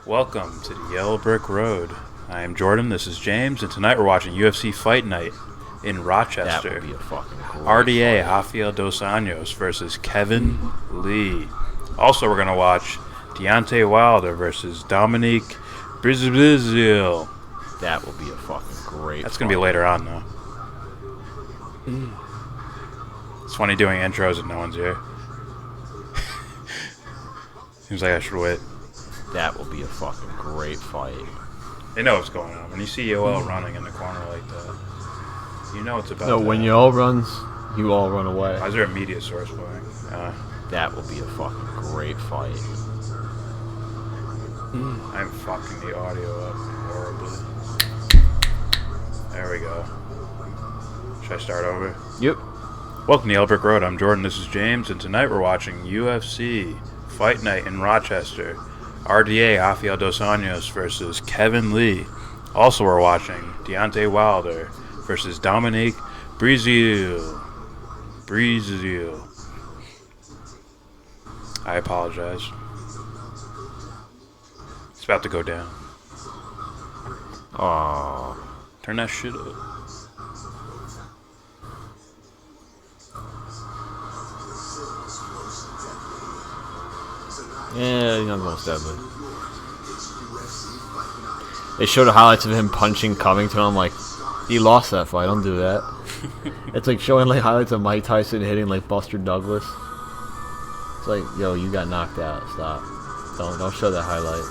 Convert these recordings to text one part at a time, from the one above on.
Welcome to the Yellow Brick Road. I am Jordan, this is James, and tonight we're watching UFC Fight Night in Rochester. That would be a fucking great RDA, fight. Rafael Dos Anjos versus Kevin Lee. Also, we're going to watch Deontay Wilder versus Dominic Breazeale. That would be a fucking great That's going to be later on, though. It's funny doing intros and no one's here. Seems like I should wait. That will be a fucking great fight. They know what's going on. When you see Yoel running in the corner like that, you know it's about No, that. when Yoel runs, you all run away. Why is there a media source going? That will be a fucking great fight. I'm fucking the audio up horribly. There we go. Should I start over? Yep. Welcome to Yellow Brick Road. I'm Jordan. This is James, and tonight we're watching UFC Fight Night in Rochester. RDA, Rafael Dos Anjos versus Kevin Lee. Also, we're watching Deontay Wilder versus Dominic Breazeale. I apologize. It's about to go down. Oh, Turn that shit up. Yeah, he's not most deadly. They showed the highlights of him punching Covington. I'm like, he lost that fight. Don't do that. It's like showing like highlights of Mike Tyson hitting like Buster Douglas. It's like, yo, you got knocked out. Stop. Don't show that highlight.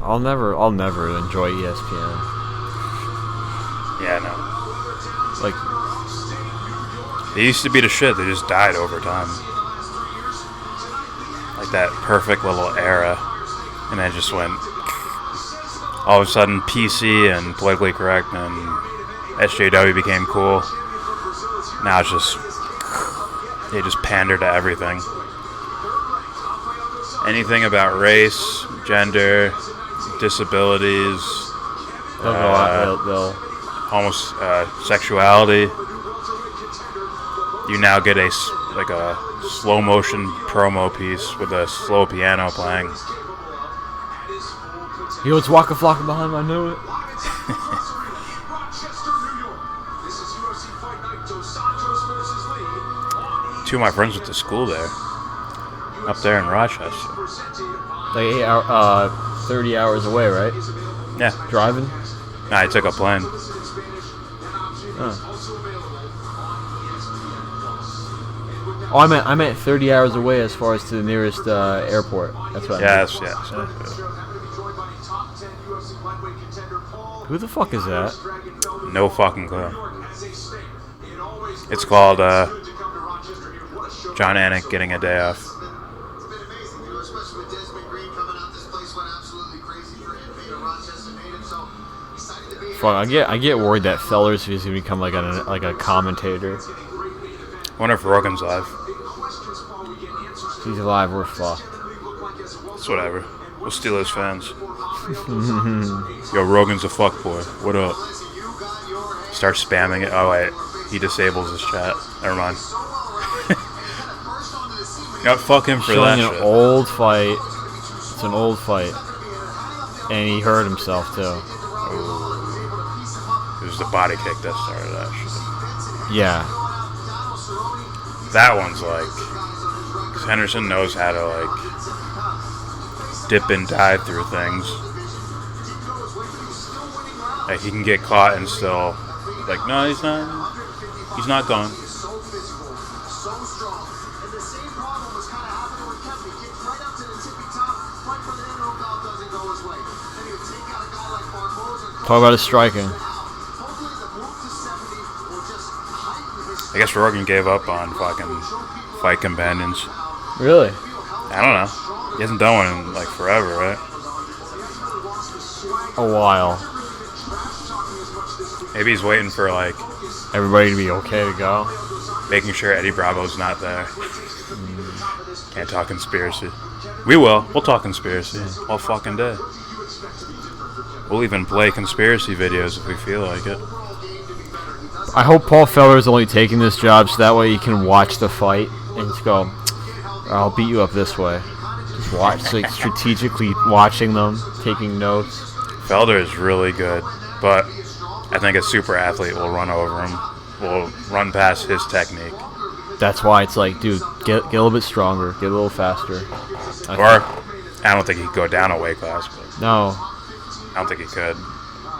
I'll never enjoy ESPN. Yeah, no. Like, They used to be the shit. They just died over time. Like that perfect little era. And then it just went... All of a sudden, PC and politically correct and SJW became cool. Now it's just... They just pander to everything. Anything about race, gender, disabilities, they'll go out. They'll homosexuality. You now get a slow motion promo piece with a slow piano playing. Yo, it's Waka Flocka behind me. I knew it. Two of my friends went to school there, up there in Rochester. Like 30 hours away, right? Yeah. Driving? Nah, I took a plane. Oh, I meant 30 hours away as far as to the nearest airport. That's what I meant. Yes. Who the fuck is that? No fucking clue. It's called John Anik getting a day off. Fuck, I get worried that Fellers is gonna become like a commentator. Wonder if Rogan's live. If he's alive, we're fucked. It's whatever. We'll steal his fans. Yo, Rogan's a fuckboy. What up? Start spamming it. Oh wait, he disables his chat. Never mind. Yeah, fuck him for Showing that an shit. old fight. It's an old fight, and he hurt himself too. It was the body kick that started that shit. Yeah. That one's like, because Henderson knows how to like dip and dive through things. Like he can get caught and still, like, no, he's not gone. Talk about his striking. I guess Rogan gave up on fucking fight companions. Really? I don't know. He hasn't done one in like forever, right? A while. Maybe he's waiting for like Everybody to be okay to go. making sure Eddie Bravo's not there. Can't talk conspiracy. We will. We'll talk conspiracy all fucking day. We'll even play conspiracy videos if we feel like it. I hope Paul Felder is only taking this job so that way he can watch the fight and just go, I'll beat you up this way. Just watch, like strategically watching them, taking notes. Felder is really good, but I think a super athlete will run over him, will run past his technique. That's why it's like, dude, get a little bit stronger, get a little faster. I don't think he could go down a weight class. But No, I don't think he could.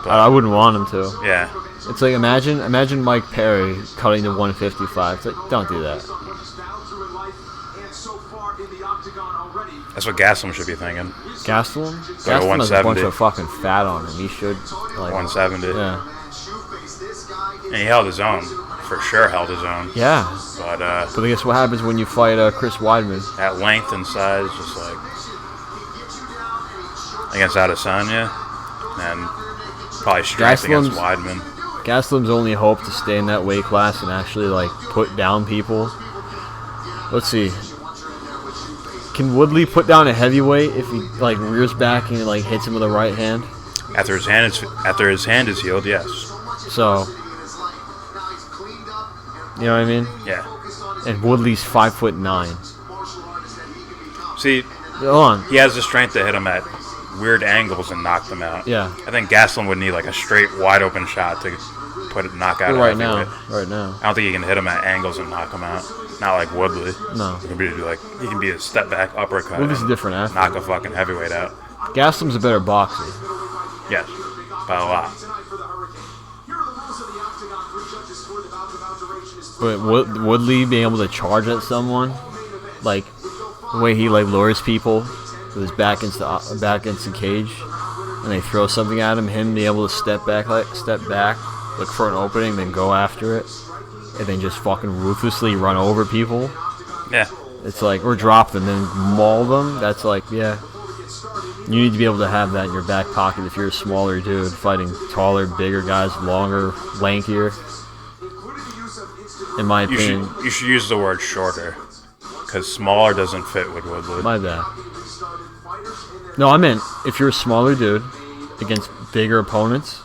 But, I wouldn't want him to. yeah. It's like imagine Mike Perry cutting to 155. It's like, don't do that. That's what Gastelum should be thinking. Gastelum? Go to Gastelum has a bunch 170. of fucking fat on him. He should like 170. Yeah. And he held his own. For sure held his own. Yeah. But But I guess what happens when you fight Chris Weidman? at length and size, just like against Adesanya, and probably strength against Weidman. Gastelum's only hope to stay in that weight class and actually like put down people. Let's see. Can Woodley put down a heavyweight if he like rears back and like hits him with a right hand? After his hand is healed, yes. So, you know what I mean? Yeah. And Woodley's 5'9". See, Hold on. he has the strength to hit him at weird angles and knock them out. Yeah. I think Gastelum would need like a straight, wide open shot to knock out a Right heavyweight. now. I don't think he can hit him at angles and knock him out. Not like Woodley. No. He can be a step back uppercut. Woodley's a and different athlete. knock a fucking heavyweight out. Gastelum's a better boxer. Yes, by a lot. But Woodley being able to charge at someone, like the way he like lures people with his back against the cage, and they throw something at him being able to step back, look for an opening, then go after it, and then just fucking ruthlessly run over people. Yeah. It's like, or drop them, then maul them. That's like, yeah. You need to be able to have that in your back pocket if you're a smaller dude fighting taller, bigger guys, longer, lankier. In my opinion. You should use the word shorter, because smaller doesn't fit with Woodley. My bad. No, I meant if you're a smaller dude against bigger opponents.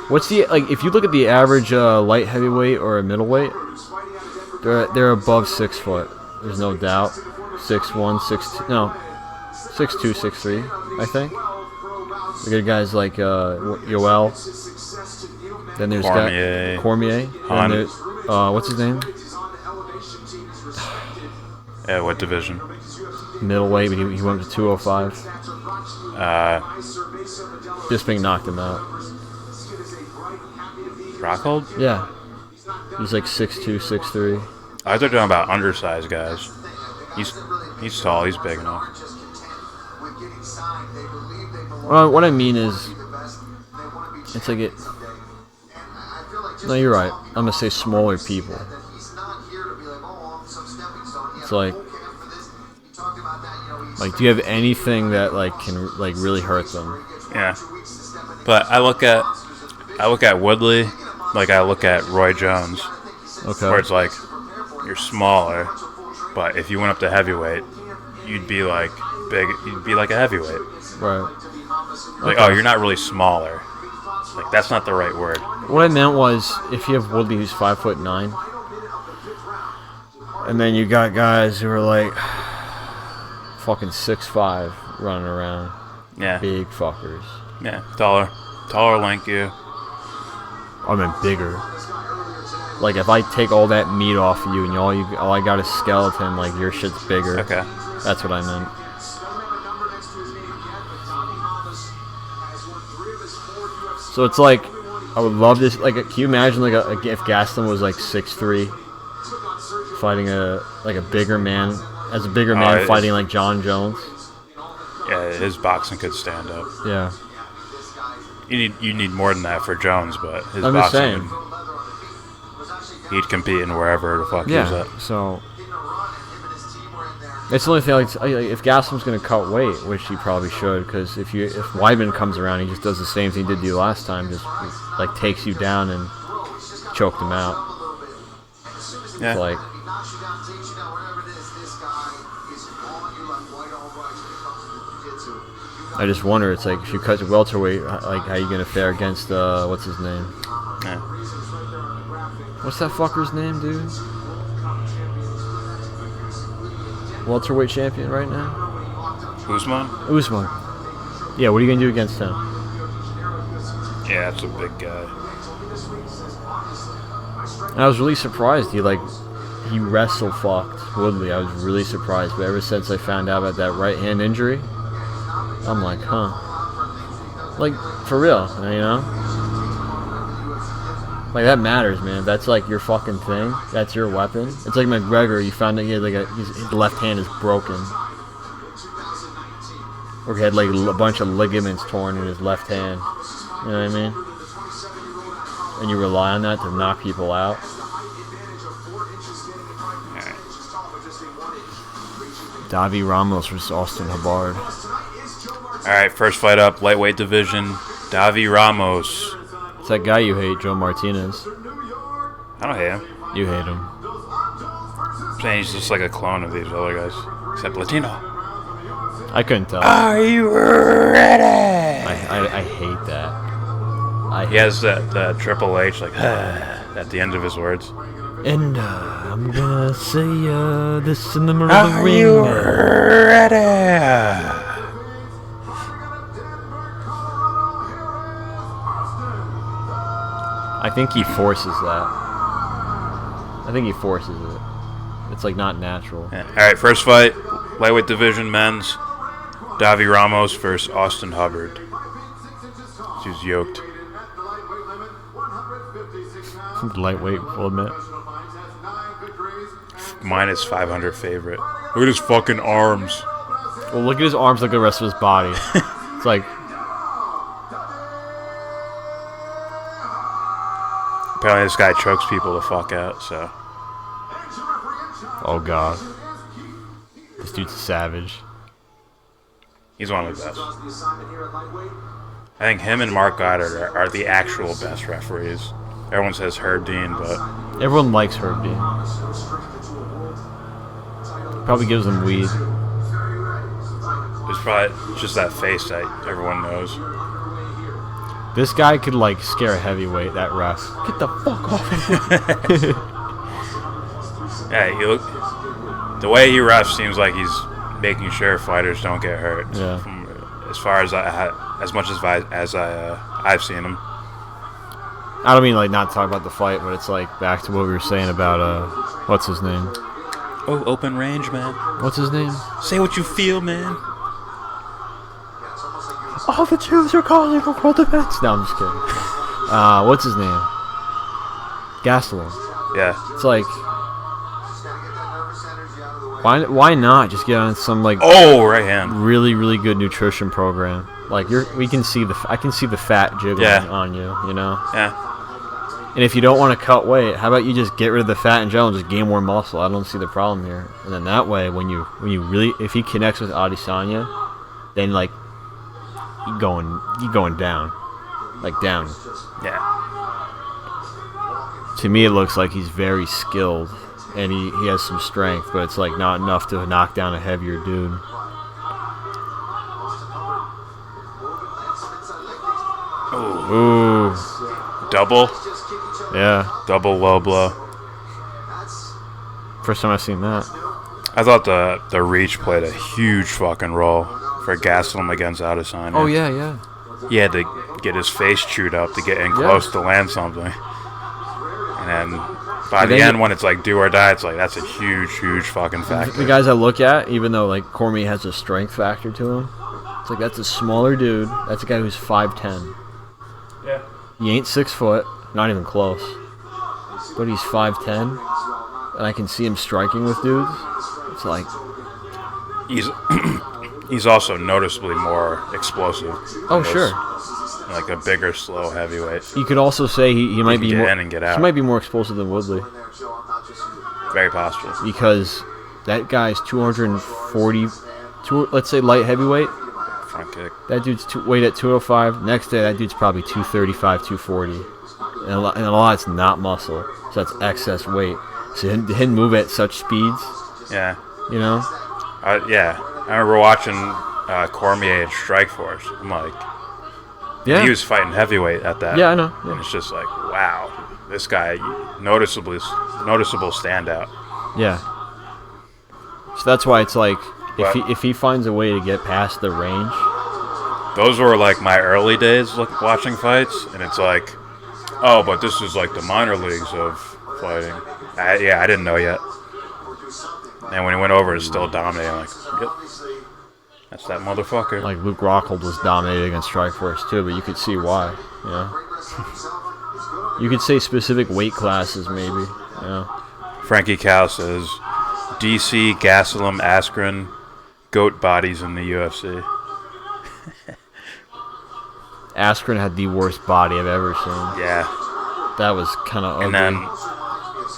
What's the like? If you look at the average light heavyweight or a middleweight, they're above 6 foot. There's no doubt. 6'1", 6'2", no, 6'2", 6'3", I think. We got guys like Yoel. Then there's Cormier. Han. Then what's his name? Yeah, what division? Middleweight, but he went to 205. Bisping knocked him out. Rockhold? Yeah. He's like 6'2", 6'3". I thought talking about undersized guys. He's tall. He's big enough. What I mean is, it's like it. No, you're right. I'm gonna say smaller people. It's like, do you have anything that like can like really hurt them? Yeah. But I look at Woodley like I look at Roy Jones. Okay. Where it's like you're smaller, but if you went up to heavyweight, you'd be like big. You'd be like a heavyweight. Right. Like, oh, you're not really smaller. Like, that's not the right word. What I meant was, if you have Woodley who's 5'9", and then you got guys who are like fucking 6'5", running around. Yeah. Big fuckers. Yeah. Taller, lankier. I mean bigger. Like if I take all that meat off of you and all I got is skeleton, like your shit's bigger. Okay. That's what I meant. So it's like, I would love this. Like, can you imagine like if Gastelum was like 6'3", fighting a bigger man, as a bigger man fighting like John Jones? Yeah, his boxing could stand up. Yeah. You need more than that for Jones, but his I'm just saying. He'd compete in wherever the fuck he was at. So it's the only thing. Like, if Gastelum's gonna cut weight, which he probably should, because if Weidman comes around, he just does the same thing he did to you last time, just like takes you down and choked him out. Yeah. It's like. I just wonder, it's like, if you cut to welterweight, like, how you gonna fare against, what's his name? Yeah. What's that fucker's name, dude? Welterweight champion right now? Usman? Usman. Yeah, what are you going to do against him? Yeah, that's a big guy. And I was really surprised he wrestle fucked Woodley. I was really surprised. But ever since I found out about that right hand injury, I'm like, huh. Like, for real, you know? Like, that matters, man. That's like your fucking thing. That's your weapon. It's like McGregor. You found out his left hand is broken. Or he had like a bunch of ligaments torn in his left hand. You know what I mean? And you rely on that to knock people out. Davi Ramos versus Austin Hubbard. Alright, first fight up, lightweight division. Davi Ramos. It's that guy you hate, Joe Martinez. I don't hate him. You hate him. I'm saying he's just like a clone of these other guys. Except Latino. I couldn't tell. Are you ready? I hate that. He has the Triple H like at the end of his words. And I'm gonna say this in the middle of the Are ring. you ready? I think he forces that. I think he forces it. It's like not natural. Yeah. Alright, first fight, lightweight division, men's. Davi Ramos versus Austin Hubbard. He's yoked. Lightweight, we'll admit. Minus 500 favorite. Look at his fucking arms. Well, look at his arms, look at the rest of his body. It's like... Apparently this guy chokes people the fuck out, so... Oh, God. This dude's a savage. He's one of the best. I think him and Mark Goddard are the actual best referees. Everyone says Herb Dean, but... Everyone likes Herb Dean. Probably gives them weed. It's probably just that face that everyone knows. This guy could, like, scare a heavyweight, that ref. Get the fuck off of me. Yeah, the way he refs seems like he's making sure fighters don't get hurt. Yeah. As far as much as I've seen him. I don't mean, like, not talk about the fight, but it's, like, back to what we were saying about, what's his name? Oh, open range, man. What's his name? Say what you feel, man. All the Jews are calling for world events. No, I'm just kidding. What's his name? Gastelum. Yeah. It's like, why not just get on some like right hand. really good nutrition program? Like I can see the fat jiggling on you, you know. Yeah. And if you don't want to cut weight, how about you just get rid of the fat in general and just gain more muscle? I don't see the problem here. And then that way, when you really, if he connects with Adesanya, then like you going down, like down. Yeah. To me, it looks like he's very skilled, and he has some strength, but it's like not enough to knock down a heavier dude. Ooh. Double? Yeah. Double low blow. First time I've seen that. I thought the reach played a huge fucking role for Gastelum against Adesanya. Oh, yeah. He had to get his face chewed up to get in close to land something. And then by the end, when it's like do or die, it's like that's a huge fucking factor. The guys I look at, even though like Cormier has a strength factor to him, it's like that's a smaller dude. That's a guy who's 5'10". Yeah. He ain't 6 foot, not even close. But he's 5'10", and I can see him striking with dudes. It's like he's also noticeably more explosive. Oh sure. Like a bigger, slow heavyweight. You could also say he might be more. Get in and get out. He might be more explosive than Woodley. Very possible. Because that guy's 240. Let's say light heavyweight. Front kick. That dude's weight at 205. Next day, that dude's probably 235, 240. And a lot of it's not muscle. So that's excess weight. So he didn't move at such speeds. Yeah. You know? Yeah. I remember watching Cormier in Strikeforce. I'm like, yeah. he was fighting heavyweight at that. Yeah, I know. Yeah. And it's just like, wow. this guy, noticeable standout. Yeah. So that's why it's like, But- if he finds a way to get past the range. Those were like my early days watching fights, and it's like, oh, but this is like the minor leagues of fighting. I didn't know yet. And when he went over, it's still dominating. I'm like, yep, that's that motherfucker. Like Luke Rockhold was dominating against Strikeforce too, but you could see why. You know, you could say specific weight classes maybe. You know, Frankie Cal says, DC, Gastelum, Askren, goat bodies in the UFC. Askren had the worst body I've ever seen. Yeah. That was kind of ugly. And then,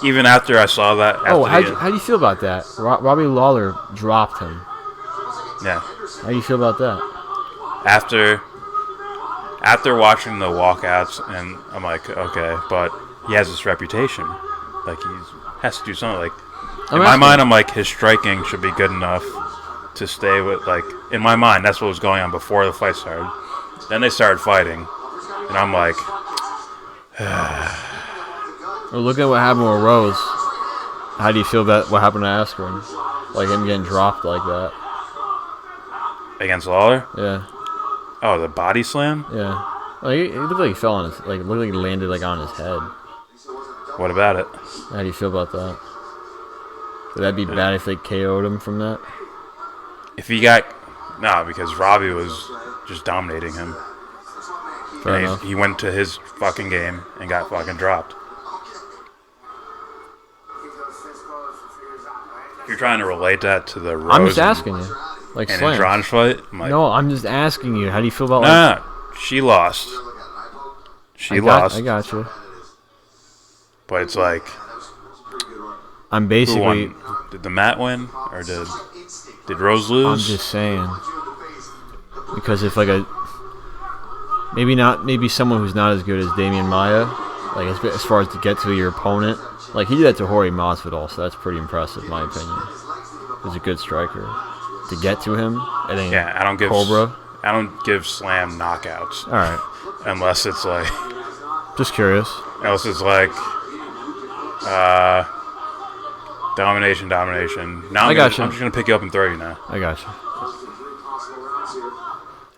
even after I saw that... how do you feel about that? Robbie Lawler dropped him. Yeah. How do you feel about that? After watching the walkouts, and I'm like, okay, but he has this reputation. Like, he has to do something. Like, in my mind, I'm like, his striking should be good enough to stay with, like, in my mind, that's what was going on before the fight started. Then they started fighting, and I'm like... Well, look at what happened with Rose. How do you feel about what happened to Askren? Like him getting dropped like that. Against Lawler? Yeah. Oh, the body slam? Yeah. Like, it looked like he fell on his... Like, it looked like he landed, like, on his head. What about it? How do you feel about that? Would that be bad if they KO'd him from that? If he got... No, because Robbie was just dominating him. Fair enough. He went to his fucking game and got fucking dropped. If you're trying to relate that to the Rose I'm just asking you. Like, and slams. Andrade fight, I'm like, No, I'm just asking you. How do you feel about, like... nah, she lost. She lost. I got you. But it's like, I'm who basically... won? Did the Matt win? Or did Rose lose? I'm just saying. Because if, like, maybe someone who's not as good as Damian Maia, like, as far as to get to your opponent, like, he did that to Jorge Masvidal, so that's pretty impressive, in my opinion. He's a good striker. To get to him, and then Yeah, I don't give slam knockouts. All right. Unless it's like, Just curious. domination. Now I got you. I'm just gonna pick you up and throw you now, I got you.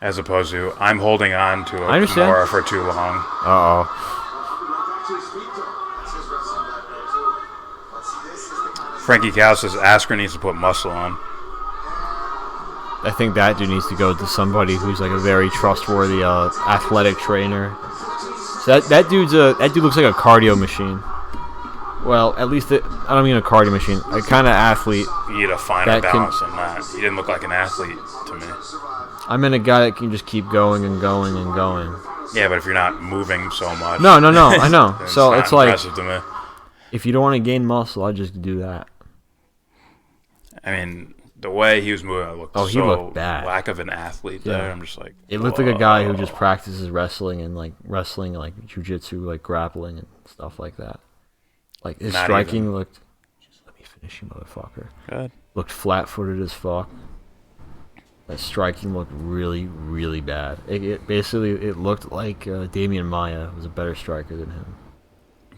as opposed to I'm holding on to I a understand. Kimura for too long. Uh-oh. Frankie Cal says Askren needs to put muscle on. I think that dude needs to go to somebody who's like a very trustworthy athletic trainer. So that dude looks like a cardio machine. Well, at least I don't mean a cardio machine. A kind of athlete. You need a finer balance than that. He didn't look like an athlete to me. I mean a guy that can just keep going and going and going. Yeah, but if you're not moving so much. No, I know. then So not it's like, impressive to me. if you don't want to gain muscle, I just do that. I mean, the way he was moving, looked He looked bad. lack of an athlete there. Yeah. I'm just like, It looked like a guy who just practices wrestling, like jiu-jitsu, like grappling and stuff like that. Like his Not striking even. looked. Just let me finish, you motherfucker. Good. Looked flat-footed as fuck. That striking looked really, really bad. It basically looked like Damian Maia was a better striker than him.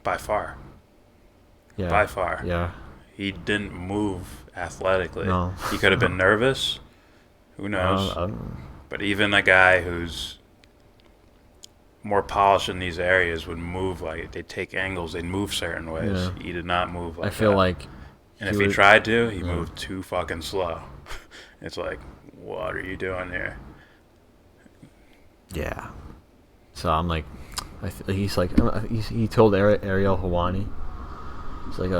By far. Yeah. By far. Yeah. He didn't move athletically. No. He could have been nervous. Who knows? But even a guy who's more polished in these areas would move like they'd take angles, they'd move certain ways. Yeah. He did not move like that. I feel like. And if he tried to, he moved too fucking slow. It's like, what are you doing here? Yeah. So I'm like, he's like, he told Ariel Helwani, it's like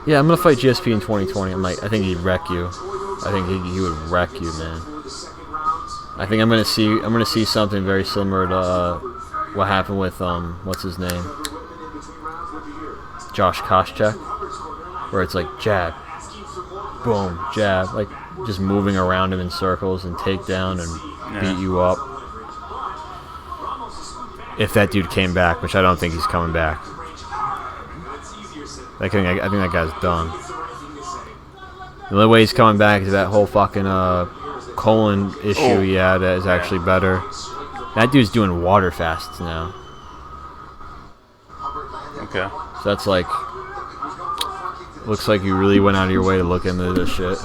yeah, I'm gonna fight GSP in 2020. I'm like, I think he'd wreck you. I think he would wreck you, man. I think I'm gonna see something very similar to what happened with what's his name, Josh Koscheck, where it's like jab, boom, jab, like just moving around him in circles and take down and beat you up. If that dude came back, which I don't think he's coming back. I think that guy's done. The only way he's coming back is that whole fucking colon issue he had that is actually better. That dude's doing water fasts now. Okay. So that's like, looks like you really went out of your way to look into this shit.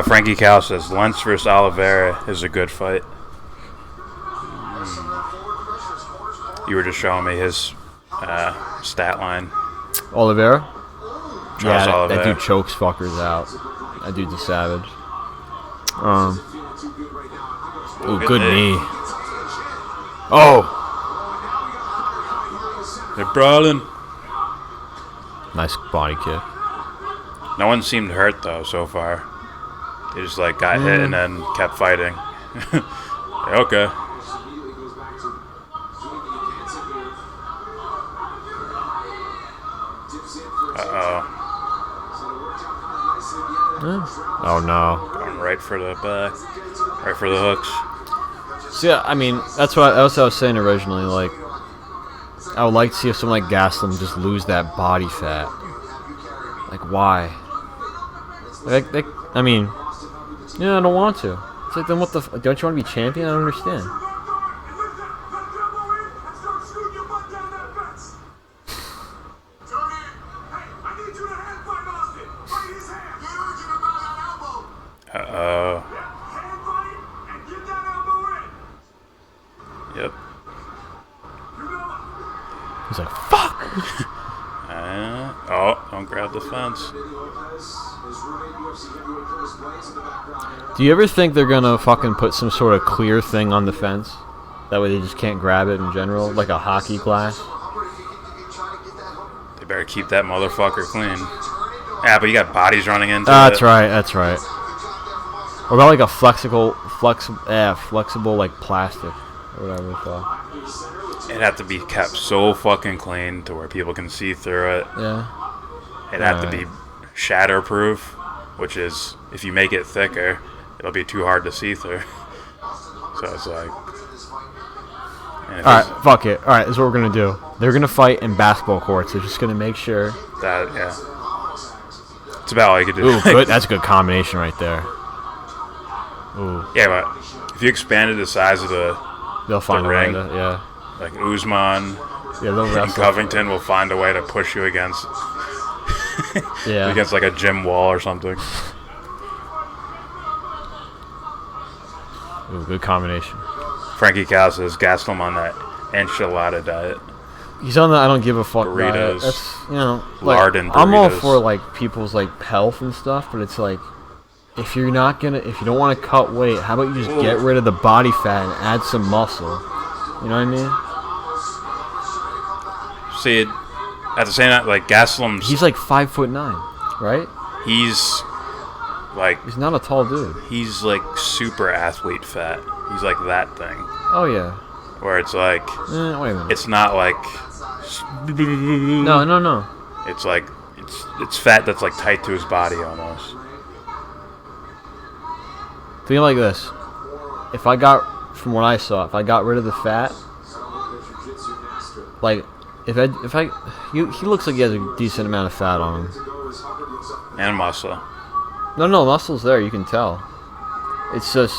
Frankie Cal says Lentz versus Oliveira is a good fight. You were just showing me his stat line. Oliveira? Charles yeah, Oliveira. that dude chokes fuckers out. That dude's a savage. Ooh, good knee. Oh! They're brawling. Nice body kick. No one seemed hurt though so far. They just like got hit and then kept fighting. Okay. Oh no. Going right for the back. Right for the hooks. So yeah, I mean, that's what I was saying originally. Like, I would like to see if someone like Gastelum just lose that body fat. Like, why? I mean, yeah, I don't want to. It's like, then what the? Don't you want to be champion? I don't understand. Yep. He's like, fuck! Don't grab the fence. Do you ever think they're gonna fucking put some sort of clear thing on the fence? That way they just can't grab it in general? Like a hockey glass? They better keep that motherfucker clean. Yeah, but you got bodies running into it. That's right, that's right. Or about like a flexible like plastic. Or whatever it's called. It'd have to be kept so fucking clean to where people can see through it. Yeah. It'd have to be shatterproof, which is, if you make it thicker, it'll be too hard to see through. So it's like... Alright, fuck it. Alright, this is what we're gonna do. They're gonna fight in basketball courts. They're just gonna make sure... That, yeah. It's about all you could do. Ooh, good. That's a good combination right there. Ooh. Yeah, but if you expanded the size of They'll find a way ring, to, yeah. like Usman They'll and wrestle. Covington will find a way to push you against Yeah. against like a gym wall or something. Ooh, good combination. Frankie Cal says Gastelum on that enchilada diet. He's on the I don't give a fuck diet. Burritos. That's, you know, Lard and I'm all burritos. for like people's like health and stuff, but it's like if you don't want to cut weight, how about you just get rid of the body fat and add some muscle? You know what I mean? See, at the same time, like Gastelum's, He's like 5'9", right? he's like He's not a tall dude. he's like super athlete fat. He's like that thing Oh yeah. where it's like Wait a minute. it's not like No. it's like it's fat that's like tight to his body almost. Think like this. If I got, from what I saw, if I got rid of the fat, like, he looks like he has a decent amount of fat on him. And muscle. No, muscle's there, you can tell. It's just,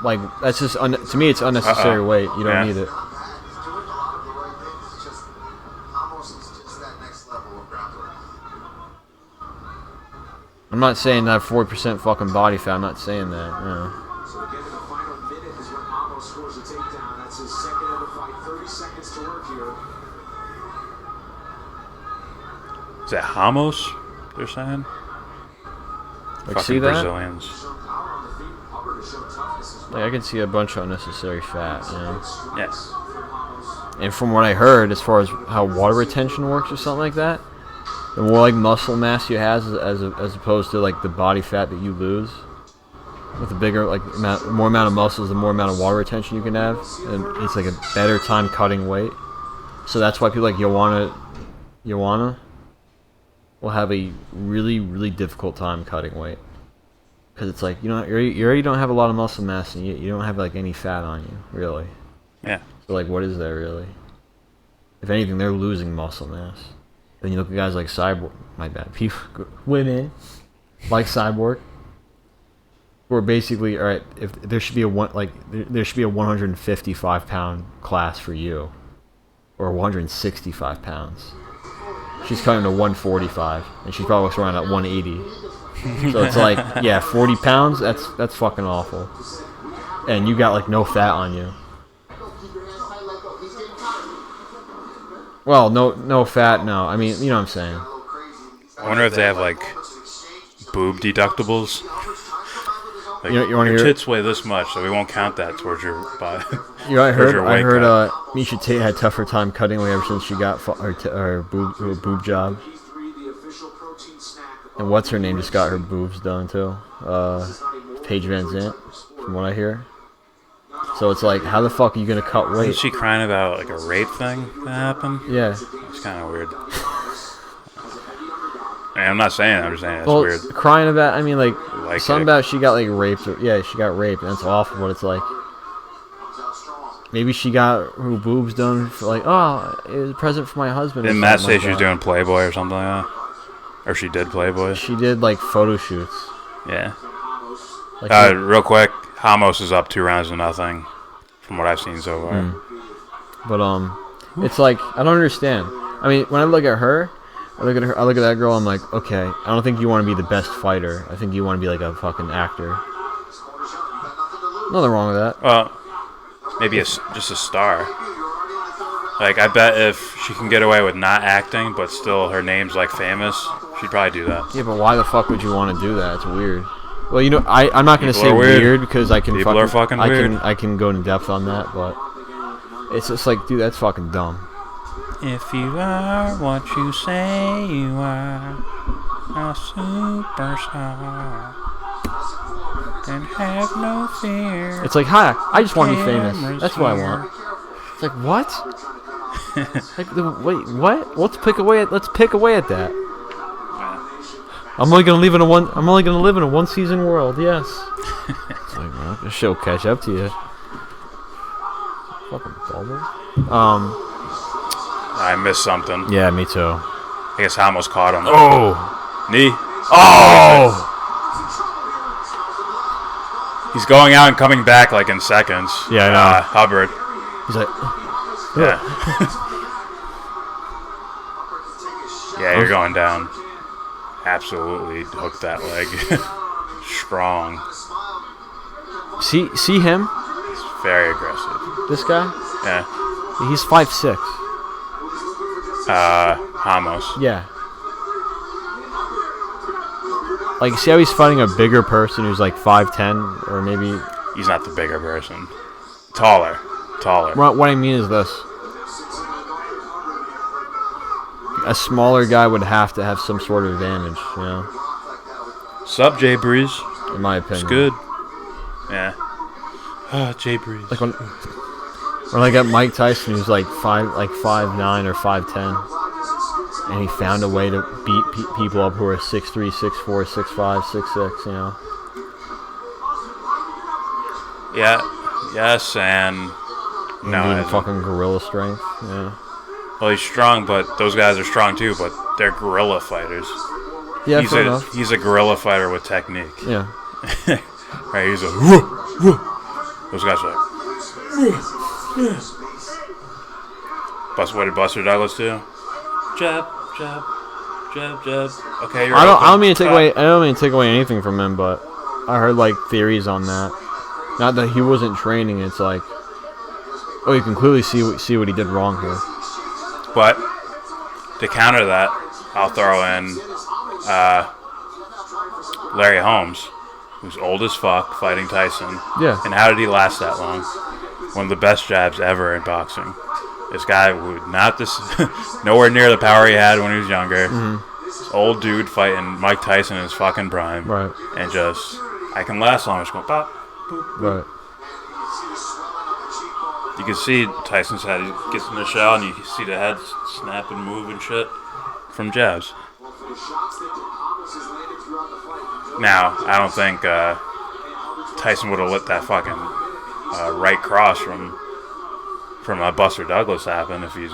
like, that's just, to me, it's unnecessary weight. You don't need it. I'm not saying that 40% fucking body fat. I'm not saying that. No. So again, in the final minute is when Amos scores a takedown. That's his second of the fight. 30 seconds to work here. Is that Ramos? They're saying. Like, Fucking see that? Brazilians. Like, I can see a bunch of unnecessary fat. You know. Yes. And from what I heard, as far as how water retention works or something like that, the more like muscle mass you have, as opposed to like the body fat that you lose, with the bigger more amount of muscles, the more amount of water retention you can have, and it's like a better time cutting weight. So that's why people like Joanna will have a really difficult time cutting weight, because it's like you already don't have a lot of muscle mass and you don't have like any fat on you really. Yeah. So like, what is there really? If anything, they're losing muscle mass. Then you look at guys like Cyborg, my bad, women like Cyborg, who are basically, all right, if there should be there should be a 155-pound class for you, or 165 pounds. She's cutting to 145, and she probably walks around at 180. So it's like, yeah, 40 pounds. That's fucking awful. And you got like no fat on you. Well, no fat. No, I mean, you know what I'm saying. I wonder if they have like boob deductibles. Like, You want to your hear? tits weigh this much, so we won't count that towards your body. You know, I towards your weight cut. heard. Misha Tate had tougher time cutting weight ever since she got her boob job. And what's her name just got her boobs done too. Paige Van Zandt, from what I hear. So it's like, how the fuck are you gonna cut weight? Is she crying about like a rape thing that happened? Yeah. It's kind of weird. I mean, I'm not saying it, I'm just saying it's Well, weird. crying about, I mean, like something it. about she got like raped. Yeah, she got raped. And that's awful. But it's like, maybe she got her boobs done for like, oh, it was a present for my husband. Didn't Matt say she was doing Playboy or something like that? Or she did Playboy? She did like photo shoots. Yeah. Like Real quick, Hamos is up 2-0 from what I've seen so far. But it's like, I don't understand. I mean, when I look at her, I look at that girl, I'm like, okay, I don't think you want to be the best fighter. I think you want to be like a fucking actor. Nothing wrong with that. Well, maybe just a star. Like, I bet if she can get away with not acting, but still her name's like famous, she'd probably do that. Yeah, but why the fuck would you want to do that? It's weird. Well, you know, I'm not gonna People say are weird. weird because I can People are fucking weird. I can go into depth on that, but it's just like, dude, that's fucking dumb. If you are what you say you are, a superstar, then have no fear. It's like, hi, I just want to be famous. That's what I want. It's like, what? Wait, what? Let's pick away at that. I'm only gonna live in a one-season world. Yes. It's like, well, this shit'll catch up to you. Fucking bubble. I missed something. Yeah, me too. I guess Hamos caught him. Oh. Knee. Oh. He's going out and coming back like in seconds. Yeah, I know. Hubbard. He's like, Yeah. Yeah, you're going down. Absolutely hooked that leg. Strong. see him? He's very aggressive. This guy? Yeah. He's 5'6". Hamos. Yeah. Like, see how he's fighting a bigger person who's like 5'10", or maybe. He's not the bigger person. Taller. What I mean is this: a smaller guy would have to have some sort of advantage, you know. Sup, Jay Breeze? In my opinion. It's good. Yeah. Jay Breeze. Like when I got Mike Tyson, who's like 5'9" or 5'10", and he found a way to beat people up who are 6'3", 6'4", 6'5", 6'6", you know. Yeah. Yes, and no. Fucking gorilla strength. Yeah. Well, he's strong, but those guys are strong too. But they're gorilla fighters. Yeah, fair enough. He's a gorilla fighter with technique. Yeah. Right. He's a. Those guys are like. What did Buster Douglas do? Jab. Okay, you're. I don't mean to take away anything from him, but I heard like theories on that. Not that he wasn't training. It's like, oh, you can clearly see what he did wrong here. But to counter that, I'll throw in Larry Holmes, who's old as fuck, fighting Tyson. Yeah. And how did he last that long? One of the best jabs ever in boxing. This guy would nowhere near the power he had when he was younger. Mm-hmm. This old dude fighting Mike Tyson in his fucking prime. Right. And just, I can last long. Just go pop, boop. Right. You can see Tyson's head. He gets in the shell, and you can see the head snap and move and shit from jabs. Now, I don't think Tyson would have let that fucking right cross from Buster Douglas happen if he's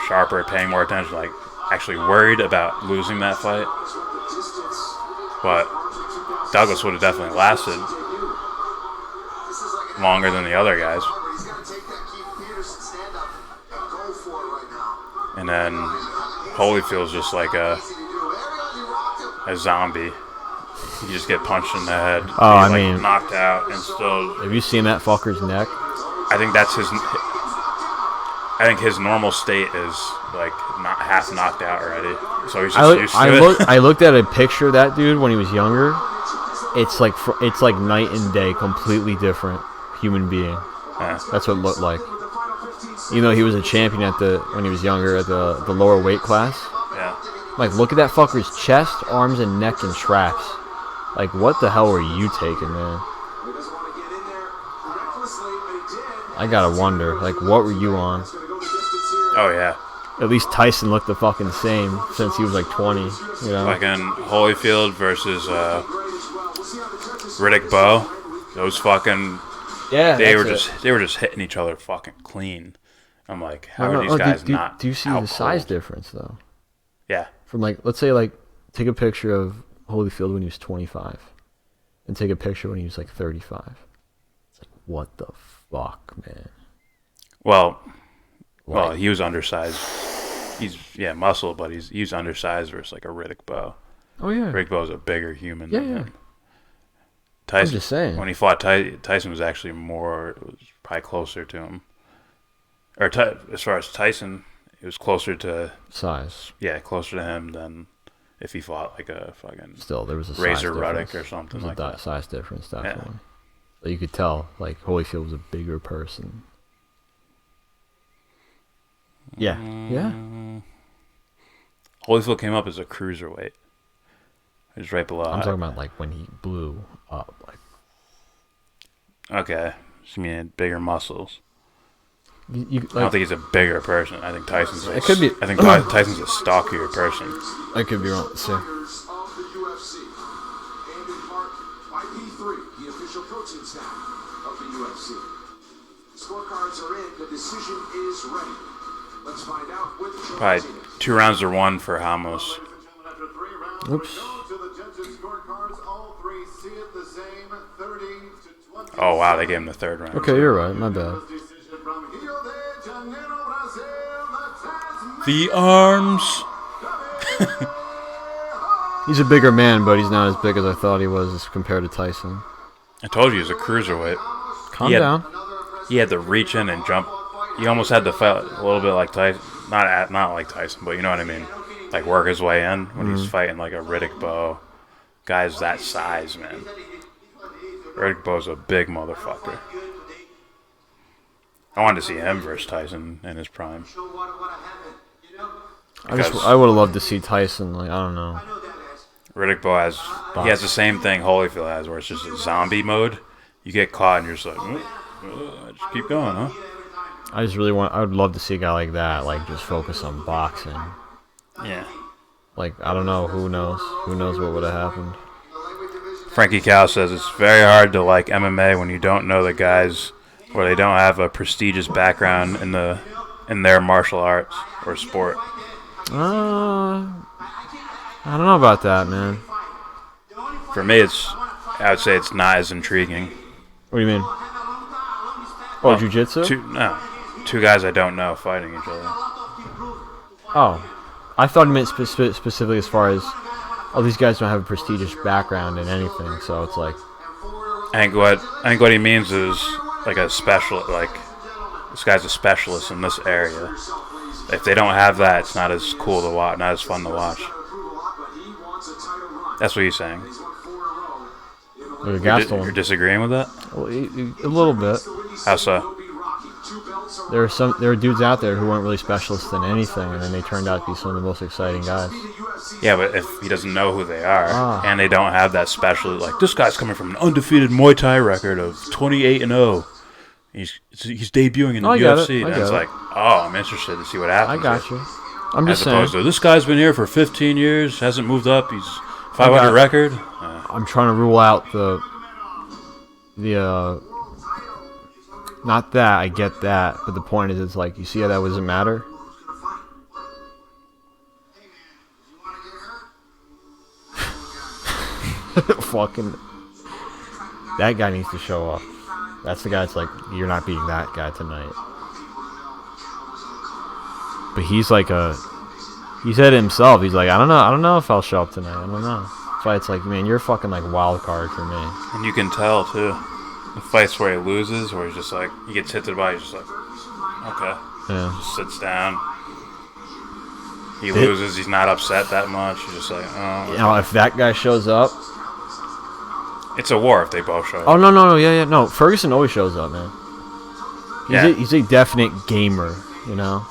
sharper, paying more attention, like actually worried about losing that fight. But Douglas would have definitely lasted longer than the other guys. and then Holyfield's just like a zombie. You just get punched in the head. Oh, He's, I mean, knocked out and still. Have you seen that fucker's neck? I think that's his. I think his normal state is like not half knocked out already, so he's just used to it. I looked at a picture of that dude when he was younger. It's like night and day, completely different human being. Yeah. That's what it looked like. You know, he was a champion when he was younger at the lower weight class. Yeah. Like, look at that fucker's chest, arms, and neck and traps. Like, what the hell were you taking, man? I gotta wonder, like, what were you on? Oh yeah. At least Tyson looked the fucking same since he was like 20. You know. Fucking Holyfield versus Riddick Bowe. Those fucking. Yeah. They were just hitting each other fucking clean. I'm like, how are these guys not? Do you see the size difference though? Yeah. From like, let's say like, take a picture of Holyfield when he was 25, and take a picture when he was like 35. It's like, what the fuck, man? Well, he was undersized. He's muscle, but he's undersized versus like a Riddick Bowe. Oh yeah. Riddick Bowe's a bigger human than him. Tyson, I'm just saying. When he fought Tyson was actually was probably closer to him. Or as far as Tyson, it was closer to size. Yeah, closer to him than if he fought like a fucking. Still, there was a Razor size Ruddock or something like that. Size difference, definitely. Yeah. But you could tell, like Holyfield was a bigger person. Yeah. Yeah. Holyfield came up as a cruiserweight. He was right below. I'm talking about like when he blew up. Like. Okay. So you mean bigger muscles? I don't think he's a bigger person. I think Tyson's. It could be. I think Tyson's a stockier person. I could be wrong. See. Scorecards are in. The decision is ready. Let's find out which. Probably 2 rounds to 1 for Ramos. Oops. Oh wow, they gave him the 3rd round. Okay, you're right. My bad. The arms. He's a bigger man, but he's not as big as I thought he was as compared to Tyson. I told you he was a cruiserweight. Calm down. He had to reach in and jump. He almost had to fight a little bit like Tyson. Not like Tyson, but you know what I mean. Like work his way in when he's fighting like a Riddick Bowe. Guys that size, man. Riddick Bowe's a big motherfucker. I wanted to see him versus Tyson in his prime. I would have loved to see Tyson. Like, I don't know. Riddick Bowe has the same thing Holyfield has, where it's just a zombie mode. You get caught and you're just like, just keep going, huh? I would love to see a guy like that, like just focus on boxing. Yeah. Like, I don't know. Who knows? Who knows what would have happened? Frankie Cal says it's very hard to like MMA when you don't know the guys, or they don't have a prestigious background in their martial arts or sport. I don't know about that, man. For me, I would say it's not as intriguing. What do you mean? Oh, jiu-jitsu? Two guys I don't know fighting each other. Oh, I thought he meant specifically as far as, these guys don't have a prestigious background in anything, so it's like. I think what he means is like a special, like this guy's a specialist in this area. If they don't have that, it's not as cool to watch, not as fun to watch. That's what he's saying. You're disagreeing with that? Well, a little bit. How so? There are dudes out there who weren't really specialists in anything, and then they turned out to be some of the most exciting guys. Yeah, but if he doesn't know who they are, and they don't have that special, like this guy's coming from an undefeated Muay Thai record of 28-0. He's debuting in the UFC. And it's like, I'm interested to see what happens. I got you. I'm just saying. As opposed to, this guy's been here for 15 years, hasn't moved up. He's 500 record. I'm trying to rule out the not that, I get that, but the point is, it's like, you see how that doesn't matter? Fucking, that guy needs to show up. That's the guy that's like, you're not beating that guy tonight. But he's like he said it himself. He's like, I don't know if I'll show up tonight. I don't know. Fight's like, man, you're fucking like wild card for me. And you can tell too. The fights where he loses, where he's just like, he gets hit to the body, he's just like, okay. Yeah. Just sits down. He loses, he's not upset that much. He's just like, oh. You know, if that guy shows up. It's a war if they both show up. Oh, no. Yeah. No, Ferguson always shows up, man. He's a definite gamer, you know?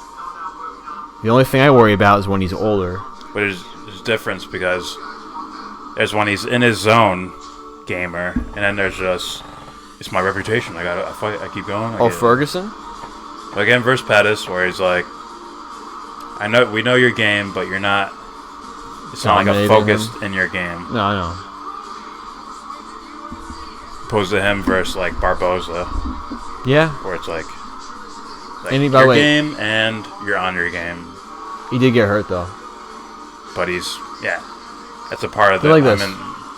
The only thing I worry about is when he's older. But there's difference because there's when he's in his zone, gamer, and then there's just, it's my reputation. I fight. I keep going. Ferguson? Again, versus Pettis, where he's like, we know your game, but you're not. It's not like a focused in your game. No, I know. Opposed to him versus like Barboza. Yeah. Where it's like your game and you're on your game. He did get hurt though. But that's a part of it. Like this.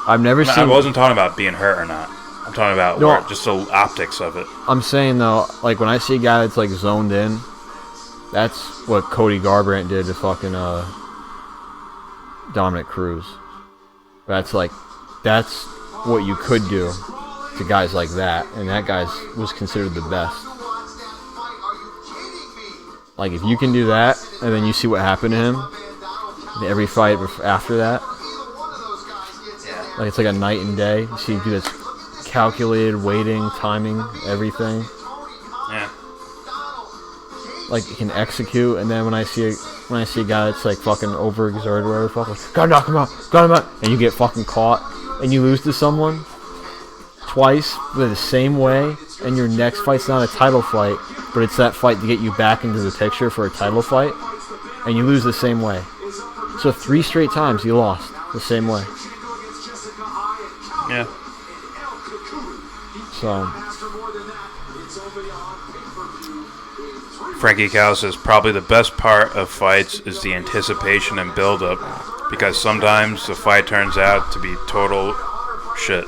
I've never seen. I wasn't talking about being hurt or not. I'm talking about just the optics of it. I'm saying though, like when I see a guy that's like zoned in, that's what Cody Garbrandt did to fucking Dominic Cruz. That's what you could do to guys like that, and that guy was considered the best. Like if you can do that, and then you see what happened to him, every fight after that, like it's like a night and day. You see, do this calculated weighting, timing, everything. Yeah. Like he can execute, and then when I see a guy that's like fucking overexerted, whatever the fuck, like, gotta knock him out, and you get fucking caught, and you lose to someone twice the same way, and your next fight's not a title fight, but it's that fight to get you back into the picture for a title fight, and you lose the same way. So 3 straight times you lost the same way. Yeah. So Frankie Cal says probably the best part of fights is the anticipation and build-up, because sometimes the fight turns out to be total shit.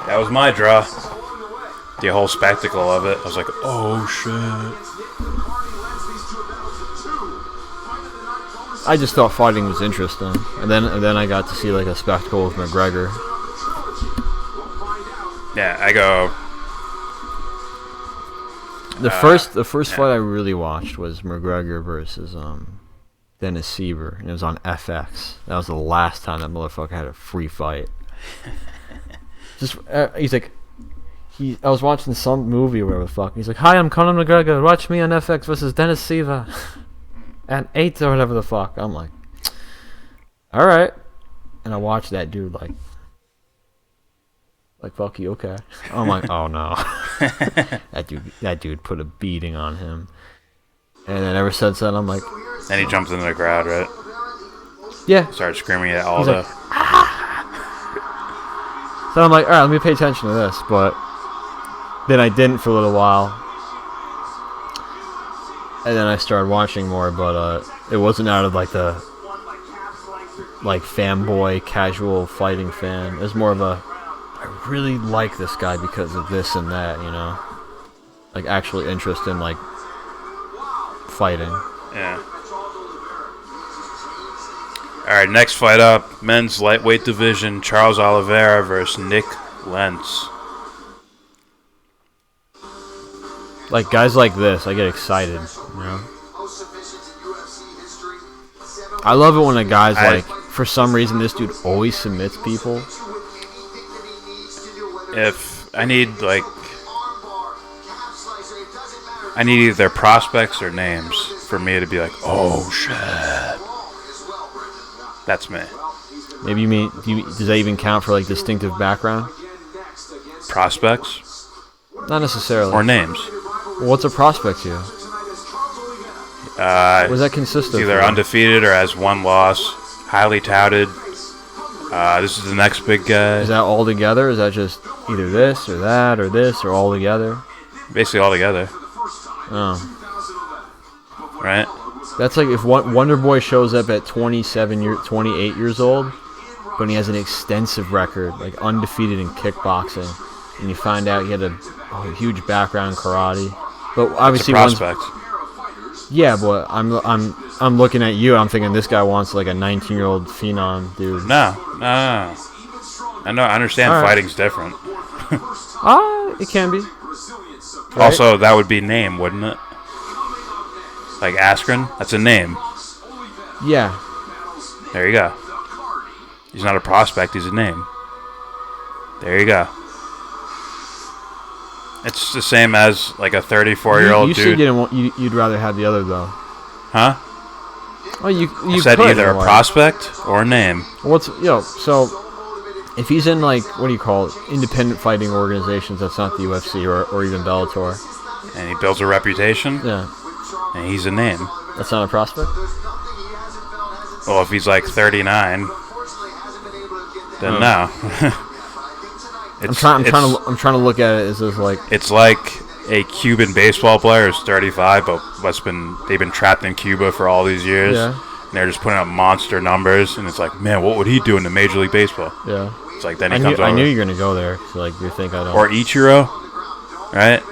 That was my draw. The whole spectacle of it. I was like, oh shit. I just thought fighting was interesting, and then I got to see like a spectacle with McGregor. Yeah, I go. The first fight I really watched was McGregor versus Dennis Siever, and it was on FX. That was the last time that motherfucker had a free fight. Just he's like, I was watching some movie or whatever the fuck. He's like, hi, I'm Conor McGregor. Watch me on FX versus Dennis Siever at 8 or whatever the fuck. I'm like, all right, and I watched that dude like fuck you, okay. I'm like, oh no, that dude put a beating on him, and then ever since then I'm like. And he jumped into the crowd, right? Yeah. Started screaming at Aldo. Like, so I'm like, alright, let me pay attention to this, but then I didn't for a little while, and then I started watching more, but it wasn't out of like the fanboy casual fighting fan. It was more of a, I really like this guy because of this and that, you know, like actually interest in like fighting. Yeah. Alright, next fight up, men's lightweight division, Charles Oliveira versus Nick Lentz. Like guys like this, I get excited, you know. I love it when a guy's like, for some reason this dude always submits people. If I need either prospects or names for me to be like, oh shit. That's me. Maybe you mean, does that even count for like distinctive background? Prospects? Not necessarily. Or names. Well, what's a prospect to you? What does that consist of? Either undefeated or has 1 loss, highly touted. This is the next big guy. Is that all together? Is that just either this or that or this or all together? Basically all together. Oh. Right? That's like if Wonder Boy shows up at 28 years old, but he has an extensive record, like undefeated in kickboxing, and you find out he had a huge background in karate. But obviously, it's a prospect. Yeah, but I'm looking at you. I'm thinking this guy wants like a 19-year-old phenom dude. No. I know. I understand All right. fighting's different. It can be. Also, that would be name, wouldn't it? Like Askren, that's a name. Yeah. There you go. He's not a prospect, he's a name. There you go. It's the same as like a 34-year-old you dude. You didn't want. You'd rather have the other though. Huh? Well, you I said could, either a like- prospect or a name. What's so if he's in like what do you call it, independent fighting organizations that's not the UFC or even Bellator. And he builds a reputation, Yeah. and he's a name. That's not a prospect? Well, if he's like 39, then no. I'm trying to look at it as like It's like a Cuban baseball player who's 35, but they've been trapped in Cuba for all these years. Yeah. And they're just putting up monster numbers, and it's like, man, what would he do in the Major League Baseball? yeah. It's like then he I comes over. knew you were gonna go there. So like you think I don't. Or Ichiro, right?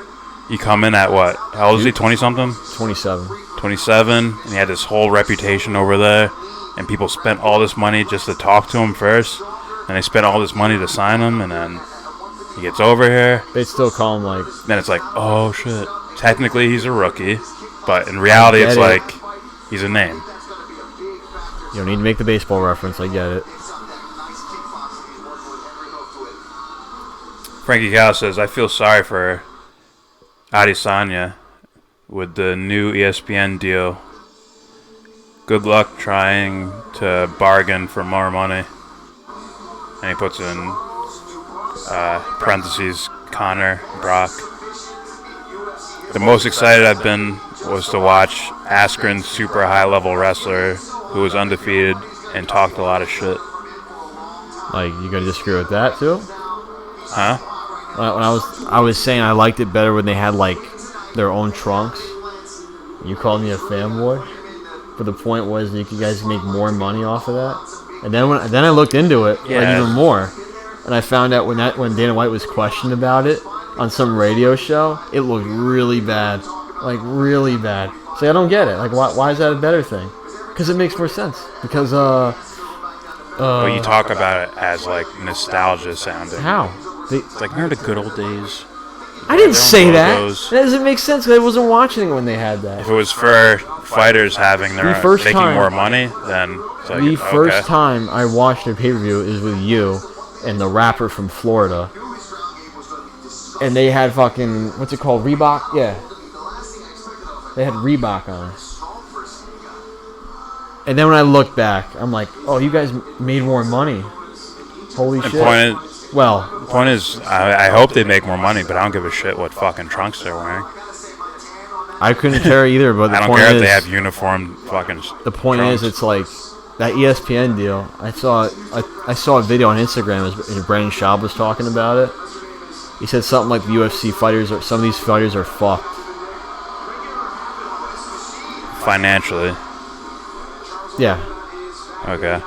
You come in at what? How old is he? 20-something? 27. 27, and he had this whole reputation over there, and people spent all this money just to talk to him first, and they spent all this money to sign him, and then he gets over here, They still call him like. then it's like, oh shit. Technically, he's a rookie, but in reality, it's Get it. like he's a name. You don't need to make the baseball reference. I get it. Frankie Cal says, I feel sorry for Adesanya with the new ESPN deal. Good luck trying to bargain for more money. And he puts in parentheses, Connor, Brock. The most excited I've been was to watch Askren, super high-level wrestler who was undefeated and talked a lot of shit. Like you gonna disagree with that too? Huh? When I was saying I liked it better when they had like their own trunks. You called me a fanboy, but the point was that you guys make more money off of that. And then then I looked into it like Yeah. even more, and I found out when Dana White was questioned about it on some radio show, it looked really bad, like really bad. So I don't get it. Like why is that a better thing? Because it makes more sense. Because Well, you talk about it as like nostalgia sounding. how? It's like, remember the good old days? I didn't Their own say that. logos. That doesn't make sense. 'Cause I wasn't watching it when they had that. If it was for fighters having The first making time- more money, then it's like, The first okay. time I watched a pay-per-view is with you and the rapper from Florida. And they had fucking, what's it called, Reebok? Yeah. They had Reebok on. And then when I look back, I'm like, oh, you guys made more money. Holy The shit. point is, I hope they make more money, but I don't give a shit what fucking trunks they're wearing. I couldn't care either, but the I don't point care is, if they have uniform fucking. the point trunks. is, it's like that ESPN deal. I saw a video on Instagram as Brandon Schaub was talking about it. He said something like the UFC fighters some of these fighters are fucked. Financially, Yeah. okay.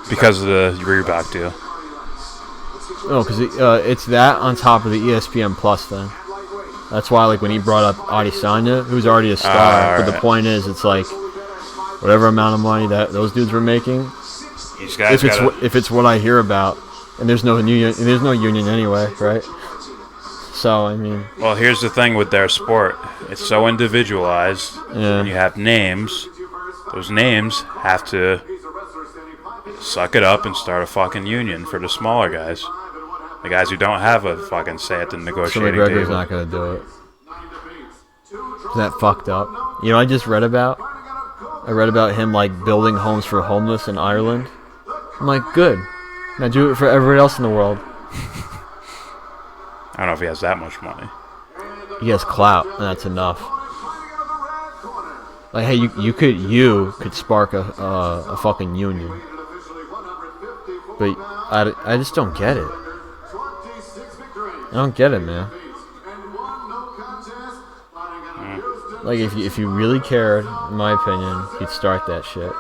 Because of the Reebok deal. No, because it's that on top of the ESPN Plus thing. That's why, like, when he brought up Adesanya, who's already a star, but the alright. point is, it's like whatever amount of money that those dudes were making. These guys If it's what I hear about, and there's no union anyway, right? So I mean, well, here's the thing with their sport. It's so individualized. Yeah. When you have names, those names have to suck it up and start a fucking union for the smaller guys. The guys who don't have a fucking say at the so negotiating McGregor's table. not gonna do it. Is that fucked up? You know, I just read about. I read about him like building homes for homeless in Ireland. I'm like, good. Now do it for everyone else in the world. I don't know if he has that much money. He has clout, and that's enough. Like, hey, you could spark a fucking union, but I just don't get it. I don't get it, man. Like, if you really cared, in my opinion, he'd start that shit.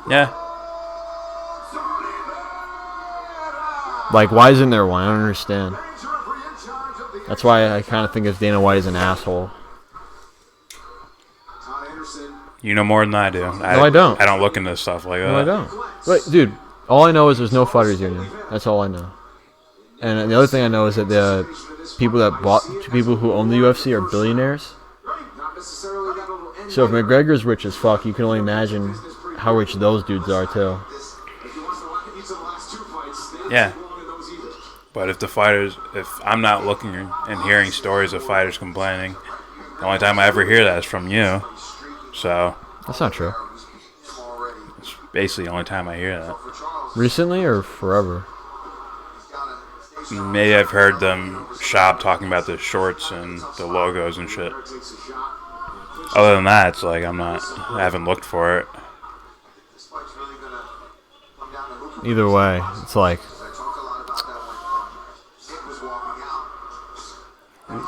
Yeah. Like, why isn't there one? I don't understand. That's why I kind of think of Dana White as an asshole. You know more than I do. No, I don't. I don't look into stuff like that. No, I don't. But, dude, all I know is there's no fighters union. That's all I know. And the other thing I know is that the people who own the UFC are billionaires. So if McGregor's rich as fuck, you can only imagine how rich those dudes are too. Yeah. But if I'm not looking and hearing stories of fighters complaining, the only time I ever hear that is from you. So that's not true. It's basically the only time I hear that. Recently or forever? Maybe I've heard them shop talking about the shorts and the logos and shit. Other than that, it's like I haven't looked for it. Either way, it's like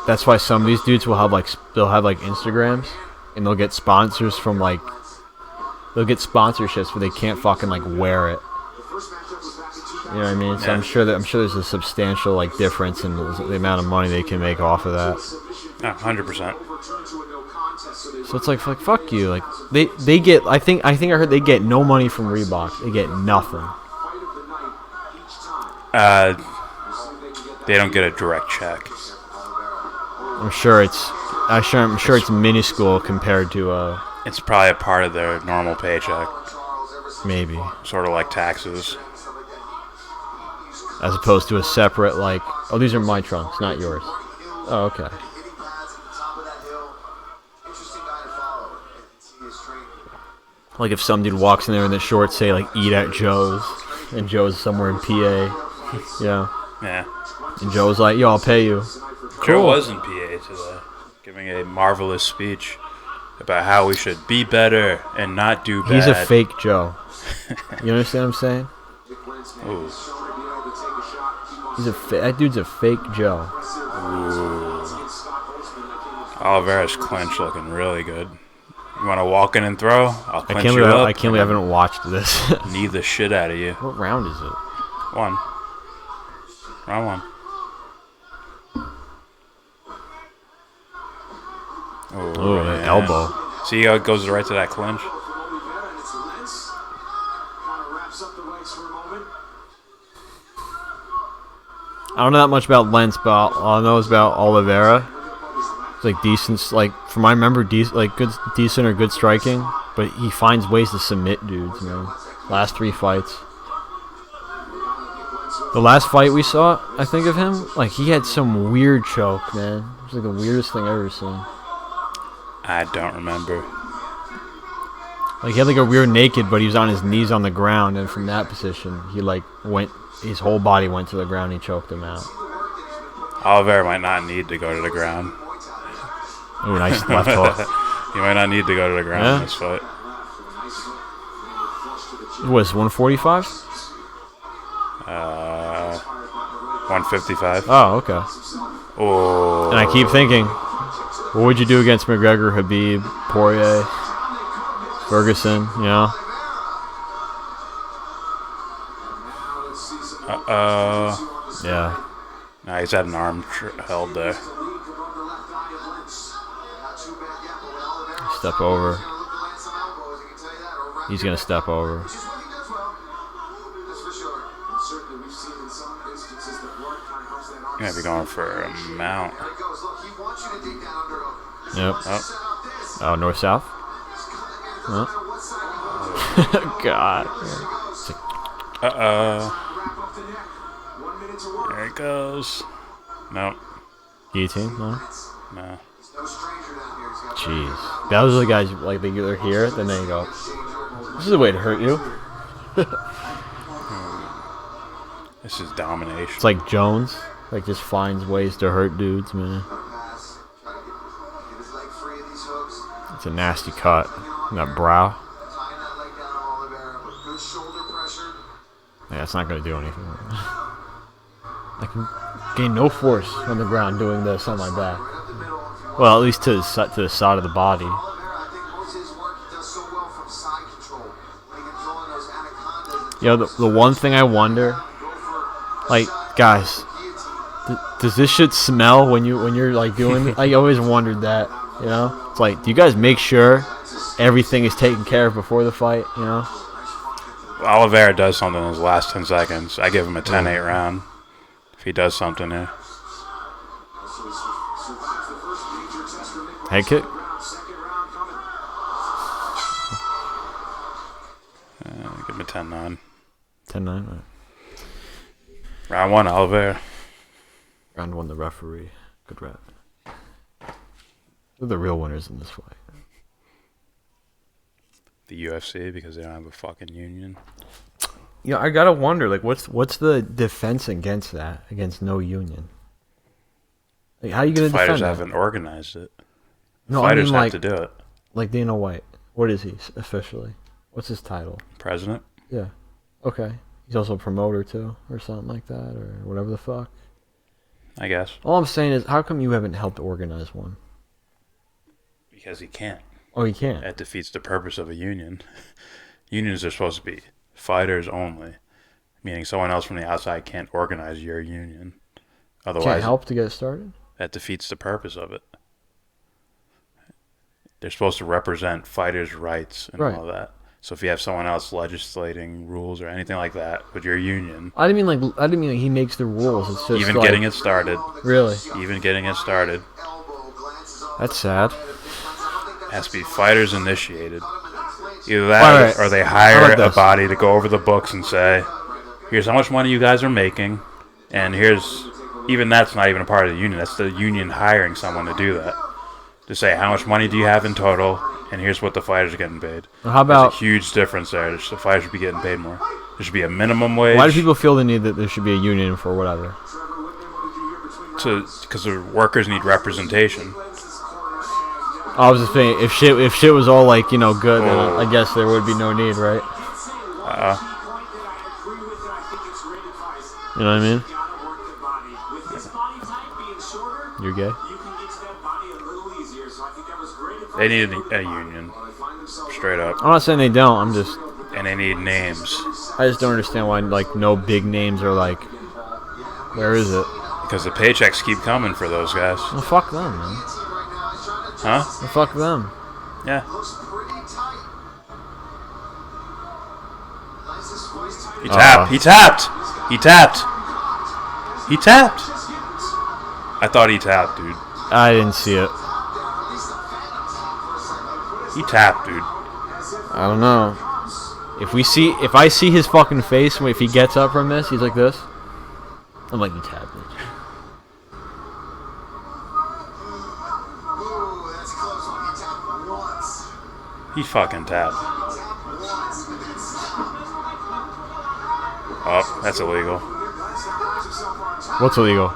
that's why some of these dudes will have they'll have Instagrams and they'll get sponsors from they'll get sponsorships but they can't fucking wear it. You know what I mean? So yeah. I'm sure there's a substantial difference in the amount of money they can make off of that. 100%. So it's fuck you. They get I think I heard they get no money from Reebok. They get nothing. They don't get a direct check. I'm sure it's minuscule compared to It's probably a part of their normal paycheck. Maybe. Sort of like taxes. As opposed to a separate oh, these are my trunks, not yours. Oh, okay. Like if some dude walks in there in the shorts say eat at Joe's and Joe's somewhere in PA. Yeah. Yeah. And Joe's like, yo, I'll pay you. Joe was in PA today, giving a marvelous speech about how we should be better and not do bad. He's a fake Joe. You understand what I'm saying? Ooh. That dude's a fake Joe. Ooh. Oliveira's clinch looking really good. You want to walk in and throw? I'll clinch you up. I can't believe I haven't watched this. Knee the shit out of you. What round is it? 1. Round 1. Oh, an elbow. See how it goes right to that clinch? I don't know that much about Lentz, but all I know is about Oliveira. It's decent, from I remember, decent or good striking, but he finds ways to submit dudes, man. Last 3 fights. The last fight we saw, I think of him, he had some weird choke, man. It was the weirdest thing I've ever seen. I don't remember. He had a weird naked, but he was on his knees on the ground, and from that position, he his whole body went to the ground and he choked him out. Oliveira might not need to go to the ground. Ooh, nice left hook. He might not need to go to the ground in this fight. What is 145? 155. Oh, okay. Oh. And I keep thinking, what would you do against McGregor, Habib, Poirier, Ferguson, you know? Uh-oh. Yeah. Nah, he's had an arm held there. Step over. He's going to step over. You're going to be going for a mount. Yep. Oh, north-south? Huh? God. Uh-oh. There it goes. Nope. Guillotine? No? No. Jeez. Those are the guys, they're here, then they go, this is a way to hurt you. This is domination. It's like Jones. Just finds ways to hurt dudes, man. It's a nasty cut. In that brow. Yeah, it's not going to do anything. I can gain no force on the ground doing this on my back. Well, at least to the side of the body. The one thing I wonder, guys, does this shit smell when you're like doing it? I always wondered that, you know? It's like, do you guys make sure everything is taken care of before the fight, you know? Oliveira does something in his last 10 seconds. I give him a 10-8 round if he does something here. Head kick? Give him a 10-9. 10-9, right. Round 1, Oliveira. Round 1, the referee. Good rap. Who are the real winners in this fight? The UFC, because they don't have a fucking union. Yeah, I gotta wonder, like, what's the defense against that? Against no union? Like, how are you gonna defend Fighters that? haven't organized it. No, Fighters I mean, have like, to do it. like Dana White. What is he officially? What's his title? President? Yeah. Okay. He's also a promoter too, or something like that, or whatever the fuck. I guess. All I'm saying is, how come you haven't helped organize one? Because he can't. Oh, you can't. That defeats the purpose of a union. Unions are supposed to be fighters only, meaning someone else from the outside can't organize your union. Otherwise, Can't help to get it started? that defeats the purpose of it. They're supposed to represent fighters' rights and Right. all that. So if you have someone else legislating rules or anything like that with your union, I didn't mean like he makes the rules. It's just even like, getting it started, Really? That's sad. has to be fighters initiated. Either that Alright. or they How hire about a this? body to go over the books and say, here's how much money you guys are making, and here's, even that's not even a part of the union. That's the union hiring someone to do that. To say, how much money do you have in total, and here's what the fighters are getting paid. Well, how about There's a huge difference there. The fighters should be getting paid more. There should be a minimum wage. why do people feel the need that there should be a union for whatever? Because the workers need representation. I was just saying, if shit was all like, you know, good, then I guess there would be no need, right? You know what I mean? You're gay? They need a union. Straight up. I'm not saying they don't. And they need names. I just don't understand why like no big names are like. Where is it? Because the paychecks keep coming for those guys. Well, fuck them, man. Huh? Well, fuck them. Yeah. He tapped. He tapped. He tapped. He tapped. I thought he tapped, dude. I didn't see it. He tapped, dude. I don't know. If I see his fucking face if he gets up from this, he's like this. I'm like, you tapped it. He fucking tapped. Oh, that's illegal. What's illegal?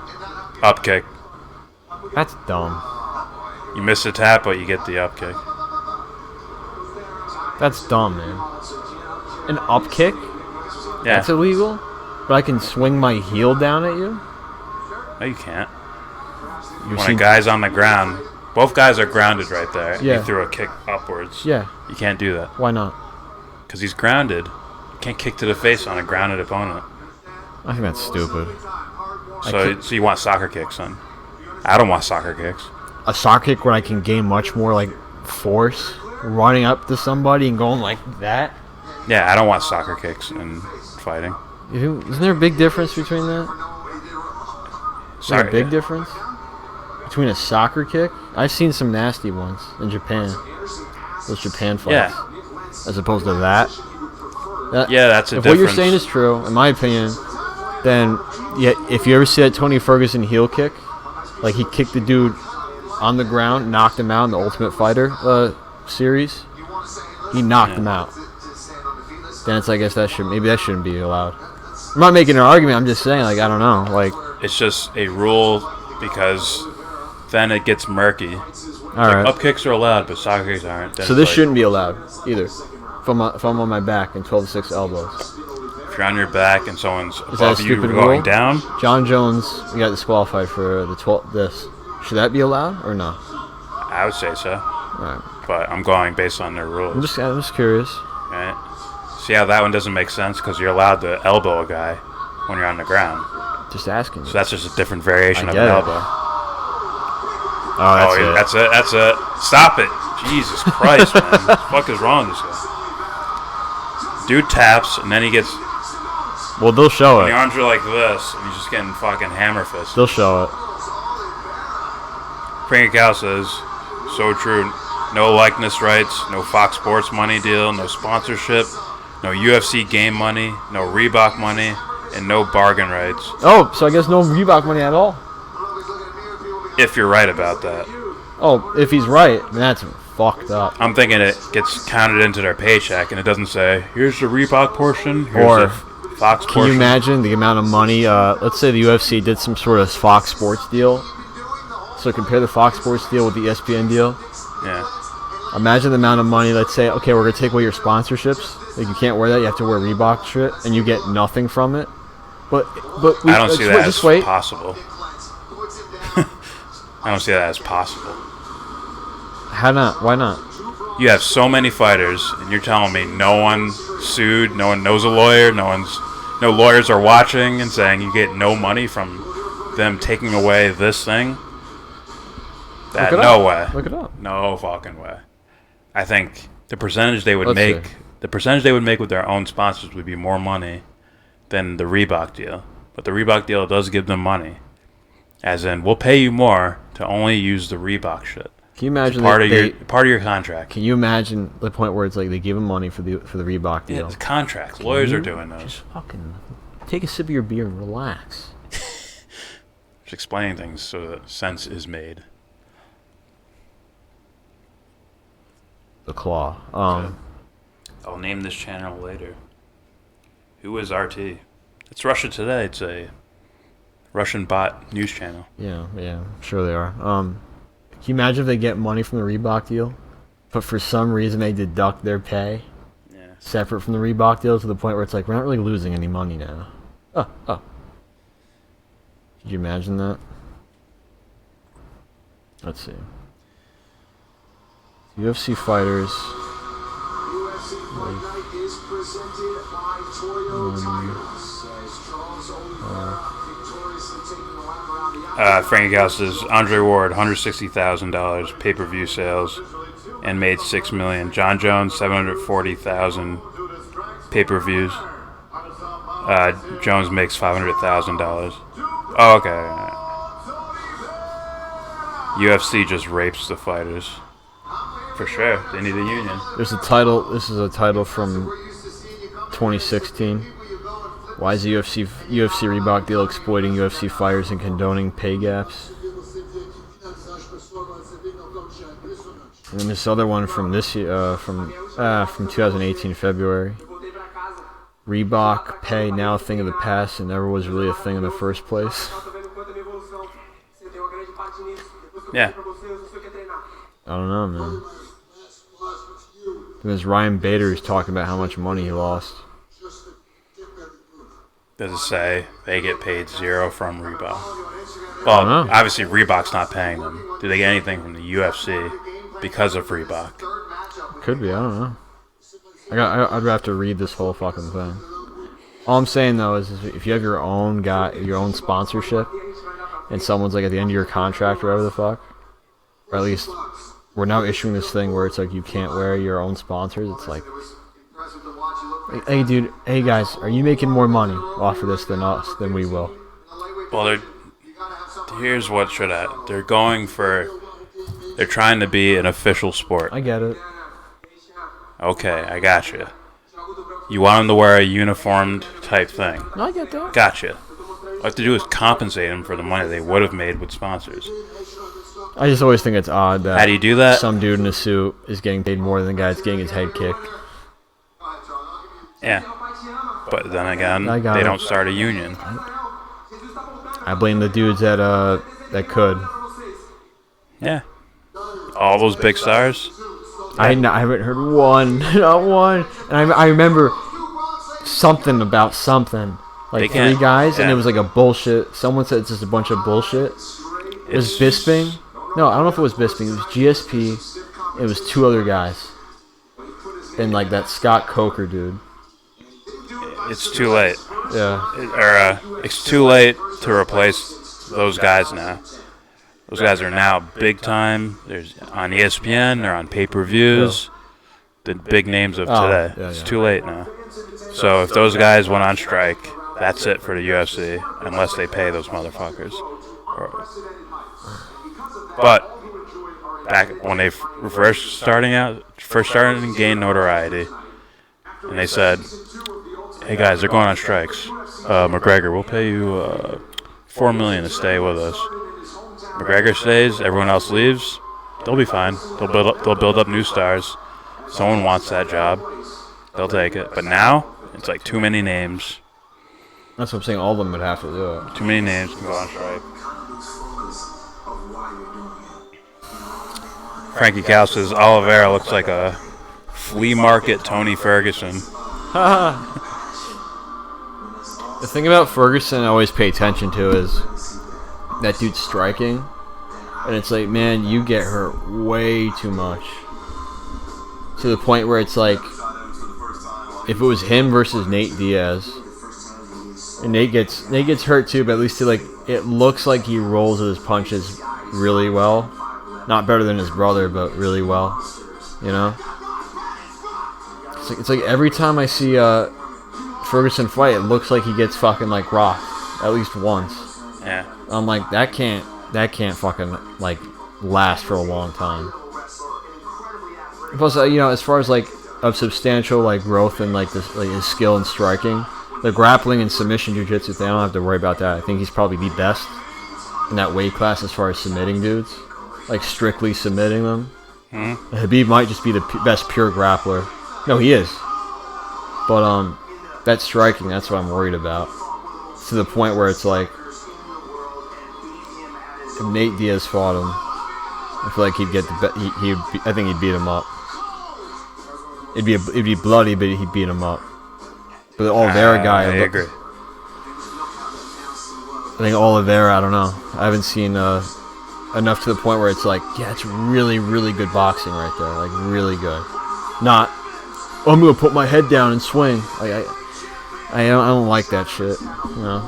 Up kick. That's dumb. You miss a tap, but you get the up kick. That's dumb, man. An up kick? Yeah. That's illegal? But I can swing my heel down at you? No, you can't. You're When a guy's on the ground, both guys are grounded right there. and Yeah. You threw a kick upwards. Yeah. You can't do that. Why not? Because he's grounded. You can't kick to the face on a grounded opponent. I think that's stupid. So you want soccer kicks, son. I don't want soccer kicks. A soccer kick where I can gain much more like force running up to somebody and going like that? Yeah, I don't want soccer kicks in fighting. Isn't there a big difference between that? Is there a big difference between a soccer kick? I've seen some nasty ones in Japan. Those Japan fights. Yeah. As opposed to that. Yeah, that's a if difference. what you're saying is true, in my opinion, then yeah, if you ever see that Tony Ferguson heel kick, like he kicked the dude on the ground, knocked him out in the Ultimate Fighter series, he knocked him out. Then it's, I guess that shouldn't be allowed. I'm not making an argument. I'm just saying, like, I don't know, like. It's just a rule because then it gets murky. All right. Up kicks are allowed, but soccer kicks aren't. Then So it's this like, shouldn't be allowed either. If I'm on my back and 12-6 elbows. If you're on your back and someone's Is that a above you stupid going rule? down, John Jones, we got disqualified for this. Should that be allowed or no? I would say so. All right. But I'm going based on their rules. I'm just curious. Right? See how that one doesn't make sense? Because you're allowed to elbow a guy when you're on the ground. Just asking. So that's just a different variation I of get an it. elbow. Oh, that's it. That's it. Stop it. Jesus Christ, man. What the fuck is wrong with this guy? Dude taps, and then he gets... Well, they'll show The it. arms are like this, and he's just getting fucking hammer fist. They'll show it. Frankie Cal says, so true. No likeness rights, no Fox Sports money deal, no sponsorship, no UFC game money, no Reebok money, and no bargain rights. Oh, so I guess no Reebok money at all? If you're right about that. Oh, if he's right, then that's fucked up. I'm thinking it gets counted into their paycheck, and it doesn't say, here's the Reebok portion, here's Or the Fox Can portion. you imagine the amount of money? Let's say the UFC did some sort of Fox Sports deal. So compare the Fox Sports deal with the ESPN deal. Yeah. Imagine the amount of money. Let's say, okay, we're gonna take away your sponsorships. Like you can't wear that. You have to wear Reebok shit, and you get nothing from it. But we, I don't see that as just wait. possible. I don't see that as possible. How not? Why not? You have so many fighters, and you're telling me no one sued, no one knows a lawyer, no lawyers are watching and saying you get no money from them taking away this thing? That Look it no up. way. Look it up. No fucking way. I think the percentage they would Let's make, see. the percentage they would make with their own sponsors would be more money than the Reebok deal. But the Reebok deal does give them money, as in we'll pay you more to only use the Reebok shit. Can you imagine Part of your contract. Can you imagine the point where it's like they give him money for the Reebok deal? Yeah, it's contracts. Lawyers are doing those. Just fucking take a sip of your beer and relax. Just explaining things so that sense is made. The Claw. I'll name this channel later. Who is RT? It's Russia Today. It's a Russian bot news channel. Yeah, I'm sure they are. Can you imagine if they get money from the Reebok deal, but for some reason they deduct their pay separate from the Reebok deal to the point where it's like, we're not really losing any money now. Oh. Could you imagine that? Let's see. UFC fighters. UFC Fight Night is presented by Toyo Tires. As Charles Oliveira victoriously taking a lap around the Frankie Gal says Andre Ward $160,000 pay-per-view sales and made $6 million. John Jones $740,000 pay-per-views. Jones makes $500,000. Oh, okay. UFC just rapes the fighters. For sure, they need a union. There's a title. This is a title from 2016. Why is the UFC Reebok deal exploiting UFC fighters and condoning pay gaps? And then this other one from this year, from 2018 February. Reebok pay now a thing of the past and never was really a thing in the first place. Yeah. I don't know, man. There's Ryan Bader who's talking about how much money he lost. Does it say they get paid zero from Reebok? Well, obviously Reebok's not paying them. Do they get anything from the UFC because of Reebok? Could be, I don't know. I'd have to read this whole fucking thing. All I'm saying though is if you have your own sponsorship, and someone's like at the end of your contract or whatever the fuck, or at least we're now issuing this thing where it's like you can't wear your own sponsors. It's like, hey dude, hey guys, are you making more money off of this than us? Than we will. Well, here's what should happen. They're trying to be an official sport. I get it. Okay, I got you. You want them to wear a uniformed type thing. No, I get that. Gotcha. All you have to do is compensate them for the money they would have made with sponsors. I just always think it's odd that How do you do that? some dude in a suit is getting paid more than the guy that's getting his head kicked. Yeah. But then again, I got they it. don't start a union. I blame the dudes that could. Yeah. All those big stars. I haven't heard one, not one. And I remember something about something. Like They 3 can't- guys, and yeah. it was like a bullshit. Someone said it's just a bunch of bullshit. It was Bisping. No, I don't know if it was Bisping. It was GSP. It was 2 other guys. And like that Scott Coker dude. It's too late. Yeah. It's too late to replace those guys now. Those guys are now big time. There's on ESPN. They're on pay-per-views. The big names of today. It's too late now. So if those guys went on strike, that's it for the UFC, unless they pay those motherfuckers. But back when they first started to gain notoriety, and they said, "Hey guys, they're going on strikes. McGregor, we'll pay you $4 million to stay with us." McGregor stays, everyone else leaves. They'll be fine. They'll build up new stars. Someone wants that job. They'll take it. But now it's like too many names. That's what I'm saying. All of them would have to do it. Too many names can go on strike. Frankie Cal says Oliveira looks like a flea market Tony Ferguson. The thing about Ferguson I always pay attention to is that dude's striking. And it's like, man, you get hurt way too much. To the point where it's like, if it was him versus Nate Diaz, and Nate gets hurt too, but at least it looks like he rolls his punches really well. Not better than his brother, but really well. You know? It's like every time I see Ferguson fight, it looks like he gets fucking like rocked at least once. Yeah. I'm like, that can't fucking like last for a long time. Plus, as far as like of substantial like growth and like this, like his skill in striking, the grappling and submission jiu-jitsu thing, I don't have to worry about that. I think he's probably the best in that weight class as far as submitting dudes, like strictly submitting them. Mm-hmm. Habib might just be the best pure grappler. No, he is. But that striking, that's what I'm worried about. To the point where it's like, if Nate Diaz fought him, I feel like he'd get I think he'd beat him up. It'd be bloody, but he'd beat him up. But the Oliveira guy, I agree. I think Oliveira, I don't know. I haven't seen enough to the point where it's like, yeah, it's really, really good boxing right there. Like, really good. Not, I'm going to put my head down and swing. Like, I don't like that shit. You know?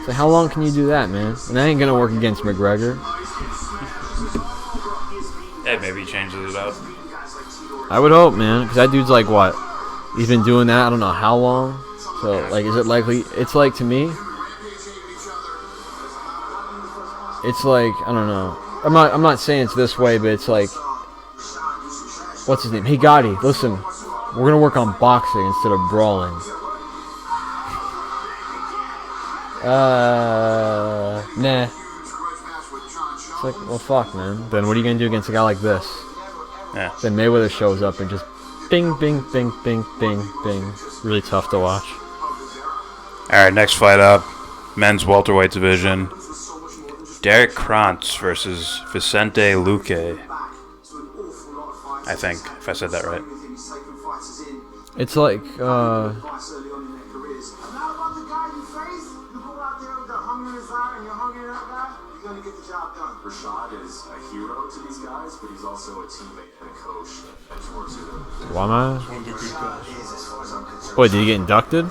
So how long can you do that, man? And that ain't going to work against McGregor. Yeah, maybe he changes it up. I would hope, man. Because that dude's like, what? He's been doing that I don't know how long. So, like, is it likely? It's like, to me, it's like, I don't know. I'm not saying it's this way, but it's like, what's his name? Hey, Gotti, listen, we're gonna work on boxing instead of brawling. Nah. It's like, well, fuck, man. Then what are you gonna do against a guy like this? Yeah. Then Mayweather shows up and just bing, bing, bing, bing, bing, bing. Really tough to watch. All right, next fight up, men's welterweight division. Derek Krantz versus Vicente Luque. I think, if I said that right. It's like, why am I? Wait, did he get inducted?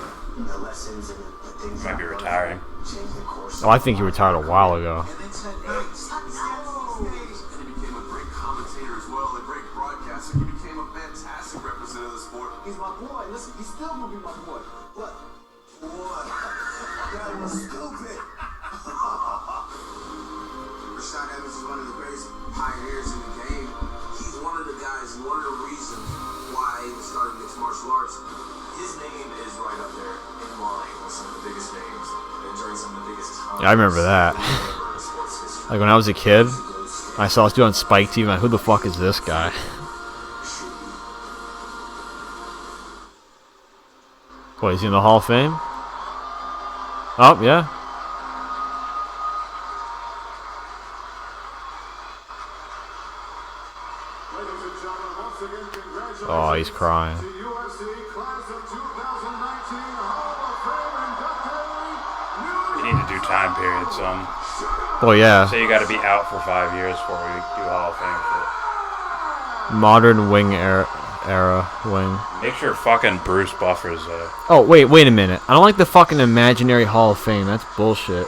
Might be retiring. Oh, I think he retired a while ago. He's my boy. Listen, he's still gonna be my boy. But what? That was stupid. Rashad Evans is one of the greatest pioneers in the game. He's one of the guys, one of the reasons why he started mixed martial arts. His name is right up there in line with some of the biggest names and during some of the biggest times. Yeah, I remember that. Like when I was a kid, I saw this dude on Spike TV. Like, who the fuck is this guy? What, is he in the Hall of Fame? Oh, yeah. Oh, he's crying. You need to do time periods, son. Well, yeah. Say you got to be out for 5 years before we do Hall of Fame shit. Modern wing era. era wing. Make sure fucking Bruce Buffer's there. Oh, wait a minute. I don't like the fucking imaginary Hall of Fame. That's bullshit.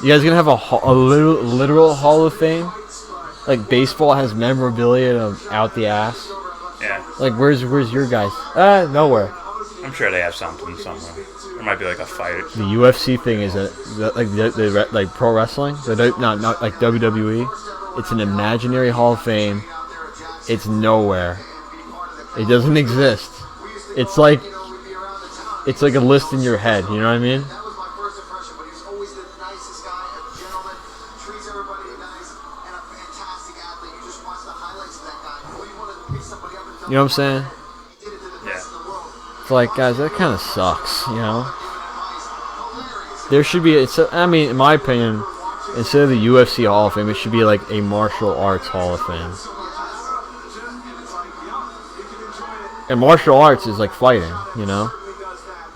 You guys gonna have a literal Hall of Fame? Like baseball has memorabilia out the ass. Yeah. Like where's your guys? Nowhere. I'm sure they have something somewhere. There might be like a fight. The UFC thing is like pro wrestling, not like WWE. It's an imaginary Hall of Fame. It's nowhere. It doesn't exist. It's like a list in your head. You know what I mean? You know what I'm saying? Yeah. It's like, guys, that kind of sucks, you know? There should be, in my opinion, instead of the UFC Hall of Fame, it should be like a martial arts Hall of Fame. And martial arts is like fighting, you know?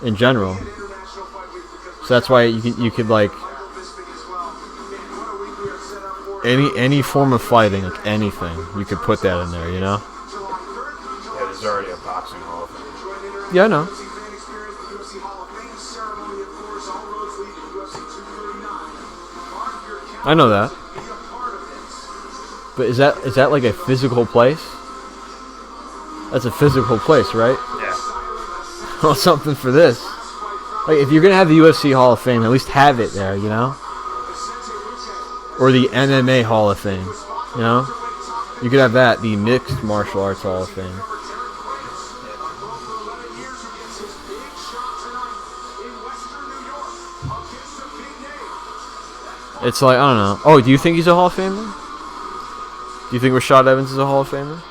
In general. So that's why you could like, any form of fighting, like anything, you could put that in there, you know? Yeah, there's already a boxing Hall of Fame. Yeah, I know. I know that. But is that like a physical place? That's a physical place, right? Yeah. Well, something for this. Like, if you're gonna have the UFC Hall of Fame, at least have it there, you know? Or the MMA Hall of Fame, you know? You could have that, the Mixed Martial Arts Hall of Fame. It's like, I don't know. Oh, do you think he's a Hall of Famer? Do you think Rashad Evans is a Hall of Famer?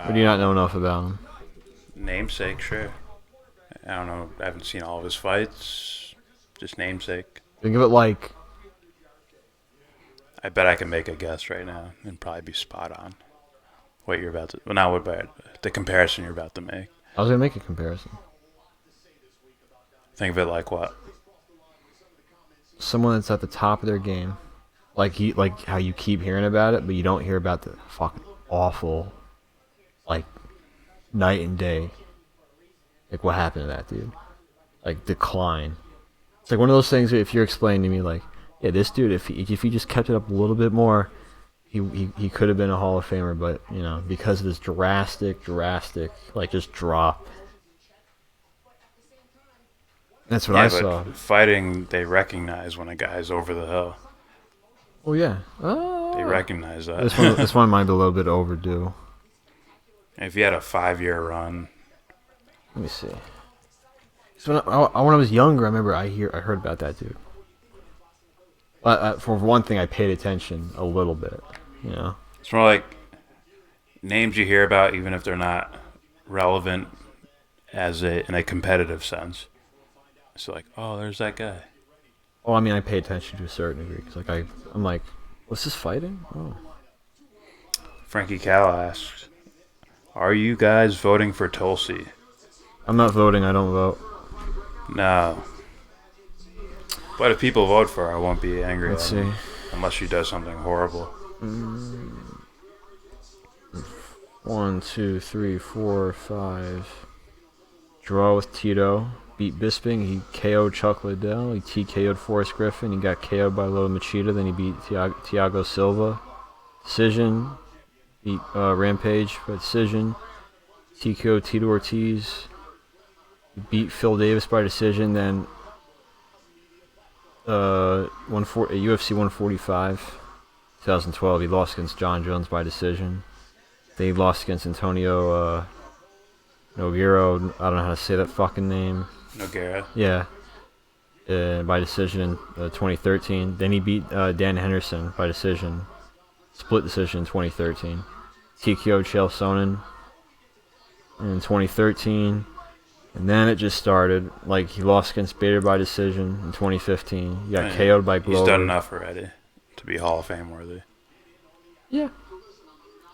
Or do you not know enough about him? Namesake, sure. I don't know. I haven't seen all of his fights. Just namesake. Think of it like... I bet I can make a guess right now and probably be spot on. What you're about to... Well, not what, but the comparison you're about to make. I was going to make a comparison. Think of it like what? Someone that's at the top of their game. Like how you keep hearing about it, but you don't hear about the fucking awful, like, night and day. Like, what happened to that dude? Like, decline. It's like one of those things where if you're explaining to me, like, yeah, this dude, if he just kept it up a little bit more, he could have been a Hall of Famer, but, you know, because of this drastic, like, just drop. That's what I saw. Fighting, they recognize when a guy's over the hill. Oh, yeah. They recognize that. This one might be a little bit overdue. If you had a 5-year run. Let me see. So when I was younger, I remember I heard about that dude. For one thing, I paid attention a little bit. You know, It's more like names you hear about, even if they're not relevant in a competitive sense. It's like, oh, there's that guy. Oh, I mean, I pay attention to a certain degree because, like, I'm like, what's this fighting? Oh. Frankie Cal asks, are you guys voting for Tulsi? I'm not voting. I don't vote. No. But if people vote for her, I won't be angry Let's at her. see. Unless she does something horrible. 1, 2, 3, 4, 5. Draw with Tito. Beat Bisping. He KO'd Chuck Liddell. He TKO'd Forrest Griffin. He got KO'd by Lota Machida. Then he beat Thiago Silva. Decision. Beat Rampage by decision. TKO'd Tito Ortiz. He beat Phil Davis by decision. Then UFC 145, 2012. He lost against John Jones by decision. Then he lost against Antonio Nogueira. I don't know how to say that fucking name. Nogueira. Yeah. By decision in 2013. Then he beat Dan Henderson by decision. Split decision in 2013. TKO'd Chael Sonnen in 2013. And then it just started. Like, he lost against Bader by decision in 2015. He got KO'd by Glover. He's done enough already to be Hall of Fame worthy. Yeah.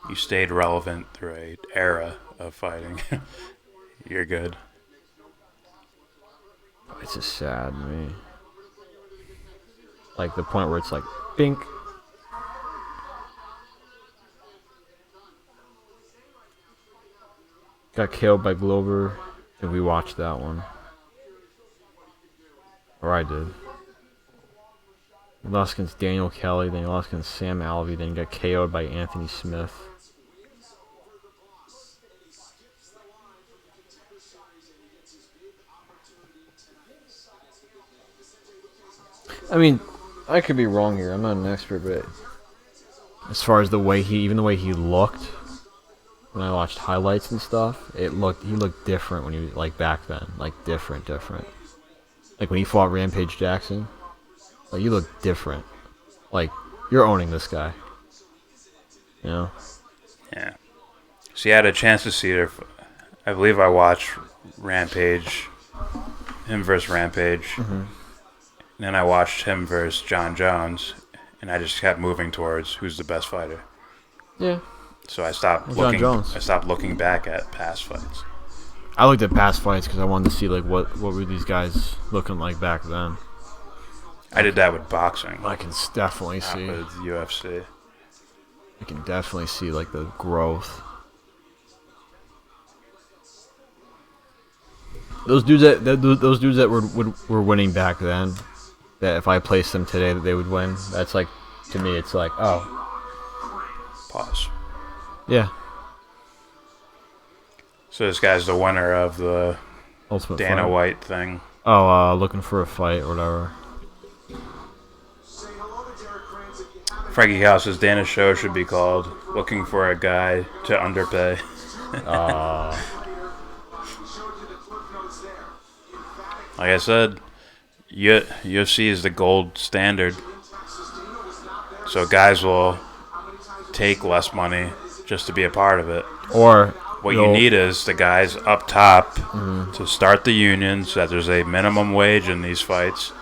You stayed relevant through an era of fighting. You're good. It's just sad to me. Like, the point where it's like, bink. got KO'd by Glover, and we watched that one. Or I did. He lost against Daniel Kelly, then he lost against Sam Alvey, then he got KO'd by Anthony Smith. I mean, I could be wrong here. I'm not an expert, but as far as the way he looked when I watched highlights and stuff, he looked different when he was like back then, like different. Like when he fought Rampage Jackson, like you look different. Like you're owning this guy. You know? Yeah. So you had a chance to see it. I believe I watched Rampage, him versus Rampage. Mm-hmm. And then I watched him versus John Jones, and I just kept moving towards who's the best fighter. Yeah. So I stopped John Jones. I stopped looking back at past fights. I looked at past fights because I wanted to see like what were these guys looking like back then. I did that with boxing. I can definitely Not see. with UFC. I can definitely see like the growth. Those dudes that were winning back then, that if I placed them today that they would win. That's like, to me, it's like, oh, Pause. yeah, So this guy's the winner of the Ultimate Dana Fighter. White thing. Oh, looking for a fight or whatever. Frankie Cal says Dana's show should be called "Looking for a Guy to Underpay." Like I said, UFC is the gold standard. So guys will take less money just to be a part of it. Or What you need is the guys up top to start the union so that there's a minimum wage in these fights,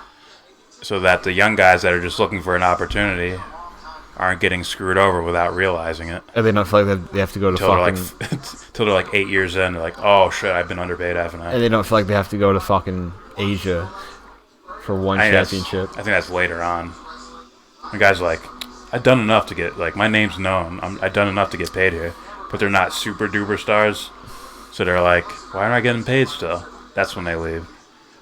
so that the young guys that are just looking for an opportunity aren't getting screwed over without realizing it. and they don't feel like they have to go to Till they're fucking. till they're like 8 years in, they're like, oh shit, I've been underpaid, haven't I? And they don't feel like they have to go to fucking Asia for one I think championship. I think that's later on. The guy's like, I've done enough to get, like, my name's known. I've done enough to get paid here. But they're not super duper stars. So they're like, why aren't I getting paid still? That's when they leave.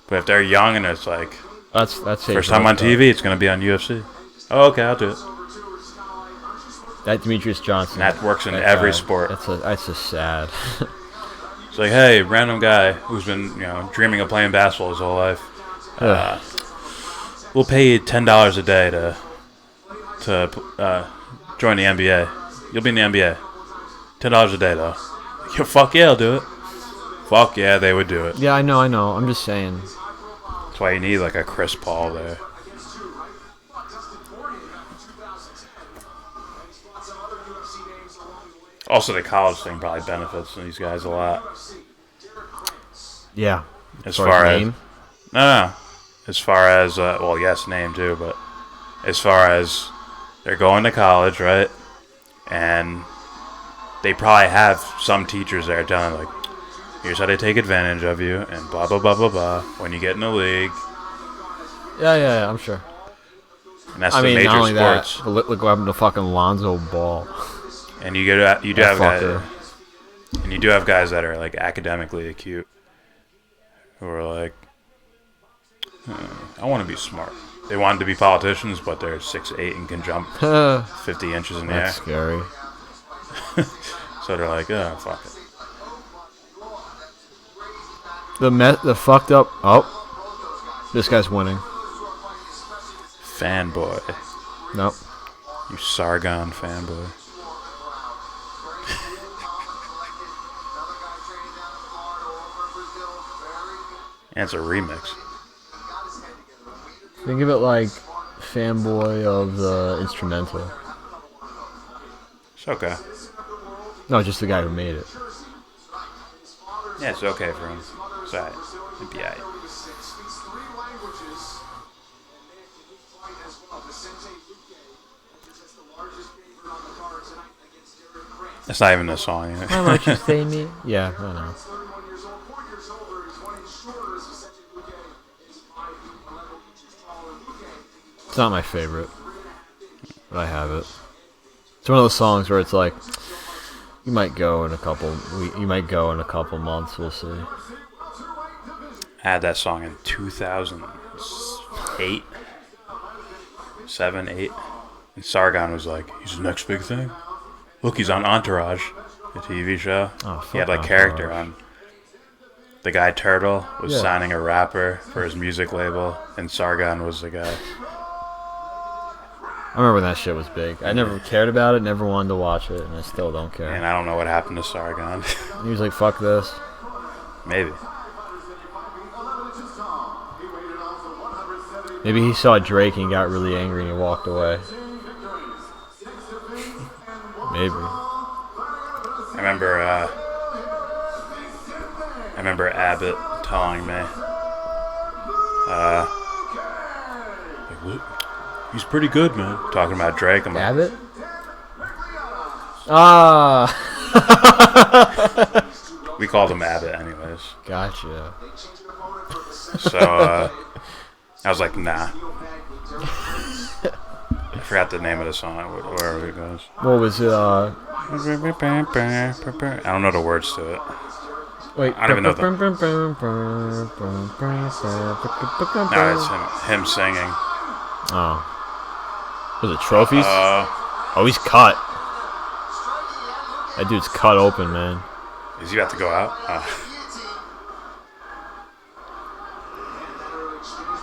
But if they're young and it's like, That's first time on TV, it's going to be on UFC. Oh, okay, I'll do it. That Demetrius Johnson. And that works in that every guy, sport. That's just sad. It's like, hey, random guy who's been, dreaming of playing basketball his whole life. We'll pay you $10 a day to join the NBA. You'll be in the NBA. $10 a day, though. Yeah, fuck yeah, I'll do it. Fuck yeah, they would do it. Yeah, I know. I'm just saying. That's why you need, like, a Chris Paul there. Also, the college thing probably benefits these guys a lot. Yeah. As far as... name? No. As far as... well, yes, name, too, but... As far as... They're going to college, right? And... They probably have some teachers there telling them, like, here's how they take advantage of you, and blah, blah, blah, blah, blah, when you get in the league. Yeah, I'm sure. And that's the major not only sports. that, but look what happened to fucking Lonzo Ball. And you do have fucker. guys, and you do have guys that are, like, academically acute, who are like, I want to be smart. They wanted to be politicians, but they're 6'8" and can jump 50 inches in the air. That's scary. So they're like, oh, fuck it. The fucked up... Oh. This guy's winning. Fanboy. Nope. You Sargon fanboy. And it's a remix. Think of it like fanboy of the instrumental. It's okay. No, just the guy who made it. Yeah, it's okay for him. It's alright. It'd be alright. That's not even a song. How much you say me? Yeah, I know. It's not my favorite, but I have it. It's one of those songs where it's like, You might go in a couple. You might go in a couple months. We'll see. I had that song in 2008, 7, 8. And Sargon was like, he's the next big thing. Look, he's on Entourage, the TV show. Oh, He had like fuck character Entourage. on. The guy Turtle was Yeah. signing a rapper for his music label, and Sargon was the guy. I remember when that shit was big. I never cared about it. Never wanted to watch it, and I still don't care. And I don't know what happened to Sargon. He was like, "Fuck this." Maybe. Maybe he saw Drake and got really angry and he walked away. Maybe. I remember Abbott telling me, like, "What? He's pretty good, man." Talking about Drake. I'm like, Abbott? Ah. we called him Abbott anyways. Gotcha. So I was like, nah. I forgot the name of the song, wherever it goes. What was it? I don't know the words to it. Wait. I don't even know the... No, it's him singing. Oh. Was it trophies? Oh, He's cut. That dude's cut open, man. is he about to go out?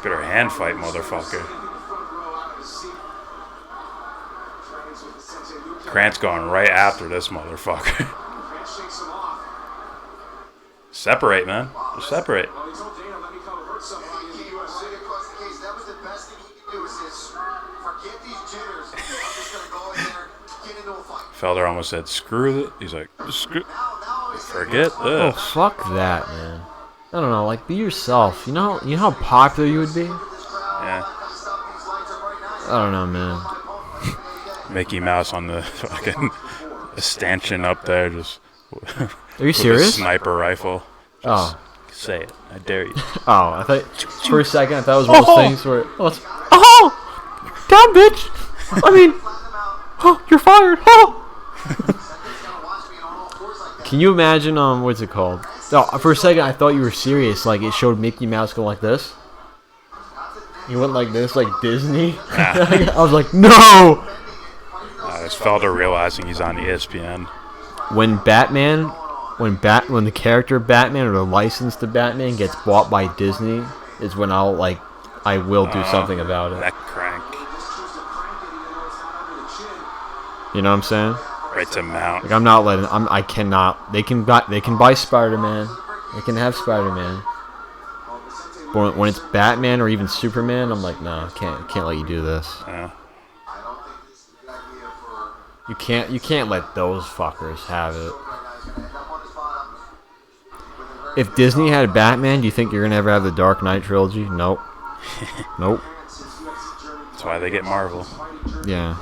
Better hand fight, motherfucker. Grant's going right after this motherfucker. Separate, man. Just separate. Felder almost said, "Screw it." He's like, "Screw. Forget Oh, this." fuck that, man. I don't know. Like, be yourself. You know how popular you would be? Yeah. I don't know, man. Mickey Mouse on the fucking stanchion up there, just. Are you with serious? a sniper rifle. Oh. Say it. I dare you. Oh, I thought for a second I thought it was one of those things where God, bitch! I mean, you're fired! Can you imagine what's it called? No, for a second I thought you were serious. Like it showed Mickey Mouse go like this. He went like this, like Disney. I was like, no. It's Felder realizing he's on ESPN. When the character Batman or the license to Batman gets bought by Disney is when I will do something about it. That crank. You know what I'm saying? Right to mount. Like I cannot. They can buy Spider-Man. They can have Spider-Man. But when it's Batman or even Superman, I'm like, no, can't let you do this. Yeah. You can't let those fuckers have it. If Disney had a Batman, do you think you're gonna ever have the Dark Knight trilogy? Nope. Nope. That's why they get Marvel. Yeah.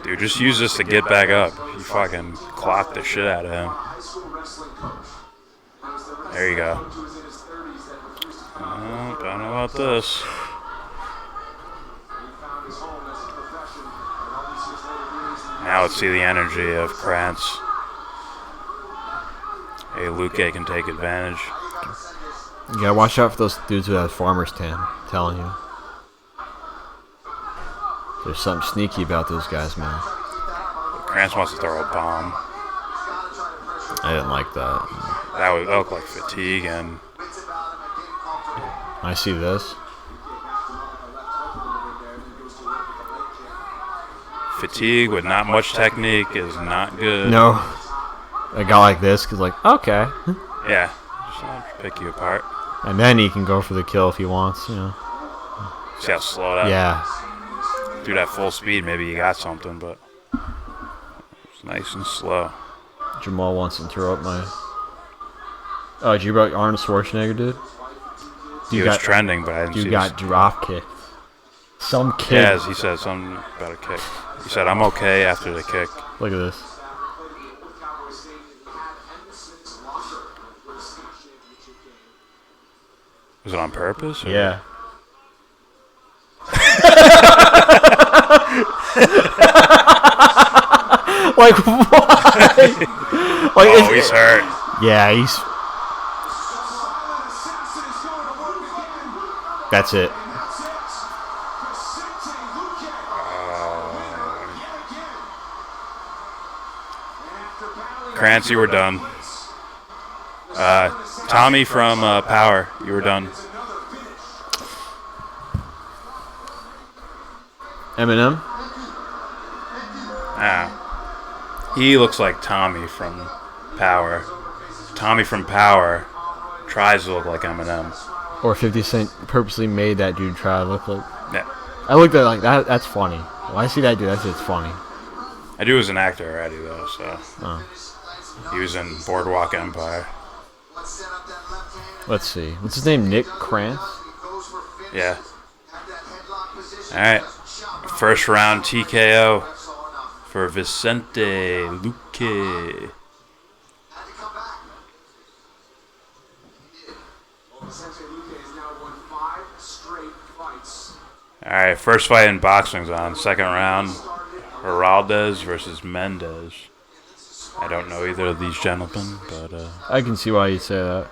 Dude, just use this to get back up. You fucking clocked the shit out of him. There you go. Oh, don't know about this. Now let's see the energy of Krantz. Hey, Luke can take advantage. You gotta watch out for those dudes who have farmer's tan. I'm telling you. There's something sneaky about those guys, man. Krantz wants to throw a bomb. I didn't like that. That would look like fatigue, and I see this. fatigue with not much technique is not good. No. A guy like this is like, okay. Yeah, just pick you apart. And then he can go for the kill if he wants, you know. See how slow that. Yeah. Dude, at full speed, maybe you got something, but it's nice and slow. Jamal wants to throw up my... Oh, did you about Arnold Schwarzenegger, dude? He was trending, but I didn't see You got drop kicked. Some kid. Yeah, he said something about a kick. He said, "I'm okay after the kick." Look at this. Was it on purpose? Or? Yeah. Like, why? Like, Oh, he's hurt. Yeah, he's... That's it. Krantz, you were done. Tommy from Power, you were done. Eminem? Ah. He looks like Tommy from Power. Tommy from Power tries to look like Eminem. Or 50 Cent purposely made that dude try to look like... Yeah. I looked at it like, that's funny. When I see that dude, that's it's funny. I do as an actor already, though, so... Oh. He was in Boardwalk Empire. Let's see. What's his name? Nick Krantz? Yeah. Alright. First round TKO for Vicente Luque. Alright, first fight in boxing's on. Second round, Heraldez versus Mendez. I don't know either of these gentlemen, but... I can see why you say that.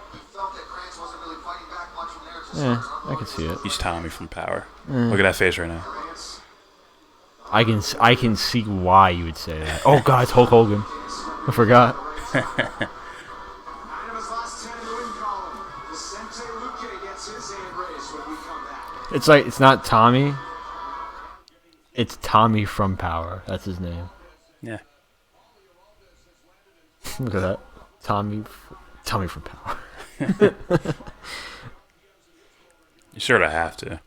Yeah, I can see it. He's Tommy from Power. Look at that face right now. I can see why you would say that. Oh God, it's Hulk Hogan. I forgot. It's like, it's not Tommy. It's Tommy from Power. That's his name. Yeah. Look at that. Tommy from Power. You sort of have to.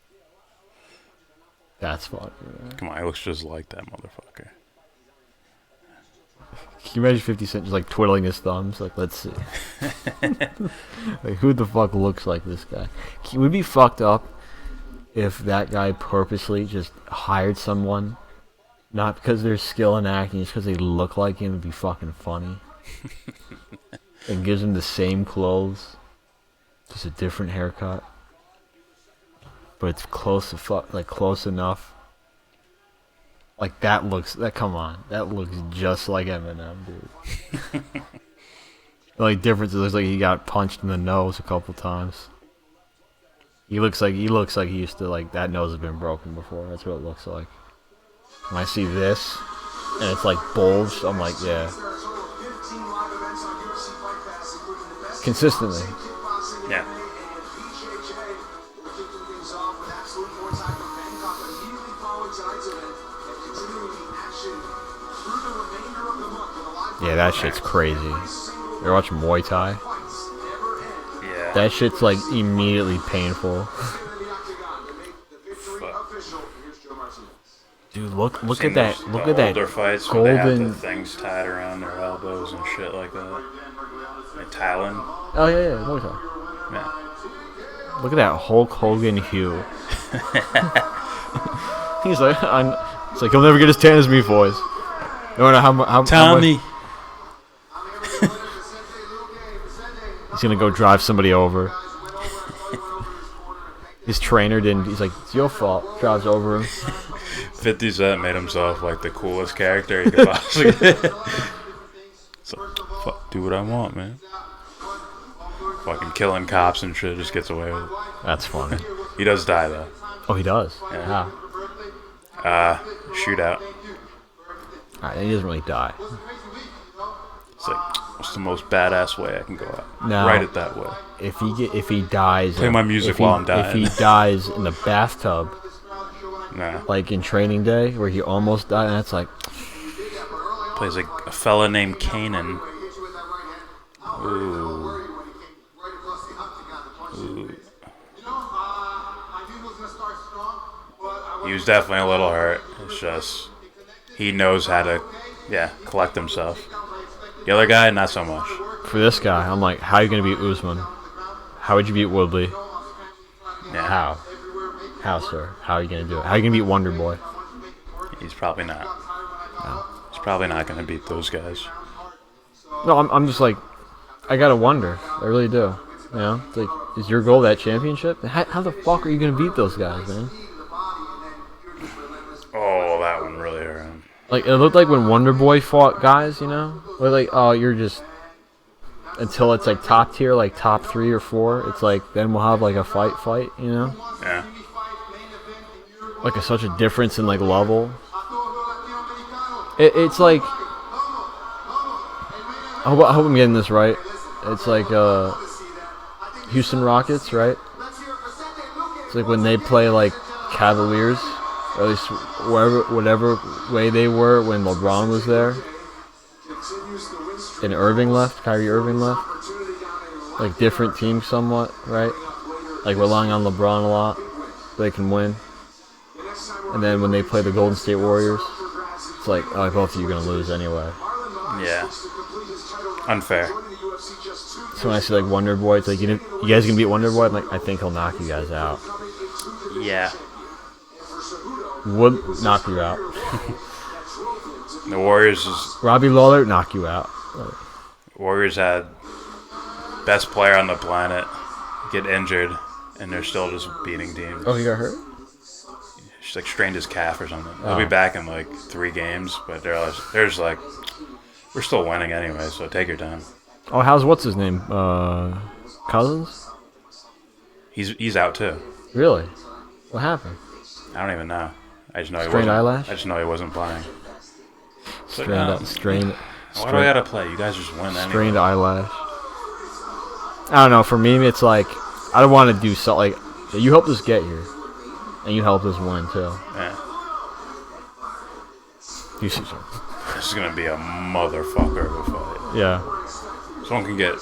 That's funny. Come on, he looks just like that motherfucker. Can you imagine 50 Cent just like twiddling his thumbs? Like, let's see. Like, who the fuck looks like this guy? It would be fucked up if that guy purposely just hired someone, not because of their skill in acting, just because they look like him. It'd be fucking funny. And gives him the same clothes, just a different haircut. But it's close to close enough. Like come on, that looks just like Eminem, dude. The only difference is it looks like he got punched in the nose a couple times. He looks like he used to, like, that nose has been broken before. That's what it looks like. When I see this and it's like bulged, I'm like, yeah. Consistently. Yeah. Yeah, that shit's crazy. You're watching Muay Thai? Yeah. That shit's like immediately painful. Dude, look at that. Look at that older fights where they have golden. the things tied around their elbows and shit like that. Like Thailand. Oh yeah, Muay Thai. Yeah. Look at that Hulk Hogan hue. He's like, it's like he'll never get as tan as me, boys. No matter how Tommy. He's gonna go drive somebody over. His trainer didn't. He's like, it's your fault. Drives over him. 50 Cent made himself like the coolest character he could possibly get. So, fuck, do what I want, man. Fucking killing cops and shit, just gets away with it. That's funny. He does die though. Oh, he does. Yeah. How? Shootout. Alright, he doesn't really die. It's like, what's the most badass way I can go out? No. Write it that way. If he dies, Play my music while I'm dying. If he dies in the bathtub, Nah. like in Training Day, where he almost died, and that's like, Plays like a fella named Kanan. Ooh. Ooh. He was definitely a little hurt. It's just he knows how to, collect himself. The other guy, not so much. for this guy, I'm like, how are you gonna beat Usman? How would you beat Woodley? Yeah. How, sir? How are you gonna do it? How are you gonna beat Wonder Boy? He's probably not. No. He's probably not going to beat those guys. No, I'm just like, I gotta wonder. I really do. You know, it's like, is your goal that championship? How the fuck are you gonna beat those guys, man? Oh, that one really hurt him. Like, it looked like when Wonder Boy fought guys, you know? Where like, oh, you're just... Until it's like top tier, like top 3 or 4, it's like, then we'll have like a fight, you know? Yeah. Like, such a difference in like level. It's like... I hope I'm getting this right. It's like, Houston Rockets, right? It's like when they play like Cavaliers, or at least whatever way they were when LeBron was there, and Kyrie Irving left. Like different teams somewhat, right? Like relying on LeBron a lot, so they can win. And then when they play the Golden State Warriors, it's like, oh, both of you are gonna lose anyway. Yeah. Unfair. So when I see like Wonder Boy, it's like, you guys gonna beat Wonder Boy? I'm like, I think he'll knock you guys out. Yeah. Would knock you out. The Warriors is... Robbie Lawler, knock you out. Warriors had best player on the planet get injured, and they're still just beating teams. Oh, he got hurt? She's like strained his calf or something. Oh. He'll be back in like 3 games, but they're just like, we're still winning anyway, so take your time. Oh, how's what's his name? Cousins? He's out too. Really? What happened? I don't even know. I just know Strained eyelash? I just know he wasn't playing. Strained. Why do I gotta play? You guys just win anyway. Strained eyelash. I don't know. For me, it's like, I don't want to do something. Like, you helped us get here, and you helped us win too. Yeah. You should. This is gonna be a motherfucker of a fight. Yeah. Someone can get...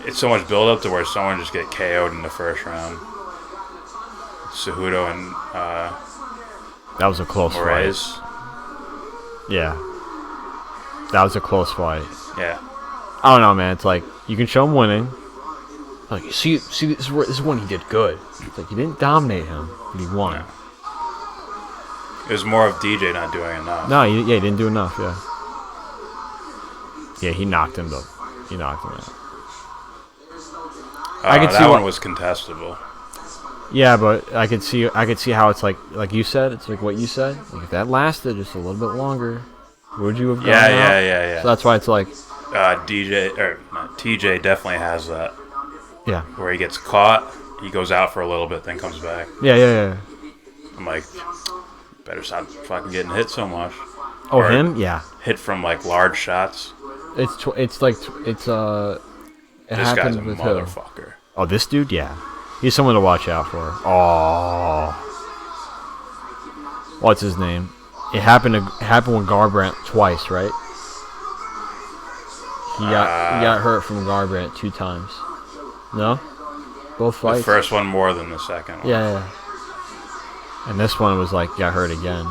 It's so much build up to where someone just get KO'd in the first round. Cejudo and That was a close Moraes. fight. Yeah. That was a close fight. Yeah. I don't know, man. It's like, you can show him winning. Like, see, this is one he did good. It's like, you didn't dominate him, but he won. No. It was more of DJ not doing enough. No, he didn't do enough, yeah. Yeah, he knocked him, though. He knocked him out. I could see that what, one was contestable. Yeah, but I could see how it's like you said, it's like what you said. Like if that lasted just a little bit longer, would you have gone out? Yeah. So that's why it's like TJ definitely has that. Yeah. Where he gets caught, he goes out for a little bit, then comes back. Yeah. I'm like, better stop fucking getting hit so much. Oh, or him? Yeah. Hit from like large shots. It This guy's a happened with who? motherfucker. Oh, this dude? Yeah. He's someone to watch out for. Oh. What's his name? It happened with Garbrandt twice, right? He got hurt from Garbrandt 2 times. No? Both fights? The first one more than the second one. Yeah. And this one was like, got hurt again.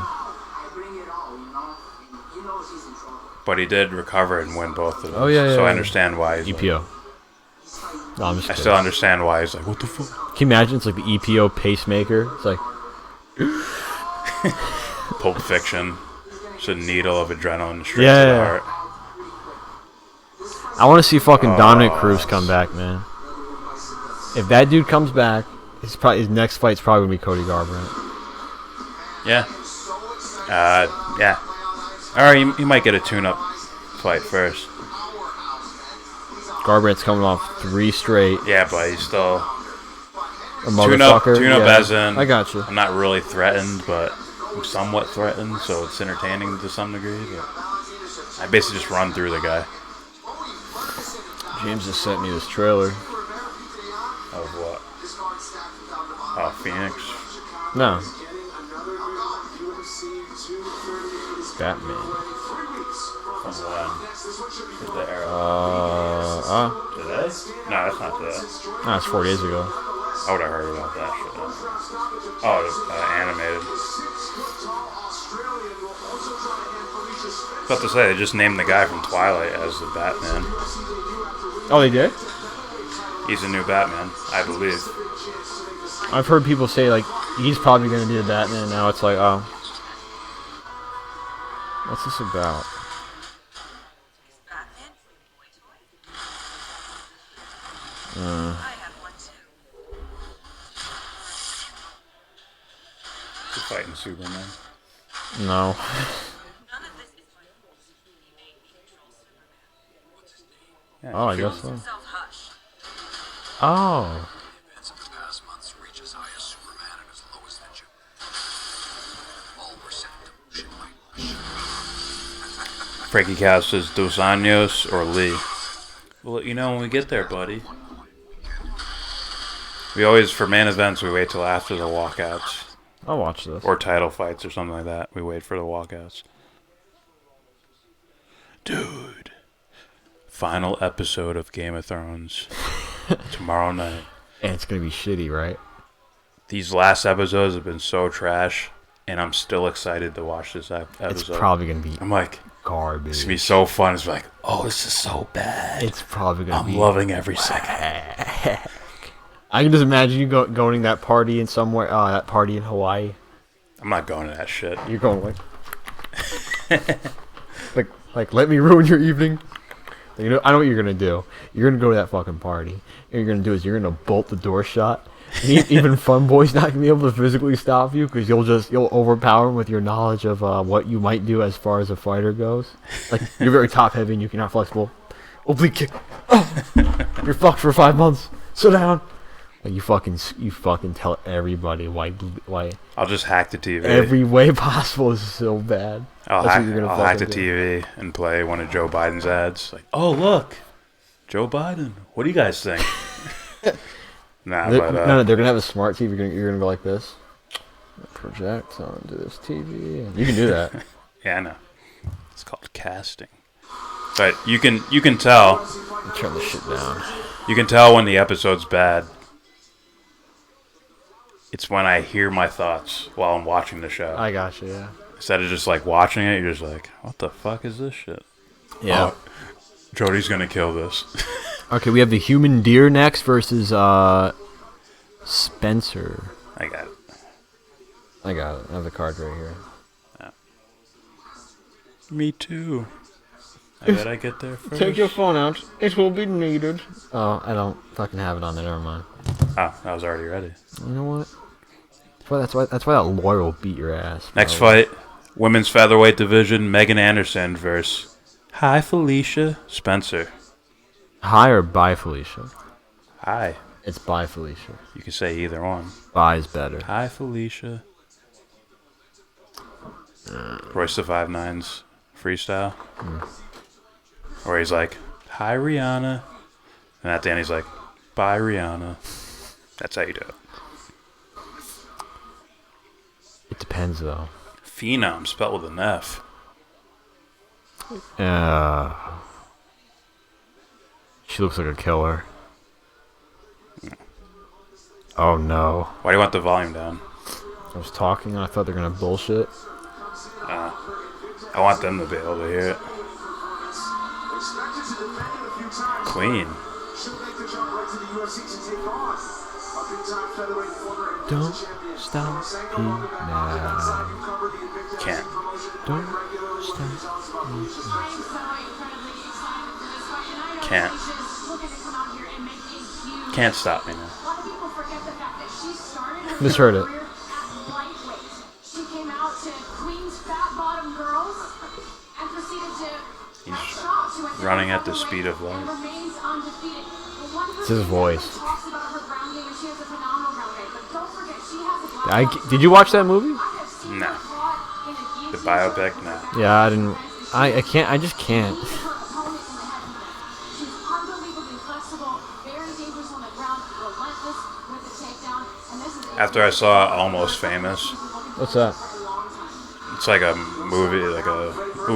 But he did recover and win both of them. Oh, yeah. So I understand why he's EPO. No, I'm just I kidding. still understand why he's like, what the fuck? Can you imagine? It's like the EPO pacemaker. It's like... Pulp Fiction. It's a needle of adrenaline straight to the heart. I want to see fucking Dominic Cruz come back, man. If that dude comes back, his next fight's probably going to be Cody Garbrandt. Yeah. Yeah. Or he might get a tune-up fight first. Garbrandt's coming off 3 straight. Yeah, but he's still... A motherfucker. Tune-up as in... I got you. I'm not really threatened, but I'm somewhat threatened, so it's entertaining to some degree. But I basically just run through the guy. James just sent me this trailer. Of what? Oh, Phoenix. No. Batman. From when? The Arrow. Today? No, that's not today. No, it's 4 days ago. I would have heard about that shit. Oh, it's animated. I was about to say, they just named the guy from Twilight as the Batman. Oh, they did? He's a new Batman, I believe. I've heard people say, like, he's probably going to be the Batman. Now it's like, oh. What's this about? He's fighting Superman. No. Yeah, Oh, I sure. guess so. Oh. Frankie Cow says Dos Anjos or Lee. We'll let you know when we get there, buddy. We always, for main events, we wait till after the walkouts. I'll watch this. Or title fights or something like that. We wait for the walkouts. Dude. Final episode of Game of Thrones. Tomorrow night. And it's going to be shitty, right? These last episodes have been so trash, and I'm still excited to watch this episode. It's probably going to be I'm like, garbage. it's going to be so fun. It's like, oh, this is so bad. It's probably going to be... I'm loving every second. I can just imagine you going to that party in somewhere, that party in Hawaii. I'm not going to that shit. You're going like, let me ruin your evening. You know, I know what you're gonna do. You're gonna go to that fucking party. And what you're gonna do is you're gonna bolt the door shut. Even Fun Boy's not gonna be able to physically stop you because you'll overpower him with your knowledge of what you might do as far as a fighter goes. Like you're very top heavy and you're not flexible. Oblique kick. Oh, you're fucked for 5 months. Sit down. Like you fucking tell everybody why I'll just hack the TV. every way possible is so bad. I'll That's hack, what you're gonna I'll hack the fucking do. TV and play one of Joe Biden's ads. Like, oh, look. Joe Biden. What do you guys think? No, they're gonna have a smart TV. You're gonna go like this. Project onto this TV. You can do that. Yeah, I know. It's called casting. But you can tell. Turn this shit down. You can tell when the episode's bad. It's when I hear my thoughts while I'm watching the show. I got you. Yeah. Instead of just like watching it, you're just like, what the fuck is this shit? Yeah. Oh, Jody's gonna kill this. Okay, we have the human deer next versus Spencer. I got it. I got it. I have the card right here. Me too. I bet I get there first. Take your phone out. It will be needed. Oh, I don't fucking have it on there. Never mind. Oh, I was already ready. You know what? That's why that lawyer will beat your ass. Next fight, women's featherweight division, Megan Anderson versus Hi Felicia Spencer. Hi or bye, Felicia? Hi. It's bye, Felicia. You can say either one. Bye is better. Hi Felicia. Royce the 5'9's freestyle. Where he's like, hi Rihanna. And at the end he's like, bye Rihanna. That's how you do it. It depends, though. Phenom, spelled with an F. She looks like a killer. Oh no. Why do you want the volume down? I was talking and I thought they were gonna bullshit. I want them to be able to hear it. Queen. Don't stop me now. Can't. Don't stop me now. Can't. Can't stop me now. Misheard it. He's running at the speed of light. It's his voice. Did you watch that movie? No. The biopic? No. Yeah, I didn't. I can't. I just can't. After I saw Almost Famous, What's that? it's like a movie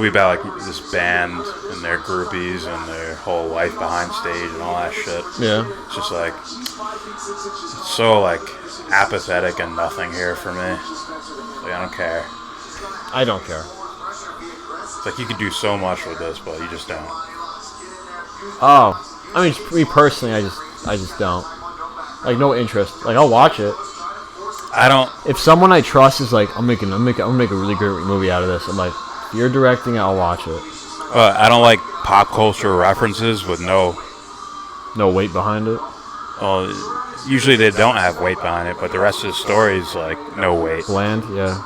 about like this band and their groupies and their whole life behind stage and all that shit. Yeah. It's just like, it's so like apathetic and nothing here for me. Like I don't care. I don't care. It's like you could do so much with this, but you just don't. Oh, I mean, me personally, I just don't. Like, no interest. Like, I'll watch it. I don't. If someone I trust is like, I'm gonna make a really great movie out of this. I'm like, if you're directing it, I'll watch it. I don't like pop culture references with no. No weight behind it. Well, usually they don't have weight behind it, but the rest of the story is like no weight. Bland, yeah.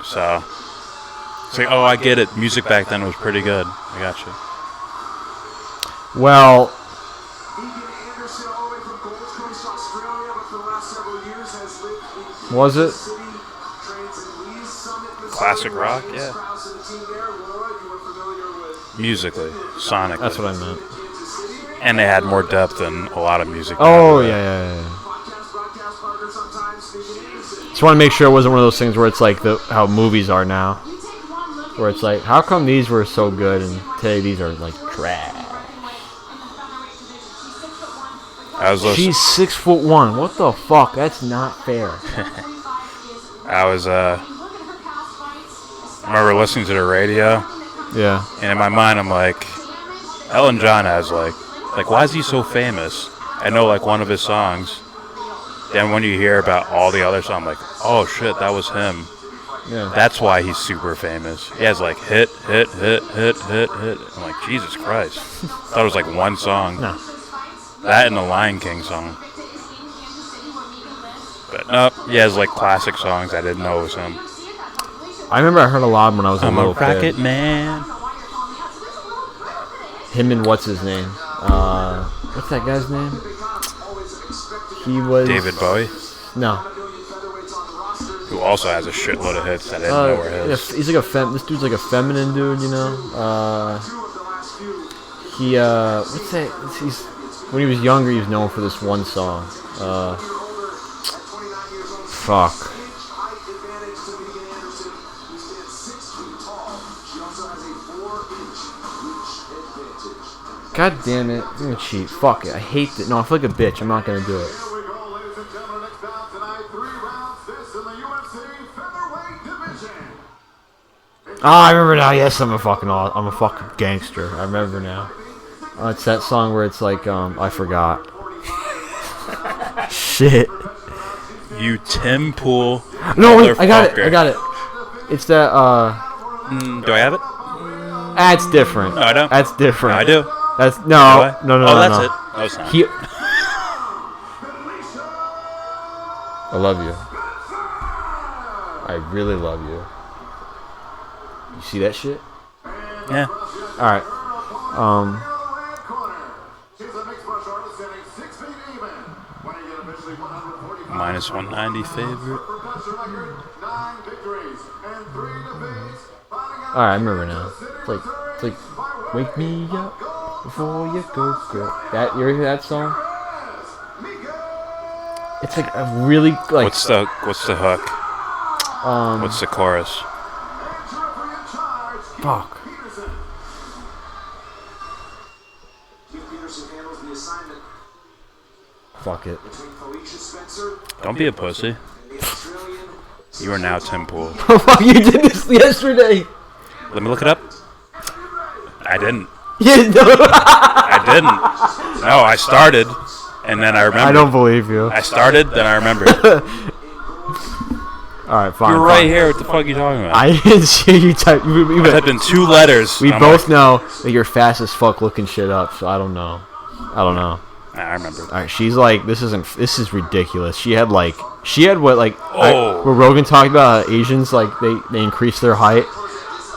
So it's like, oh, I get it. Music back then was pretty good. I got you. Well, was it? Classic rock, yeah. Musically, sonically. That's what I meant. And they had more depth than a lot of music. Oh, yeah. Just want to make sure it wasn't one of those things where it's like how movies are now. Where it's like, how come these were so good and today these are like trash? She's 6'1". What the fuck? That's not fair. I remember listening to the radio. Yeah. And in my mind, I'm like, Elton John has like, why is he so famous? I know like one of his songs. Then when you hear about all the other songs, I'm like, oh shit, that was him. Yeah. That's why he's super famous. He has like hit. I'm like, Jesus Christ. Thought it was like one song. No. That and the Lion King song. But nope, he has like classic songs I didn't know it was him. I remember I heard a lot when I was a little kid. I'm a rocket man. Him and what's his name? What's that guy's name? He was David Bowie. No. Who also has a shitload of hits that I didn't know were his. He's like this dude's like a feminine dude, you know. What's that? When he was younger, he was known for this one song. Fuck. God damn it. I'm gonna cheat. Fuck it. I hate it. No, I feel like a bitch. I'm not gonna do it. Ah, I remember now. Yes, I'm a fucking gangster. I remember now. It's that song where it's like, I forgot. Shit. You Tim Pool. No, wait, I got it. It's that, do I have it? That's different. No, I don't. That's different. No, I do. That's, no. Oh, that's it. Oh, it's not. I love you. I really love you. You see that shit? Yeah. Alright. Minus 190 favorite. Alright, I remember now. It's like, wake me up before you go, girl. You ever hear that song? It's like a really like. What's the hook? What's the chorus? Fuck. Fuck it. Don't be a pussy. You are now Tim Pool. You did this yesterday. Let me look it up. I didn't. Yeah, no. I didn't. No, I started, and then I remembered. I don't believe you. I started, then I remembered. Alright, fine. You're right here. What the fuck are you talking about? I didn't see you type. I typed in 2 letters. We both know that you're fast as fuck looking shit up, so I don't know. I remember. Alright, she's like, this is ridiculous. She had what Oh. where Rogan talked about how Asians, like, they increase their height.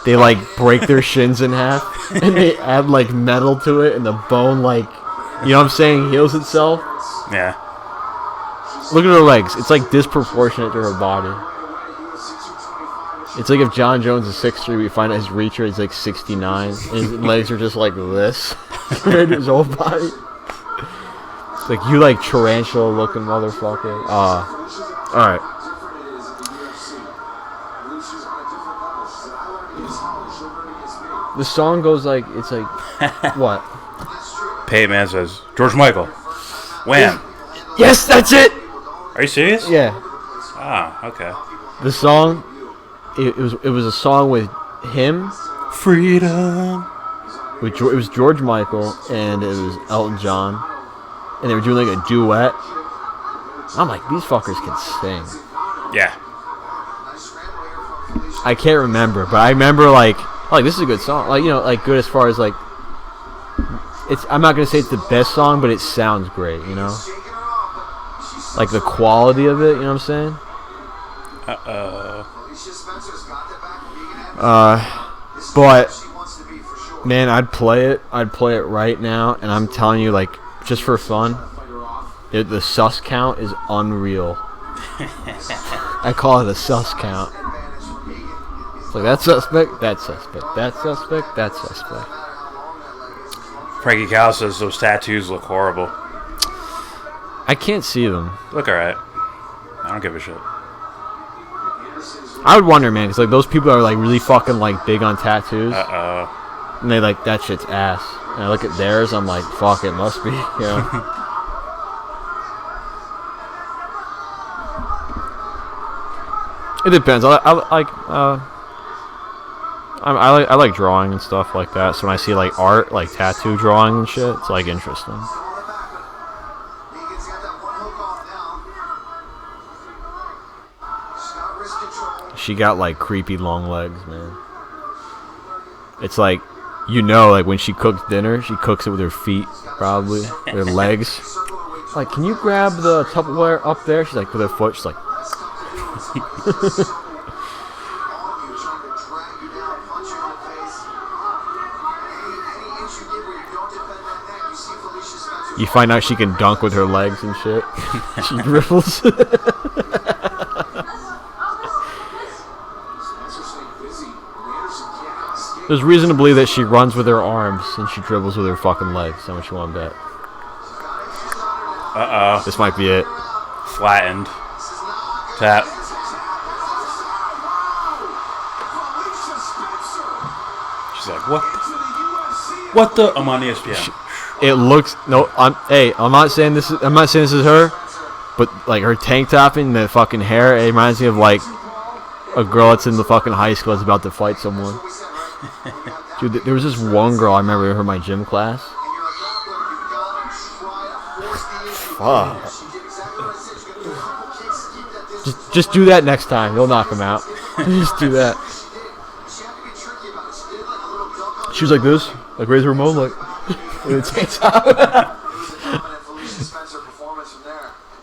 They, like, break their shins in half, and they add, like, metal to it, and the bone, like, you know what I'm saying, heals itself. Yeah. Look at her legs. It's, like, disproportionate to her body. It's like if John Jones is 6'3", we find out his reacher is, like, 69, and his legs are just, like, this, compared to his whole body. It's like, you, like, tarantula-looking motherfucker. Alright. The song goes like, it's like, what? Pay Man says, George Michael. Wham. Yes, that's it! Are you serious? Yeah. Ah, okay. The song, it was a song with him. Freedom. It was George Michael, and it was Elton John. And they were doing like a duet. I'm like, these fuckers can sing. Yeah. I can't remember, but I remember like this is a good song. Like, you know, like good as far as like I'm not gonna say it's the best song, but it sounds great, you know? Like the quality of it, you know what I'm saying? But Man, I'd play it. I'd play it right now, and I'm telling you, like, just for fun, the sus count is unreal. I call it a sus count. It's like, that's suspect, that's suspect, that's suspect, that's suspect. Frankie Cal says those tattoos look horrible. I can't see them. Look alright. I don't give a shit. I would wonder, man, because, like, those people are, like, really fucking, like, big on tattoos. Uh-oh. And they like, that shit's ass. And I look at theirs, I'm like, fuck, it must be, you know. It depends. I like drawing and stuff like that. So when I see like art, like tattoo drawing and shit, it's like interesting. She got like creepy long legs, man. It's like, you know, like when she cooks dinner, she cooks it with her feet, probably, her legs. Like, can you grab the Tupperware up there? She's like, with her foot, she's like. You find out she can dunk with her legs and shit. She dribbles. There's reason to believe that she runs with her arms and she dribbles with her fucking legs. How much you want to bet? Uh-oh. This might be it. Flattened. Tap. She's like, what? What the? I'm on ESPN. It looks I'm not saying this is her, but like her tank top and the fucking hair, it reminds me of like a girl that's in the fucking high school that's about to fight someone. Dude, there was this one girl I remember in my gym class. Fuck. Just do that next time. You'll knock him out. Just do that. She was like this, like raise her remote, like with a tank top.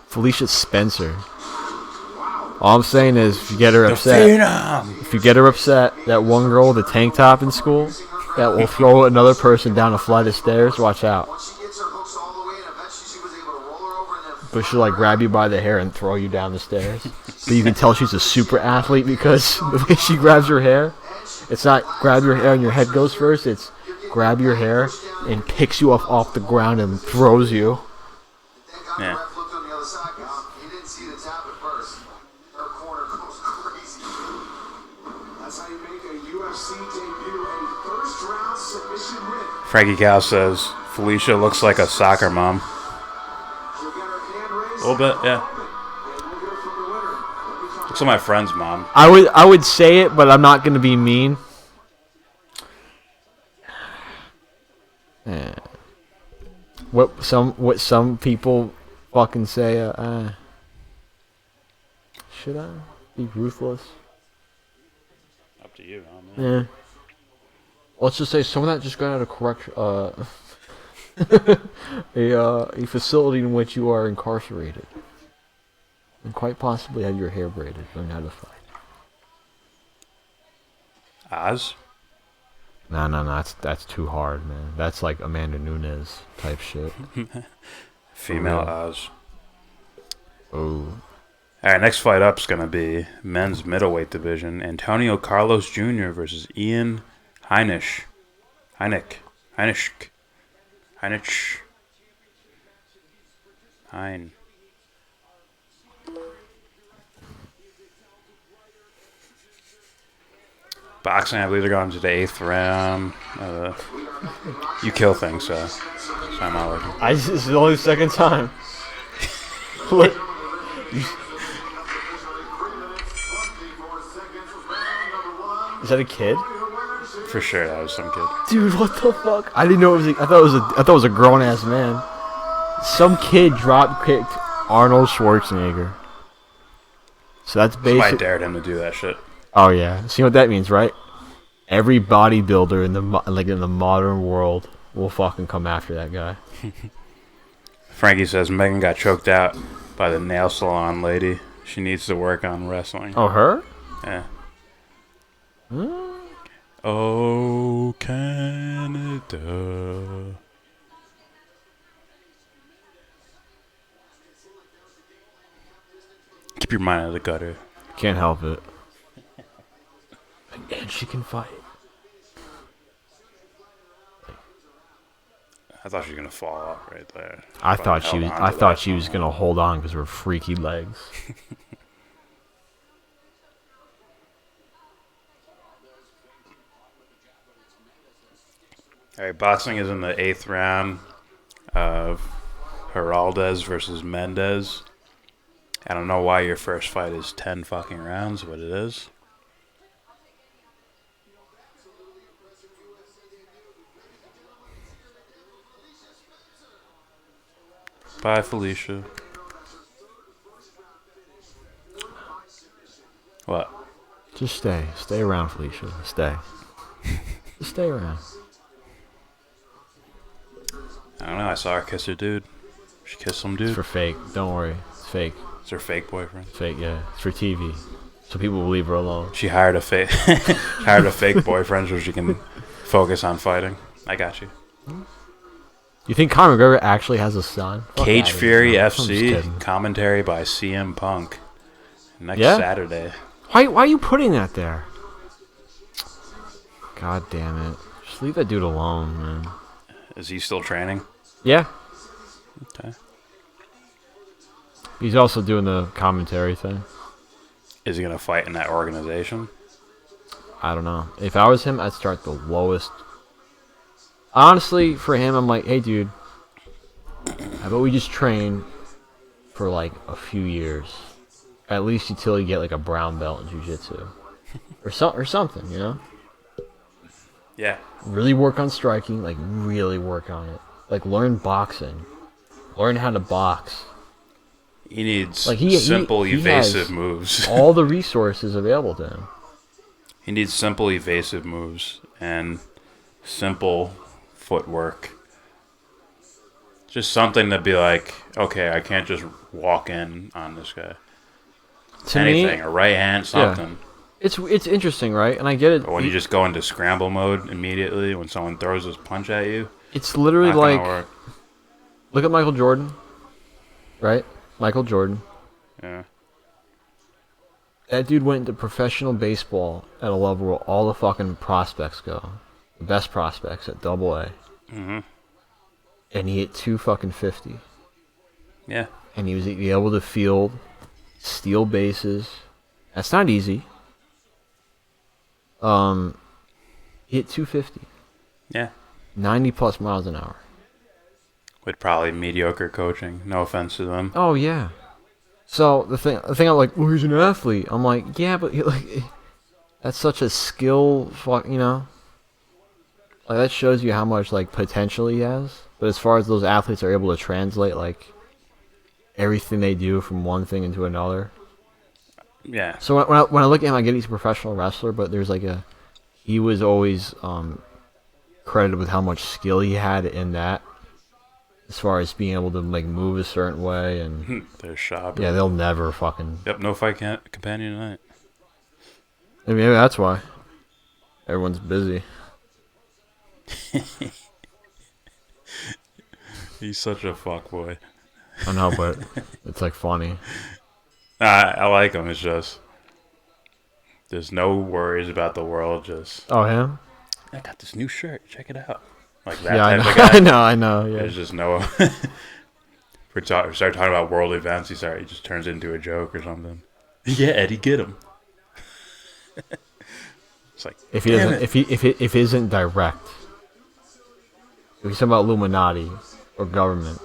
Felicia Spencer. All I'm saying is, if you get her upset, that one girl with the tank top in school, that will throw another person down a flight of stairs. Watch out. But she'll like grab you by the hair and throw you down the stairs. But you can tell she's a super athlete because the way she grabs her hair, it's not grab your hair and your head goes first. It's grab your hair and picks you up off the ground and throws you. Yeah. Frankie Cal says Felicia looks like a soccer mom. A little bit, yeah. Looks like my friend's mom. I would say it, but I'm not gonna be mean. What some people fucking say. Should I be ruthless? Up to you, man. Yeah. Let's just say someone that just got out of a facility in which you are incarcerated, and quite possibly have your hair braided. Learn how to fight. Oz? No, that's too hard, man. That's like Amanda Nunes type shit. Female Oz. Oh. Alright, next fight up is going to be men's middleweight division. Antonio Carlos Jr. versus Ian Heinisch. Boxing, I believe they're going to the 8th round. You kill things, so I'm not looking. This is only the second time. Look. Is that a kid? For sure, that was some kid. Dude, what the fuck? I didn't know it was. I thought it was a grown ass man. Some kid drop kicked Arnold Schwarzenegger. So that's basically. Somebody dared him to do that shit. Oh yeah, see what that means, right? Every bodybuilder in the modern world will fucking come after that guy. Frankie says Megan got choked out by the nail salon lady. She needs to work on wrestling. Oh, her? Yeah. Oh, Canada. Keep your mind out of the gutter. Can't help it. And she can fight. I thought she was gonna fall off right there. I But thought held on to I that thought she for was a gonna while. hold on because of her freaky legs. All right, boxing is in the 8th round of Heraldez versus Mendez. I don't know why your first fight is 10 fucking rounds, but it is. Bye, Felicia. What? Just stay. Stay around, Felicia. Stay. Just stay around. I don't know. I saw her kiss her dude. She kissed some It's dude. for fake. Don't worry. It's fake. It's her fake boyfriend. It's fake, yeah. It's for TV. So people will leave her alone. She hired a fake boyfriend so she can focus on fighting. I got you. You think Conor McGregor actually has a son? Fuck Cage outta here. Fury I'm just FC kidding. commentary by CM Punk next Yeah? Saturday. Why are you putting that there? God damn it. Just leave that dude alone, man. Is he still training? Yeah. Okay. He's also doing the commentary thing. Is he gonna fight in that organization? I don't know. If I was him, I'd start the lowest. Honestly, for him, I'm like, hey, dude, how about we just train for like a few years, at least until you get like a brown belt in jiu-jitsu, or something, you know? Yeah. Really work on striking, like really work on it. Like learn boxing, learn how to box. He needs Like he evasive has moves. all the resources available to him. He needs simple, evasive moves and simple footwork. Just something to be like, okay, I can't just walk in on this guy. To Anything, me, a right hand, something. it's interesting, right? And I get it. But when you just go into scramble mode immediately when someone throws his punch at you, It's literally not gonna like, work. look at Michael Jordan, right? Michael Jordan. Yeah. That dude went into professional baseball at a level where all the fucking prospects go. The best prospects at AA. Mm-hmm. And he hit 250. Yeah. And he was able to field, steal bases. That's not easy. He hit 250. Yeah. 90 plus miles an hour. With probably mediocre coaching. No offense to them. Oh yeah. So the thing I'm like, well, he's an athlete. I'm like, yeah, but that's such a skill, you know. Like that shows you how much like potential he has. But as far as those athletes are able to translate like everything they do from one thing into another. Yeah. So when I look at him, I get he's a professional wrestler, but there's like he was always credited with how much skill he had in that. As far as being able to like move a certain way and They're shop. yeah, they'll never fucking. Yep, no fight companion tonight. Maybe that's why everyone's busy. He's such a fuckboy. I know, but it's like funny. I like him. It's just there's no worries about the world. Just Oh, him? I got this new shirt. Check it out. Like that Yeah, type of guy. I know. Yeah. There's just no. We start talking about world events. He just turns into a joke or something. Yeah, Eddie, get him. It's like If he damn doesn't, it. if he isn't direct, if he's talking about Illuminati or government,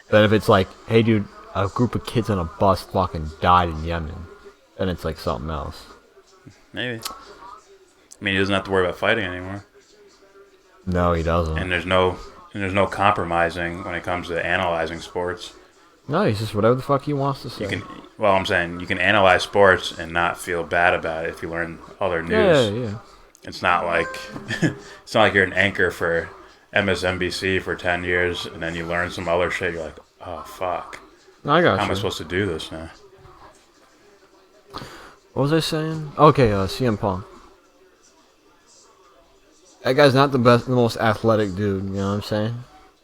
then if it's like, hey, dude, a group of kids on a bus fucking died in Yemen, then it's like something else. Maybe. I mean, he doesn't have to worry about fighting anymore. No, he doesn't. And there's no compromising when it comes to analyzing sports. No, he's just whatever the fuck he wants to say. I'm saying you can analyze sports and not feel bad about it if you learn other news. Yeah. It's not like you're an anchor for MSNBC for 10 years and then you learn some other shit. You're like, oh fuck, I got how you. am I supposed to do this now? What was I saying? Okay, CM Punk. That guy's not the most athletic dude. You know what I'm saying?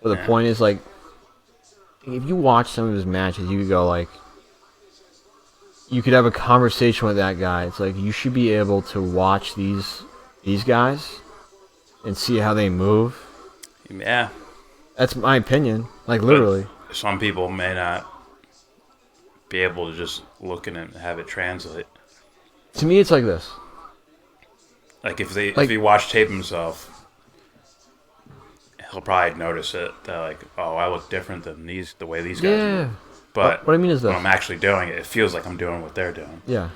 But the point is, like, if you watch some of his matches, you could go like, you could have a conversation with that guy. It's like you should be able to watch these guys and see how they move. Yeah. That's my opinion. Like, literally. But some people may not be able to just look at it and have it translate. To me, it's like this. Like, if he watch tape himself, he'll probably notice it. That, like, oh, I look different than the way these guys move. But what I mean is when this. I'm actually doing it, it feels like I'm doing what they're doing. Yeah.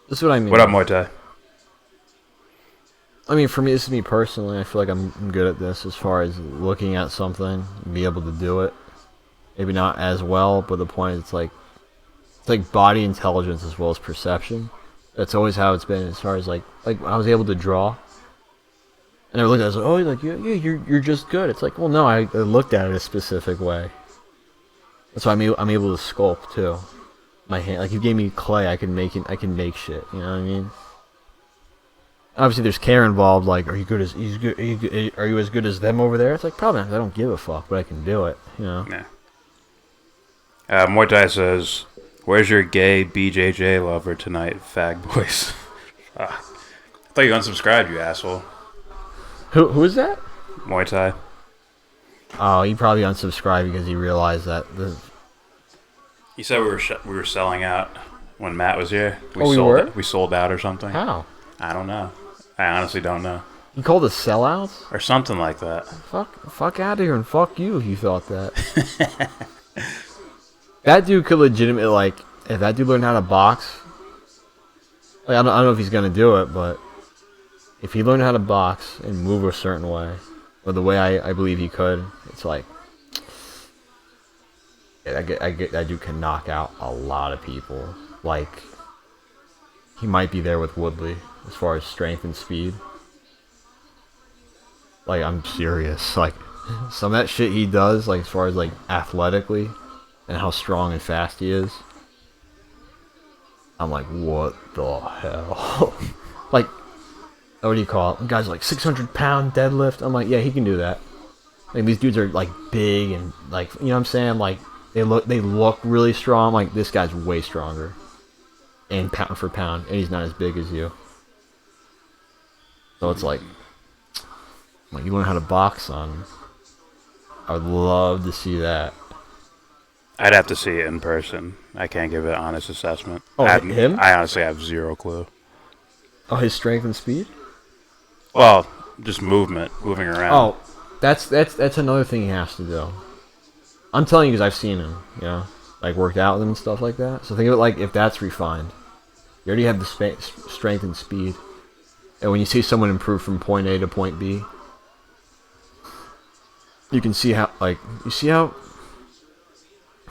This is what I mean. What up, Muay Thai? I mean, for me, this is me personally. I feel like I'm good at this as far as looking at something and be able to do it. Maybe not as well, but the point is, it's like body intelligence as well as perception. That's always how it's been as far as like I was able to draw. And I looked at it, I was like, oh, like you're just good. It's like, well, no, I looked at it a specific way. That's why I'm able to sculpt too. My hand, like, you gave me clay, I can make shit. You know what I mean? Obviously, there's care involved. Like, are you as good as them over there? It's like, probably not. I don't give a fuck, but I can do it. You know? Yeah. Muay Thai says, "Where's your gay BJJ lover tonight, fag boys?" I thought you unsubscribed, you asshole. Who is that? Muay Thai. Oh, he probably unsubscribed because he realized that He said we were selling out when Matt was here. We sold out or something. How? I don't know. I honestly don't know. You called us sellouts? Or something like that. Fuck out of here and fuck you if you thought that. That dude could legitimately, like, if that dude learned how to box, like, I don't know if he's gonna do it, but if he learned how to box and move a certain way, or the way I believe he could, it's like, yeah, that dude can knock out a lot of people. Like, he might be there with Woodley as far as strength and speed. Like, I'm serious. Like, some of that shit he does, like, as far as, like, athletically and how strong and fast he is, I'm like, what the hell? Like, what do you call it? Guys like 600-pound deadlift. I'm like, yeah, he can do that. Like, these dudes are, like, big and, like, you know what I'm saying? Like, they look really strong. Like, this guy's way stronger. And pound for pound, and he's not as big as you. So it's like you learn how to box, son. I would love to see that. I'd have to see it in person. I can't give an honest assessment. Oh, him? I honestly have zero clue. Oh, his strength and speed? Well, just moving around. Oh, that's another thing he has to do. I'm telling you because I've seen him, you know, like, worked out with him and stuff like that. So think of it like if that's refined. You already have the strength and speed. And when you see someone improve from point A to point B, you can see how, like, you see how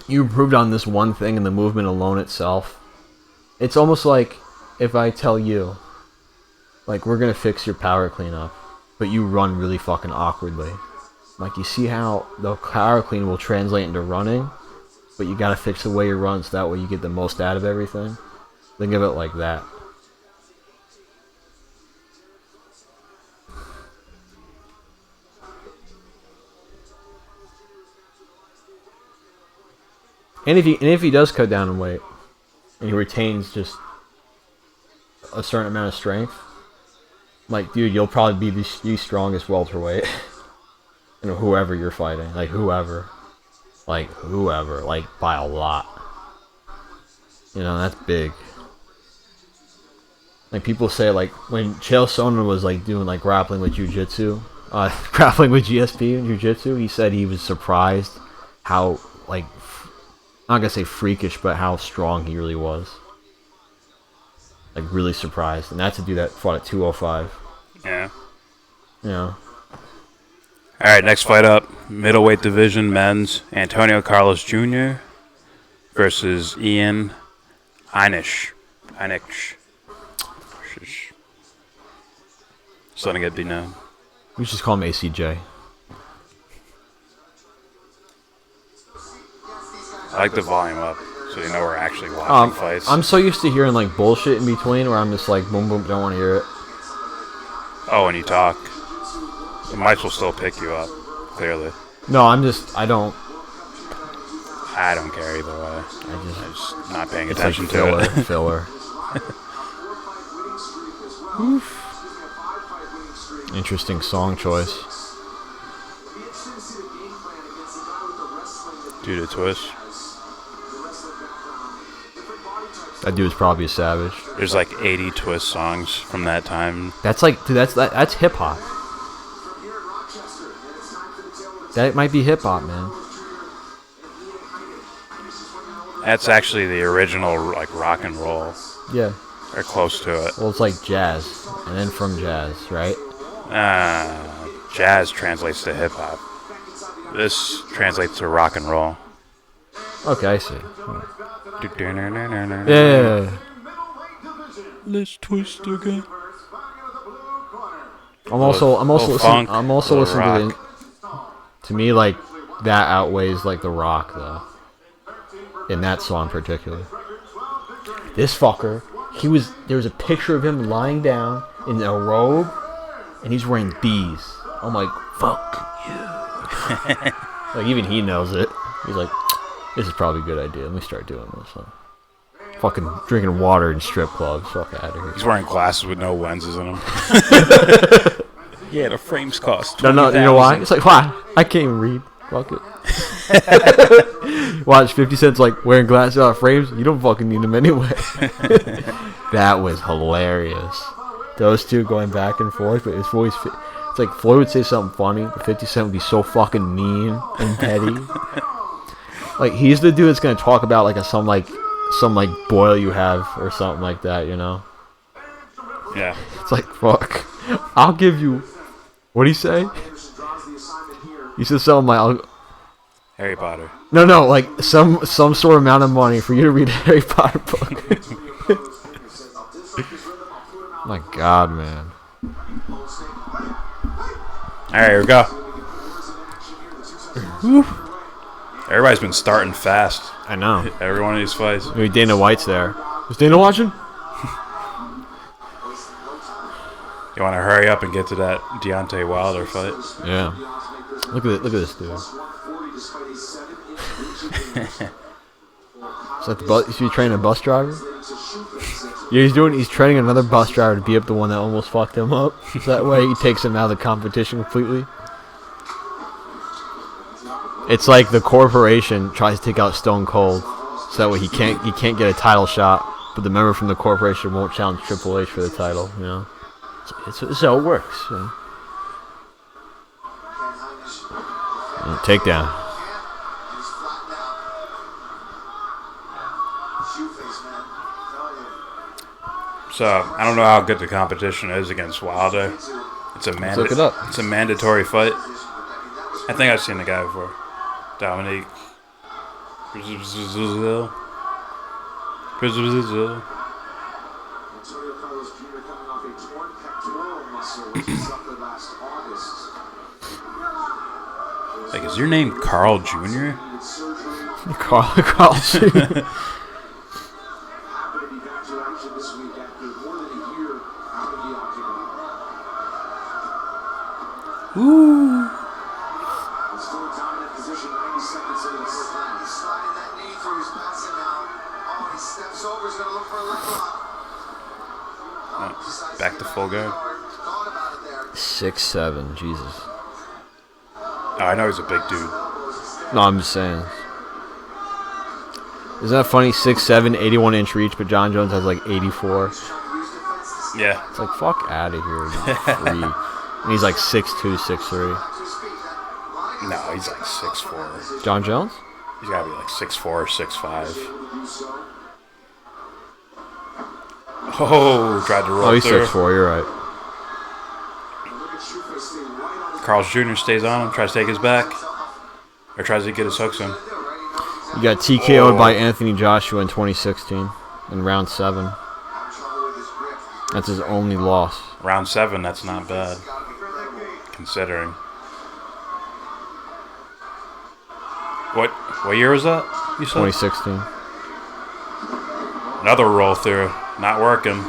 you improved on this one thing in the movement alone itself. It's almost like if I tell you, like, we're going to fix your power cleanup, but you run really fucking awkwardly. Like, you see how the power clean will translate into running, but you got to fix the way you run so that way you get the most out of everything. Think of it like that. And if he does cut down in weight, and he retains just a certain amount of strength, like, dude, you'll probably be the strongest welterweight. You know, whoever you're fighting, like, whoever, by a lot. You know, that's big. Like, people say, like, when Chael Sonnen was, like, doing, like, grappling with jiu-jitsu, grappling with GSP and jiu-jitsu, he said he was surprised how, like, I'm not gonna say freakish, but how strong he really was. Like, really surprised. And that's a dude that fought at 205. Yeah. You know. Alright, next fight up. Middleweight division, men's. Antonio Carlos Jr. versus Ian Heinisch. Just letting it be known. We should just call him ACJ. I like the volume up, so you know we're actually watching fights. I'm so used to hearing, like, bullshit in between where I'm just like, boom, boom, don't want to hear it. Oh, when you talk. It might as well still pick you up, clearly. No, I don't. I don't care either way. I'm just not paying attention It's like to it. filler. Interesting song choice. Due to twist. That dude's probably a savage. There's like 80 twist songs from that time. That's like, dude, that's hip hop. That might be hip hop, man. That's actually the original like rock and roll. Yeah. Or close to it. Well, it's like jazz, and then from jazz, right? Jazz translates to hip hop. This translates to rock and roll. Okay, I see. Yeah. Yeah. Let's twist again. I'm also funk, listening rock. to me, like, that outweighs like the rock though. In that song in particular. This fucker, there was a picture of him lying down in a robe and he's wearing these. I'm like, fuck you. Like, even he knows it. He's like, this is probably a good idea. Let me start doing this. So, fucking drinking water in strip clubs. Fuck out of here. He's wearing glasses with no lenses in them. Yeah, the frames cost No, you know why? It's like, why? I can't even read. Fuck it. Watch 50 Cent's like wearing glasses without frames. You don't fucking need them anyway. That was hilarious. Those two going back and forth, but it's always. It's like Floyd would say something funny, but 50 Cent would be so fucking mean and petty. Like, he's the dude that's gonna talk about like some boil you have or something like that, you know? Yeah. It's like, fuck. I'll give you. What'd he say? He said something like, Harry Potter. No, like some sort of amount of money for you to read a Harry Potter book. My God, man. Alright, here we go. Everybody's been starting fast. I know. Every one of these fights. Maybe Dana White's there. Was Dana watching? You want to hurry up and get to that Deontay Wilder fight? Yeah. Look at this dude. Is that the bus? Is he training a bus driver? Yeah, he's training another bus driver to beat up the one that almost fucked him up. That way he takes him out of the competition completely. It's like the corporation tries to take out Stone Cold, so that way he can't get a title shot, but the member from the corporation won't challenge Triple H for the title, you know? It's how it works. You know? Takedown. So, I don't know how good the competition is against Wilder. It's look it up. It's a mandatory fight. I think I've seen the guy before. Dominic Breazeale. Like, is your name Carl Jr.? Carl Jr. Ooh. Back to full guard. 6'7", Jesus. Oh, I know he's a big dude. No, I'm just saying. Isn't that funny? 6'7", 81-inch reach, but John Jones has like 84. Yeah. It's like, fuck out of here, you freak. And he's like 6'2", 6'3". No, he's like 6'4". John Jones? He's gotta be like 6'4", or 6'5". Oh, tried to roll Oh, he's through. 6'4", you're right. Carl's Jr. stays on him, tries to take his back. Or tries to get his hooks in. You got TKO'd by Anthony Joshua in 2016 in round 7. That's his only loss. Round 7, that's not bad. Considering. What year was that, you said? 2016. Another roll through. Not working.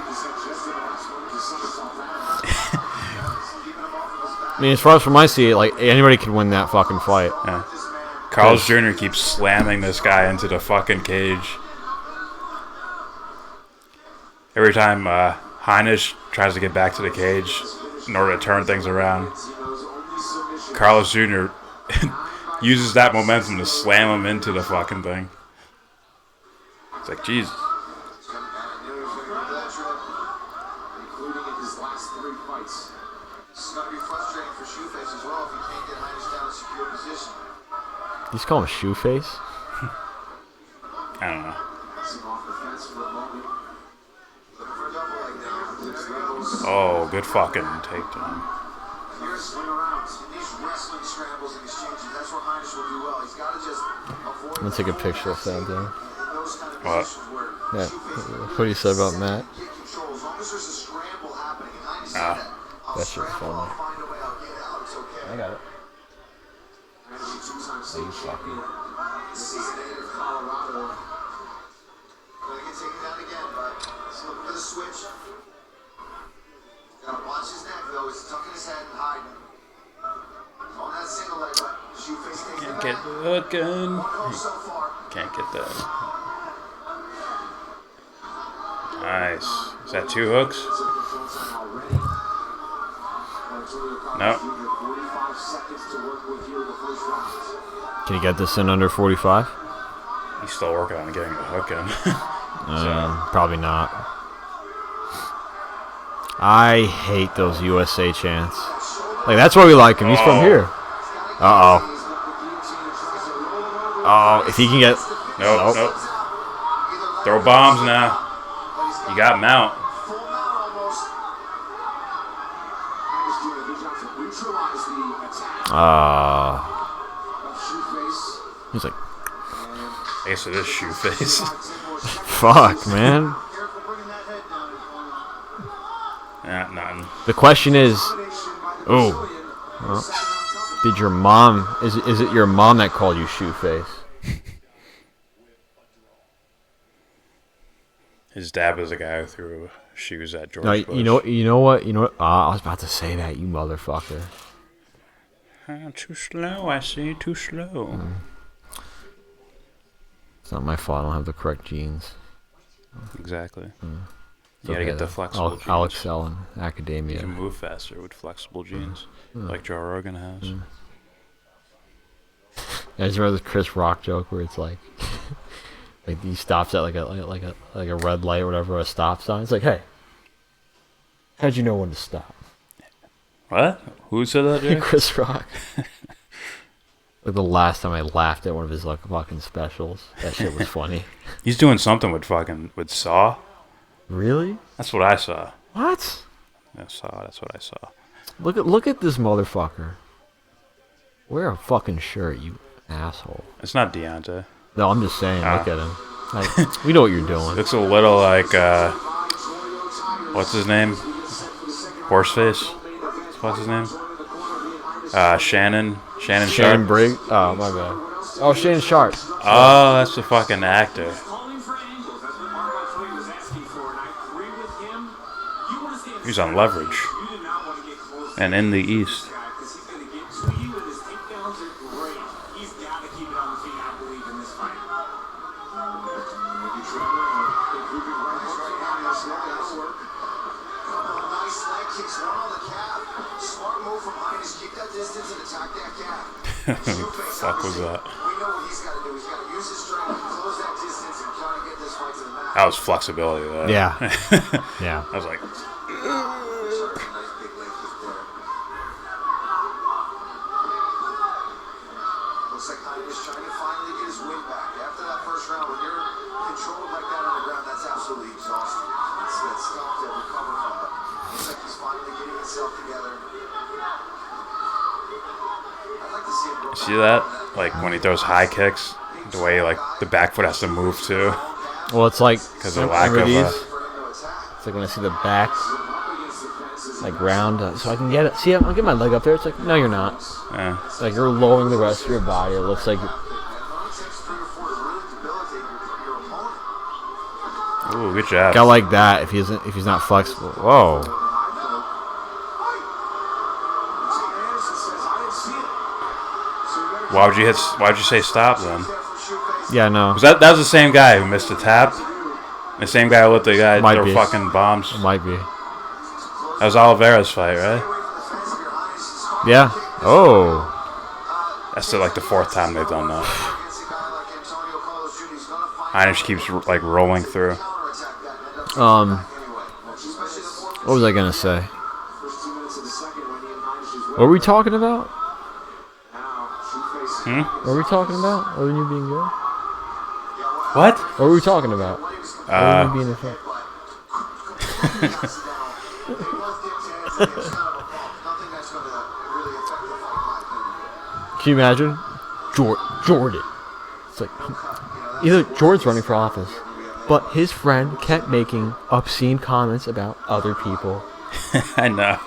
I mean, as far as from my seat, like anybody could win that fucking fight. Yeah. Carlos Jr. keeps slamming this guy into the fucking cage. Every time Heinisch tries to get back to the cage in order to turn things around, Carlos Jr. uses that momentum to slam him into the fucking thing. It's like, Jesus. You just call him a shoe face? I don't know. Oh, good fucking takedown. I'm gonna take a picture of that, dude. What? Yeah. What do you say about Matt? That shit's funny. I got it. Are you fucking? This is the native Colorado. Gonna get taken down again, but let's look for the switch. Gotta watch his neck though. He's tucking his head and hiding. On that single leg, but shoe face takes Can't get the hook in. so far. Can't get that. Nice. Is that 2 hooks? Nope. Can you get this in under 45? He's still working on getting the hook in. Probably not. I hate those USA chants. Like, that's why we like him. He's from here. Uh-oh. Oh, if he can get... Nope, nope. Throw bombs now. You got him out. He's like... Ace of this shoe face. Fuck, man. Nah, nothing. The question is... Oh. Well, did your mom... Is it your mom that called you shoe face? His dad was the guy who threw shoes at George No, Bush. you know what? I was about to say that, you motherfucker. Too slow, I see. Too slow. It's not my fault. I don't have the correct genes. Exactly. It's You gotta okay, get the though. flexible genes. I'll excel in You academia. can move faster with flexible genes, like Joe Rogan has. I just remember the Chris Rock joke where it's like, like he stops at like a red light or whatever, a stop sign. It's like, hey, how'd you know when to stop? What? Who said that, Jay? Chris Rock. Like the last time I laughed at one of his like fucking specials, that shit was funny. He's doing something with Saw. Really? That's what I saw. What? Yeah, Saw. That's what I saw. Look at this motherfucker. Wear a fucking shirt, you asshole. It's not Deontay. No, I'm just saying. Look at him. Like, we know what you're doing. Looks a little like what's his name? Horseface. What's his name? Shannon Sharp. Briggs. Oh my bad. Oh, Shannon Sharp. Oh, that's the fucking actor. He's on Leverage. And In the East. Fuck was that? That was flexibility, though. Yeah. Yeah. I was like, looks like Heinisch trying to finally get his win back. After that first round, when you're controlled like that on the ground, that's absolutely exhausting. It's tough to recover from it. Looks like he's finally getting himself together. I'd like to see him go back. see that? Like when he throws high kicks, the way like the back foot has to move too. Well, it's like Because of lack of it's like when I see the back, like round, so I can get it. See, I'll get my leg up there. It's like, no, you're not. yeah. It's like you're lowering the rest of your body. It looks like. Ooh, good job. Guy like that, if he's not flexible. Whoa. Why'd you say stop then? Yeah, no. That was the same guy who missed the tap. The same guy who let the guy Might throw be. fucking bombs. It might be. That was Oliveira's fight, right? Yeah. Oh. That's like the 4th time they've done that. Heinisch keeps like rolling through. What was I gonna say? What were we talking about? What were we talking about? Other than you being good? What? What were we talking about? Other than you being a fuck? Can you imagine? Jordan. It's like either Jordan's running for office, but his friend kept making obscene comments about other people. I know.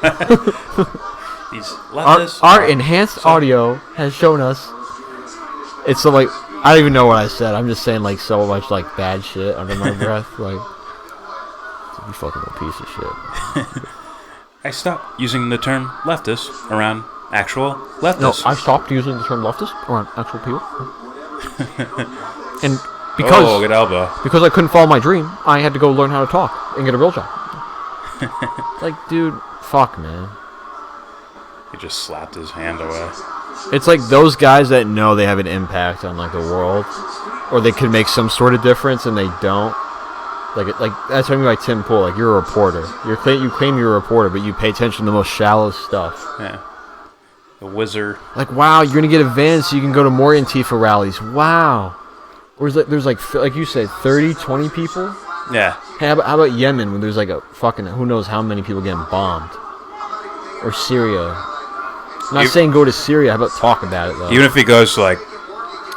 Our enhanced audio has shown us. It's so like I don't even know what I said. I'm just saying like so much like bad shit under my breath. Like you fucking a piece of shit. I stopped using the term leftist around actual leftists. No, I stopped using the term leftist around actual people. And because good elbow. Because I couldn't follow my dream, I had to go learn how to talk and get a real job. Like, dude, fuck, man. He just slapped his hand away. It's like those guys that know they have an impact on like the world, or they could make some sort of difference and they don't. Like that's what I mean by Tim Pool. Like you're a reporter. You claim you're a reporter, but you pay attention to the most shallow stuff. Yeah. The wizard. Like, wow, you're gonna get a van so you can go to more Antifa rallies. Wow. Or there's like you said, 30, 20 people. Yeah. Hey, how about Yemen when there's like a fucking who knows how many people getting bombed? Or Syria. I'm not saying go to Syria. How about talk about it though? Even if he goes to like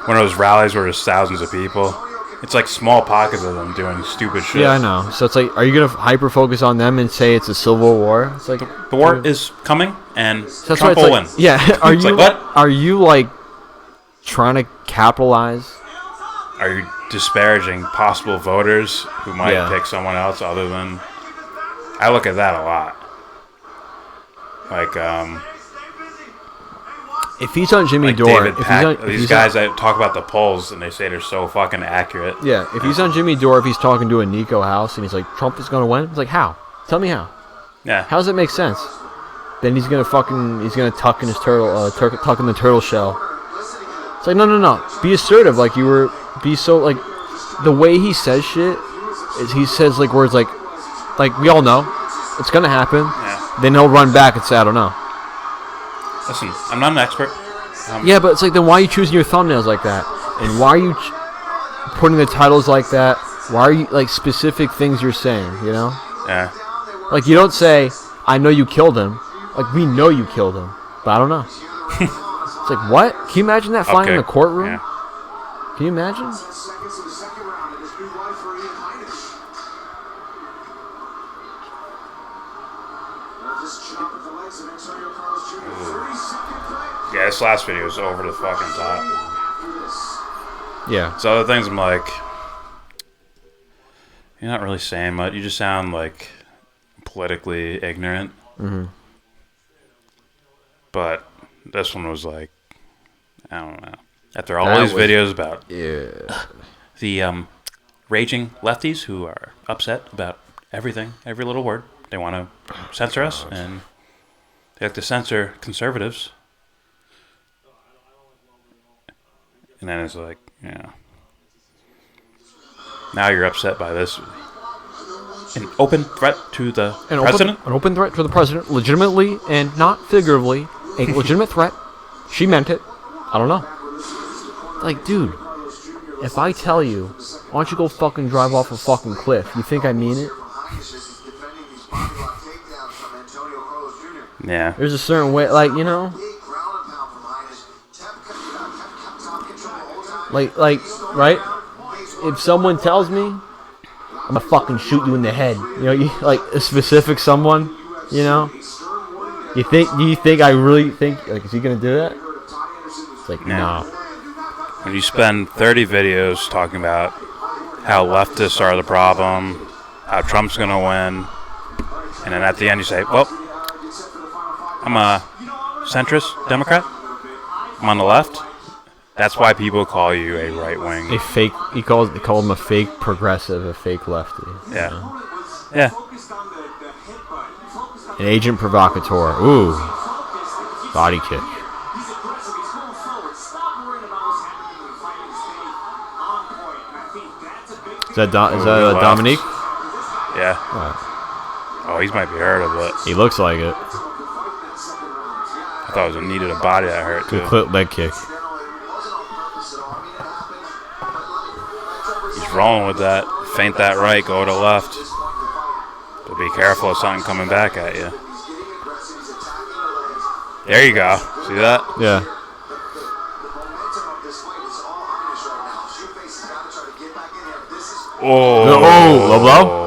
one of those rallies where there's thousands of people, it's like small pockets of them doing stupid shit. Yeah, I know. So it's like, are you gonna hyper focus on them and say it's a civil war? It's like the war is coming, and so Trump will win. Yeah, are you like, what? Are you like trying to capitalize? Are you disparaging possible voters who might Yeah. pick someone else other than? I look at that a lot. Like, if he's on Jimmy like Dore, David Pack, these guys that talk about the polls and they say they're so fucking accurate. Yeah, if he's on Jimmy Dore, if he's talking to a Nico House and he's like, Trump is gonna win, it's like, how? Tell me how. Yeah. How does it make sense? Then he's gonna tuck in his tuck in the turtle shell. It's like, no. Be assertive, like you were. Be so like, the way he says shit is he says like words like we all know, it's gonna happen. Yeah. Then he'll run back and say, I don't know. Listen, I'm not an expert. Yeah, but it's like, then why are you choosing your thumbnails like that? And why are you putting the titles like that? Why are you like specific things you're saying? You know? Yeah. Like you don't say, I know you killed him. Like we know you killed him, but I don't know. It's like, what? Can you imagine that flying in the courtroom? Yeah. Can you imagine? Yeah, this last video was over the fucking top. Yeah. So other things, I'm like, you're not really saying much. You just sound like politically ignorant. Mm-hmm. But this one was like, I don't know. After all these videos about the raging lefties who are upset about everything, every little word, they want to censor us, and they like to censor conservatives. And then it's like, now you're upset by this. An open threat to the president? An open threat to the president, legitimately and not figuratively. A legitimate threat. She meant it. I don't know. Like, dude, if I tell you, why don't you go fucking drive off a fucking cliff? You think I mean it? Yeah. There's a certain way, like, you know? Like, right? If someone tells me, I'm gonna fucking shoot you in the head. You know, like a specific someone, you know? Do you think I really think, like, is he gonna do that? It's like, no. When you spend 30 videos talking about how leftists are the problem, how Trump's gonna win, and then at the end you say, well, I'm a centrist Democrat. I'm on the left. That's why people call you a right wing. A fake. They call him a fake progressive, a fake lefty. Yeah. You know? Yeah. An agent provocateur. Ooh. Body kick. Is that Dominic? Yeah. Right. Oh, he might be hurt a bit. He looks like it. I thought it needed a body that hurt too. Good clip leg kick. He's rolling with that. Feint that right, go to left. But be careful of something coming back at you. There you go. See that? Yeah. Oh. Low blow?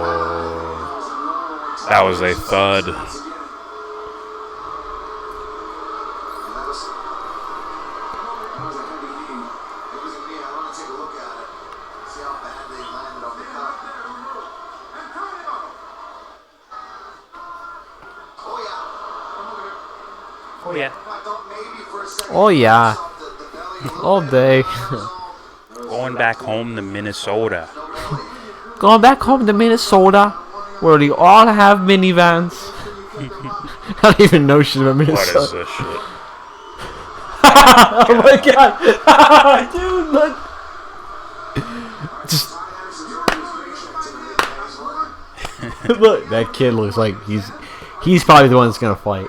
That was a thud. Oh yeah. Oh yeah. All day. Going back home to Minnesota. Going back home to Minnesota, where they all have minivans. I don't even know shit about Minnesota. What is this shit? Oh my god. Dude, look. Just look, that kid looks like he's probably the one that's gonna fight.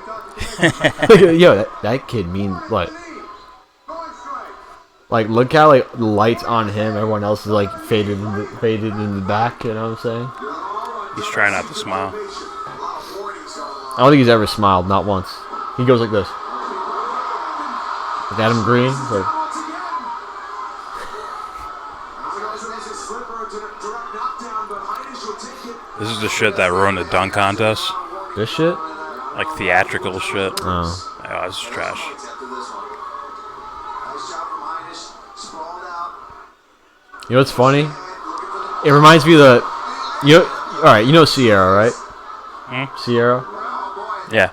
Yo, that kid mean what? Like, look how like the lights on him, everyone else is like faded in the back. You know what I'm saying? He's trying not to smile. I don't think he's ever smiled, not once. He goes like this. Like Adam Green. Like, This is the shit that ruined the dunk contest. this shit? Like theatrical shit. Oh. Oh, this is trash. You know what's funny? It reminds me of the... Alright, you know Sierra, right? Sierra? Yeah.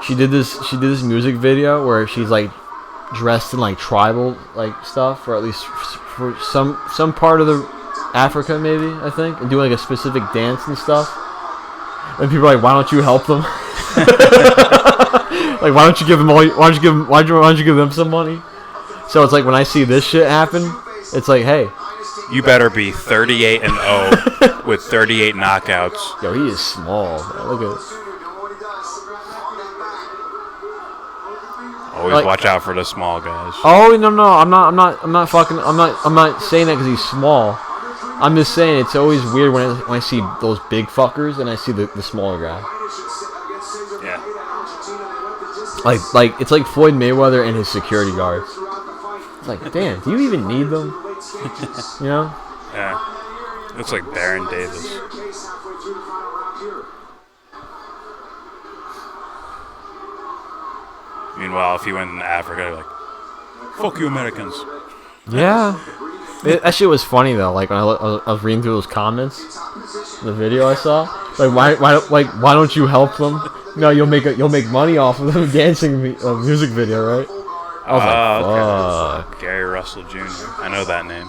She did this music video where she's like dressed in like tribal like stuff, or at least for some part of the Africa maybe, I think, and doing like a specific dance and stuff. And people are like, why don't you help them? Like, why don't you give them some money? So it's like when I see this shit happen, it's like, hey, You better be 38-0 with 38 knockouts. yo, he is small. Man. Look at this. Always Like- watch out for the small guys. Oh no, I'm not saying that because he's small. I'm just saying it's always weird when I see those big fuckers and I see the smaller guy. Yeah. Like it's like Floyd Mayweather and his security guards. It's like, damn, do you even need them? You know? Yeah. Looks like Baron Davis. Meanwhile, if you went in Africa, you're like, fuck you Americans. Yeah. That shit was funny though. Like when I was reading through those comments, the video I saw. Like why don't you help them? No, you'll make money off of them dancing music video, right? I was like, fuck. Okay. Gary Russell Jr. I know that name.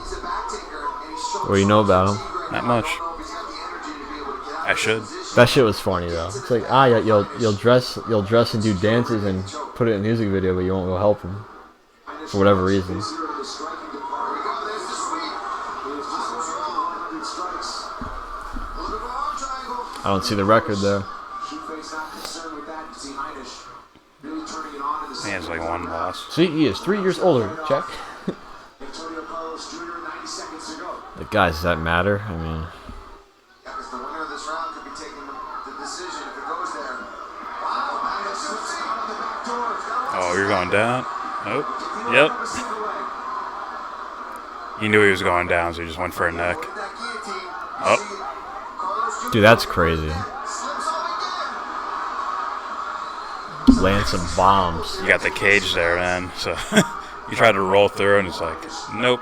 What do you know about him? Not much. I should. That shit was funny though. It's like you'll dress and do dances and put it in a music video, but you won't go help him for whatever reason. I don't see the record there. He has like one loss. See, he is 3 years older. Check. The guys, does that matter? I mean, Oh, you're going down? Oh, yep. He knew he was going down, so he just went for a neck. Oh, dude, that's crazy. Laying some bombs. you got the cage there, man. So you tried to roll through, and it's like, nope.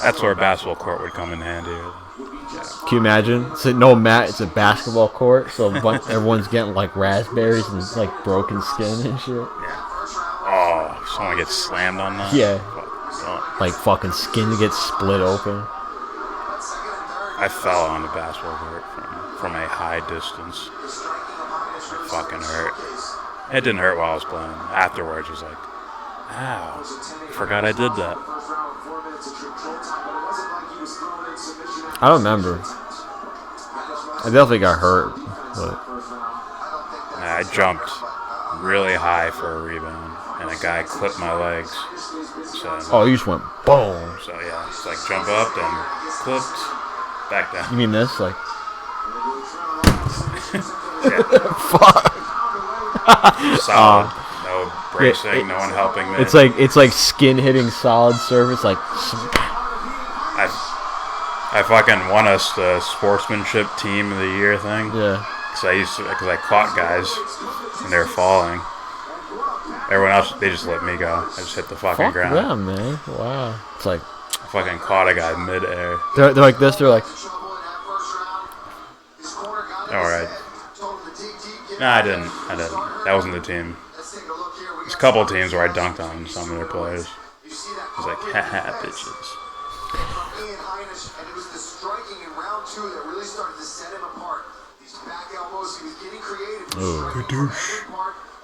That's where a basketball court would come in handy. Can you imagine? It's no mat. It's a basketball court, so everyone's getting like raspberries and like broken skin and shit. Oh, Someone gets slammed on that. Yeah. Fuck, Like fucking skin gets split open. I fell on the basketball court from a high distance. It fucking hurt. It didn't hurt while I was playing. Afterwards, it was like, ow, forgot I did that. I don't remember. I definitely got hurt, but I jumped really high for a rebound, and a guy clipped my legs. So, you just went boom. so yeah, it's like jump up, then clipped, back You down. mean this? Like, Fuck. Solid. No bracing, no one helping me. it's like skin hitting solid surface. Like, I fucking won us the sportsmanship team of the year thing. yeah. Because I caught guys when they were falling. Everyone else, they just let me go. I just hit the fucking Fuck ground. them, man. Wow. It's like I fucking caught a guy midair. they're like this. They're like, Alright. Nah, I didn't. That wasn't the team. There's a couple of teams where I dunked on some of their players. I was like, haha, bitches. And it was the striking in round 2 that really started to set him apart. These back elbows, he was getting creative. Good douche.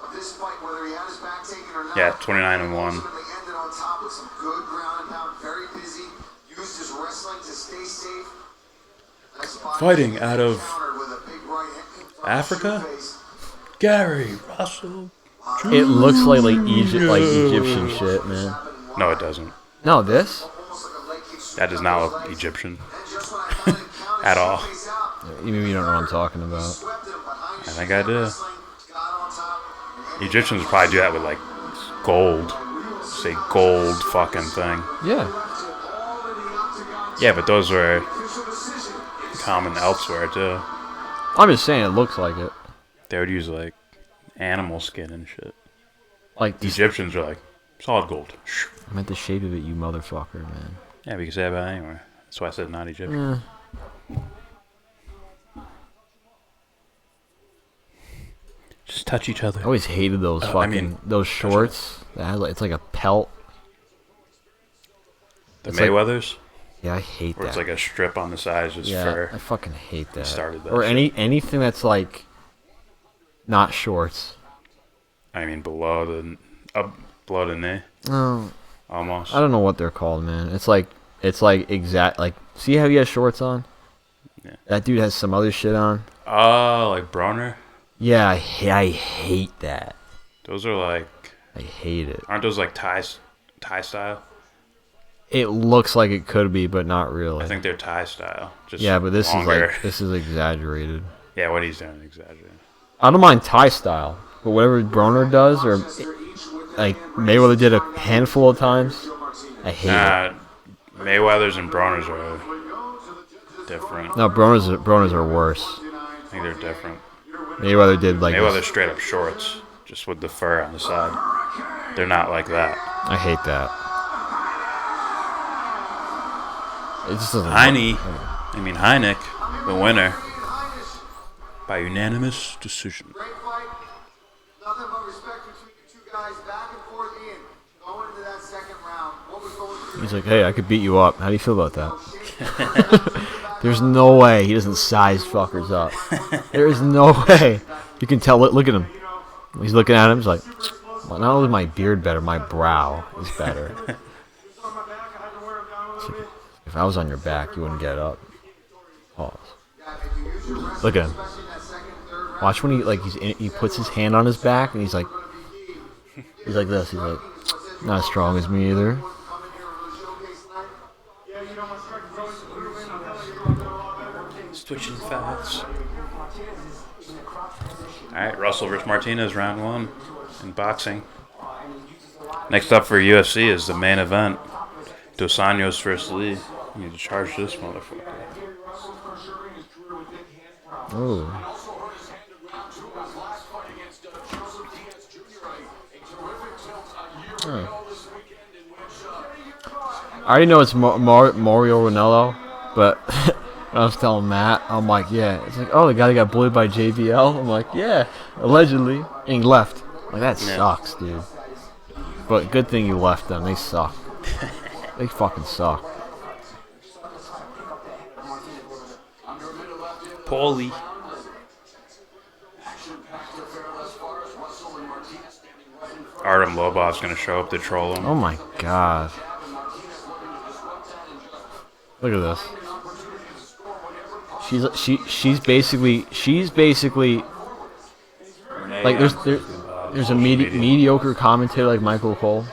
Of this fight, whether he had his back taken or not. Yeah, 29-1. Ultimately ended on top with some good ground and pound, very busy. Used his wrestling to stay safe. Fighting out of Africa? Gary Russell. it looks like Egyptian shit, man. No, it doesn't. No, this. That does not look Egyptian. At all. You mean you don't know what I'm talking about? I think I do. Egyptians probably do that with like gold. Say gold fucking thing. Yeah. Yeah, but those were common elsewhere too. I'm just saying it looks like it. They would use like animal skin and shit. Like The Egyptians are like solid gold. I meant the shape of it, you motherfucker, man. Yeah, we can say that anywhere. That's why I said not Egyptian. Just touch each other. I always hated those those shorts. It's like a pelt. The it's like- Mayweathers, Yeah, I hate where that. it's like a strip on the sides, just yeah, fur. I fucking hate that. started that or shit. anything that's like not shorts. I mean, below the knee, No, almost. I don't know what they're called, man. It's like exact like. See how he has shorts on? Yeah. That dude has some other shit on. Oh, like Broner. Yeah, I hate that. Those are like, I hate it. aren't those like Thai style? It looks like it could be, but not really. I think they're Thai style. Just yeah, but longer. this is exaggerated. Yeah, what he's doing is exaggerated. I don't mind Thai style, but whatever Broner does, or like Mayweather did a handful of times, I hate it. Mayweathers and Broners are different. No, Broners are worse. I think they're different. Mayweather did like Mayweather's this. straight up shorts, just with the fur on the side. They're not like that. I hate that. It just doesn't. Heineck, the winner, by unanimous decision. Great fight. Nothing but respect between the two guys. Back and forth, Ian. Going into that second round, what was going through He's like, hey, I could beat you up. How do you feel about that? There's no way he doesn't size fuckers up. There is no way. You can tell. Look at him. He's looking at him. He's like, well, not only is my beard better, my brow is better. If I was on your back, you wouldn't get up. Pause. Look at him. Watch when he puts his hand on his back and he's like this. He's like, not as strong as me either. Switching fast. Alright, Russell vs. Martinez, round 1 in boxing. Next up for UFC is the main event. Dos Anjos vs. Lee. You need to charge this motherfucker. Oh. I already know it's Mario Ranello, but when I was telling Matt, I'm like, yeah. It's like, oh, the guy that got bullied by JBL? I'm like, yeah, allegedly. And he left. Like, that sucks, dude. But good thing you left them. They suck. They fucking suck. Paulie. Artem Lobov's gonna show up to troll him. Oh my god. Look at this. She's basically like there's a mediocre commentator like Michael Cole,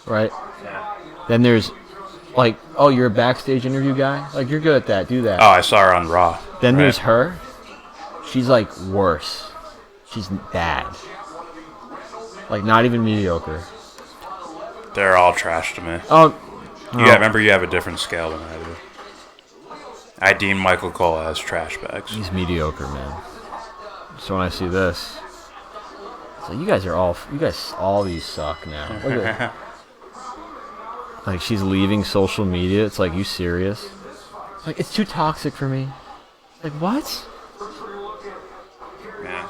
right? Yeah. Then there's like, oh, you're a backstage interview guy? Like, you're good at that, do that. Oh, I saw her on Raw. Then Right. there's her. She's like worse. She's bad. Like, not even mediocre. They're all trash to me. Oh, Remember, you have a different scale than I do. I deem Michael Cole as trash bags. he's mediocre, man. So when I see this, it's like, you guys, all these suck now. Look at like, she's leaving social media. It's like, you serious? Like, it's too toxic for me. Like, what? Yeah.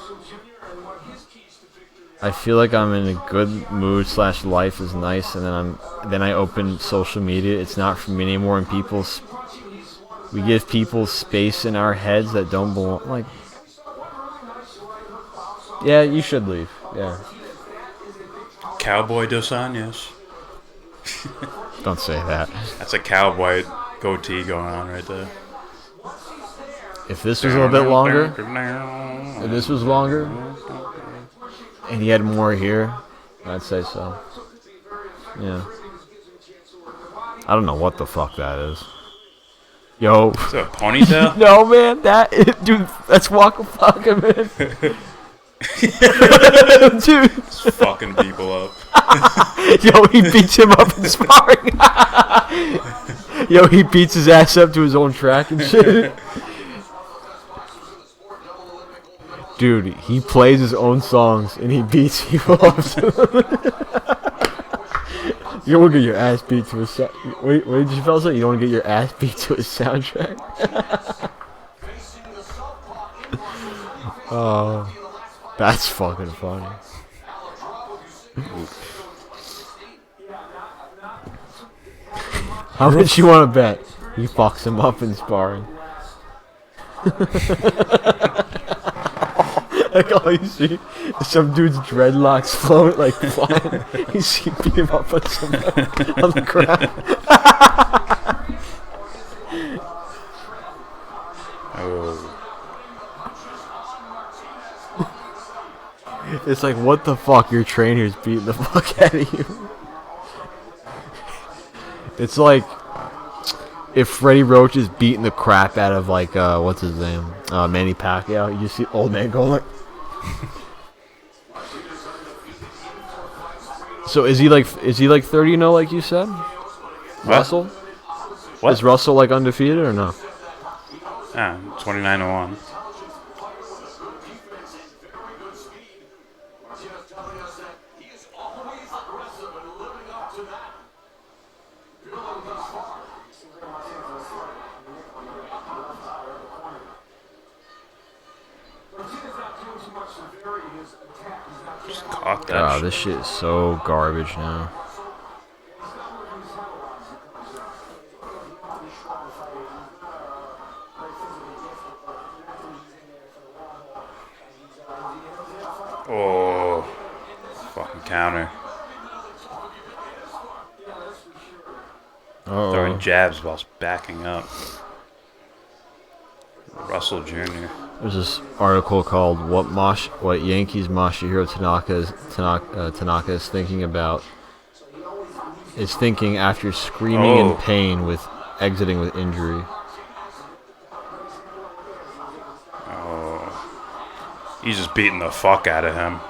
I feel like I'm in a good mood / life is nice, and then I open social media. It's not for me anymore, and we give people space in our heads that don't belong. Like, yeah, you should leave. Yeah. Cowboy Dos Anjos. Don't say that. That's a cowboy goatee going on right there. If this was a little bit longer, and he had more here, I'd say so. Yeah. I don't know what the fuck that is. Yo. Is that a ponytail? No, man, dude, that's Waka Flocka, man. Dude. Just fucking people up. Yo, he beats him up in sparring. Yo, he beats his ass up to his own track and shit. Dude, he plays his own songs and he beats people up to them. You don't want to get your ass beat to a Wait, what did you fellas say? You don't want to get your ass beat to a soundtrack? Oh, that's fucking funny. How much you want to bet? He fucks him up in sparring. Like, all you see is some dude's dreadlocks float like flying. You see beat him up on the ground. Oh. It's like, what the fuck? Your trainer's beating the fuck out of you. It's like if Freddie Roach is beating the crap out of, like, what's his name? Manny Pacquiao. You just see old man going like. So is he like 30-0 like you said? What? Russell? What? Is Russell like undefeated or no? Yeah, 29-1. Just caught that Oh, shit. this shit is so garbage now. Oh, fucking counter. Uh-oh. Throwing jabs whilst backing up. Russell Jr. There's this article called "What Yankees Masahiro Tanaka is thinking about." Is thinking after screaming in pain with exiting with injury. Oh, he's just beating the fuck out of him.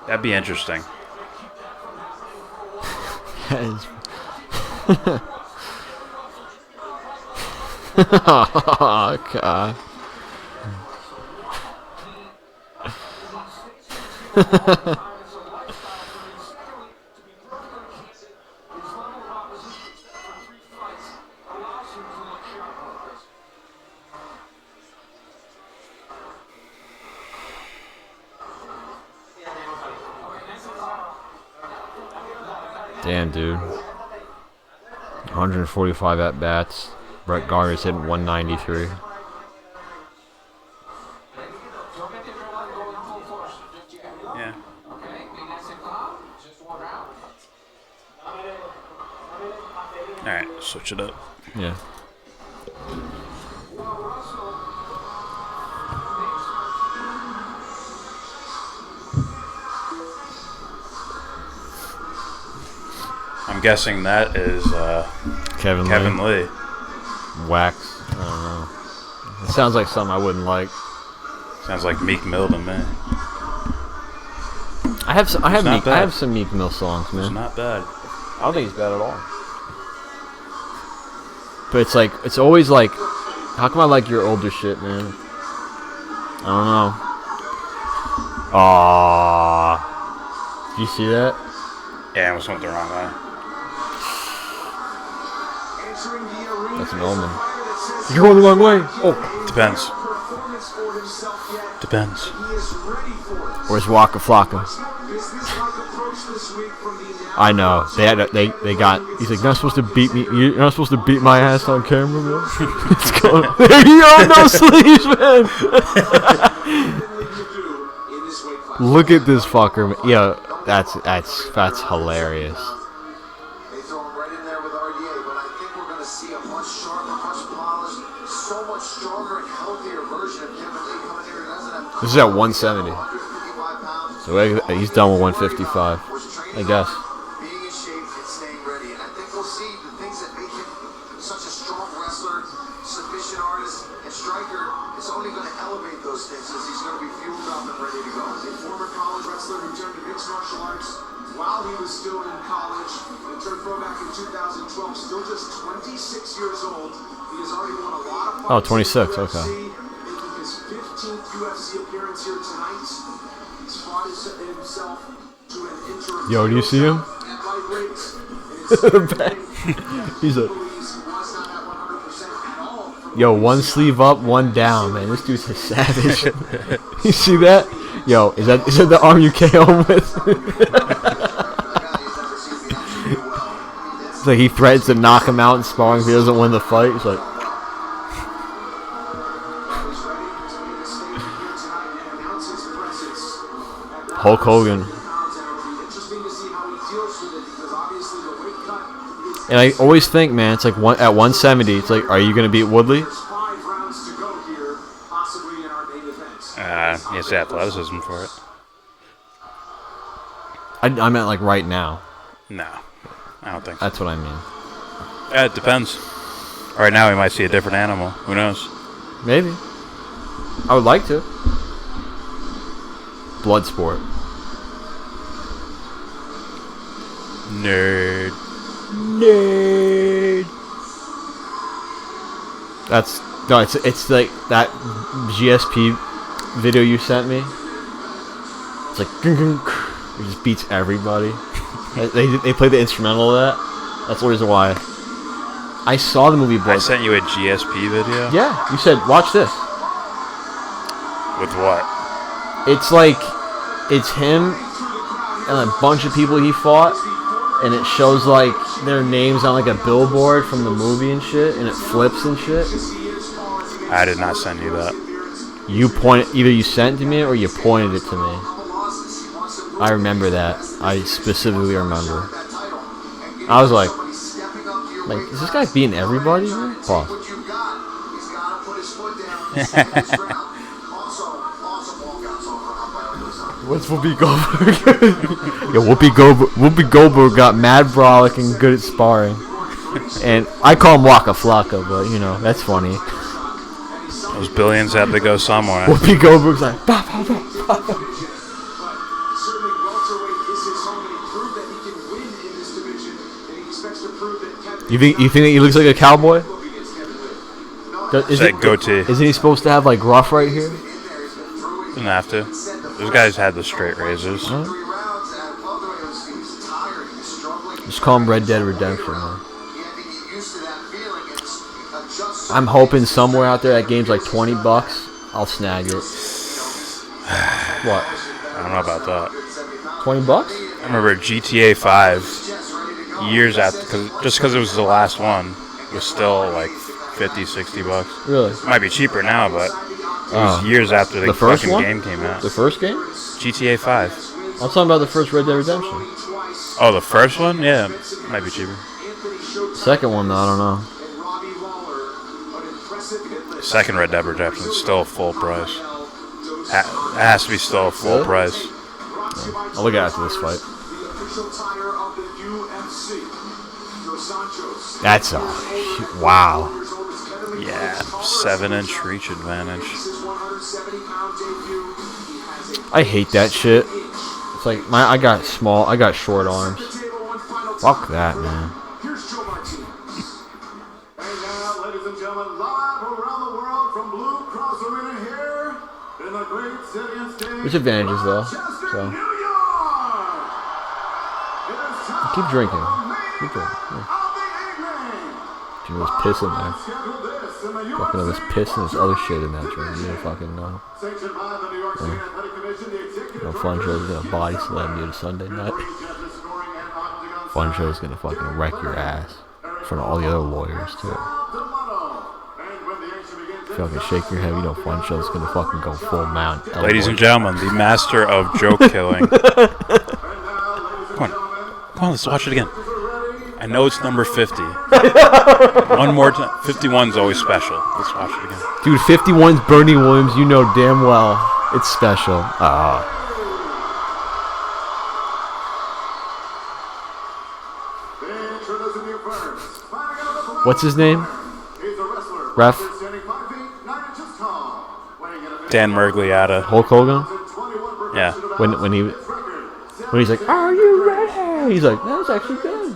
That'd be interesting. Oh, God. Damn, dude. 145 at bats. Brett Gardner's hitting 193. Yeah. Alright, switch it up. Yeah. I'm guessing that is Kevin Lee. Wax. I don't know. It sounds like something I wouldn't like. Sounds like Meek Mill to me. I have some Meek Mill songs, It's man. not bad. I don't think he's bad at all. But it's like, it's always like, how come I like your older shit, man? I don't know. Aww. Did you see that? Yeah, I almost went the wrong way. That's an omen. You're going the wrong way. Oh. Depends. Depends. Where's Waka Flocka? I know. They got. He's like, you're not supposed to beat me. You're not supposed to beat my ass on camera, man. It's going. There you go. No sleeves, man. Look at this fucker, man. Yeah, that's hilarious. They throw him right in there with RDA, but I think we're going to see a much sharper, much polished, so much stronger and healthier version of Kevin Lee coming here. He doesn't have This is at 170. 155 pounds. So he's done with 155, I guess. Being in shape and staying ready. And I think we'll see the things that make him such a strong wrestler, submission artist, and striker. It's only going to elevate those things as he's going to be fueled up and ready to go. A former college wrestler who turned to mixed martial arts while he was still in college and turned pro back in 2012, still just 26 years old. He has already won a lot of fights. Oh, 26, in the UFC, okay. making his 15th UFC appearance here tonight. He's fought himself to an interim. Yo, do you see him? At lightweight. He's a. Was not at 100% at all from Yo, one sleeve up, one down, man. This dude's a savage. You see that? Yo, is that the arm you KO with? It's like he threatens to knock him out in sparring if he doesn't win the fight. He's like, Hulk Hogan. And I always think, man, it's like at 170, it's like, are you going to beat Woodley? He has the athleticism for it. I meant like right now. No, I don't think so. That's what I mean. Yeah, it depends. Right now, we might see a different animal. Who knows? Maybe. I would like to. Bloodsport. Nerd. That's no. It's like that GSP video you sent me. It's like it just beats everybody. They play the instrumental of that. That's the reason why. I saw the movie I sent you a GSP video? Yeah, you said watch this. With what? It's like it's him and a bunch of people he fought, and it shows like their names on like a billboard from the movie and shit, and it flips and shit. I did not send you that. Either you sent it to me or you pointed it to me. I remember that. I specifically remember. I was like, is this guy beating everybody? Pause. What's Whoopi Goldberg? Yo, Whoopi Goldberg got mad brolic and good at sparring. And I call him Waka Flocka, but you know, that's funny. Those billions had to go somewhere. Whoopi Goldberg's like, bah, bah, bah, bah. You think that he looks like a cowboy? Goatee. Isn't he supposed to have like rough right here? Didn't have to. Those guys had the straight razors. Huh? Just call him Red Dead Redemption, man. I'm hoping somewhere out there that game's like $20. I'll snag it. What? I don't know about that. $20? I remember GTA 5 years after, just because it was the last one, it was still like $50-$60. Really? It might be cheaper now, but it was years after the first fucking one? game came out. The first game? GTA 5. I'm talking about the first Red Dead Redemption. Oh, the first one? Yeah, might be cheaper. Second one, though, I don't know. The second Red Dead Redemption is still full price. It has to be still full price. I'll look after this fight. That's a wow. Yeah, 7-inch reach advantage. I hate that shit. It's like I got short arms. Fuck that, man. There's advantages though. So keep drinking. Keep drinking. Yeah. You know, there's piss in there. Fucking know there's piss and there's other shit in that drink. You don't fucking know. Yeah. No Fun Show's gonna body slam you to Sunday night. Fun Show's gonna fucking wreck your ass in front of all the other lawyers too. Fucking shake your head. You know Fun Show's gonna fucking go full mount. Ladies and gentlemen, the master of joke killing. Come on, let's watch it again. I know it's number 50. One more time. 51's always special. Let's watch it again. Dude, 51's Bernie Williams. You know damn well it's special. What's his name? Ref? Dan Mergliata. Hulk Hogan? Yeah. When he's like, "Are you ready?" He's like, "That was actually good."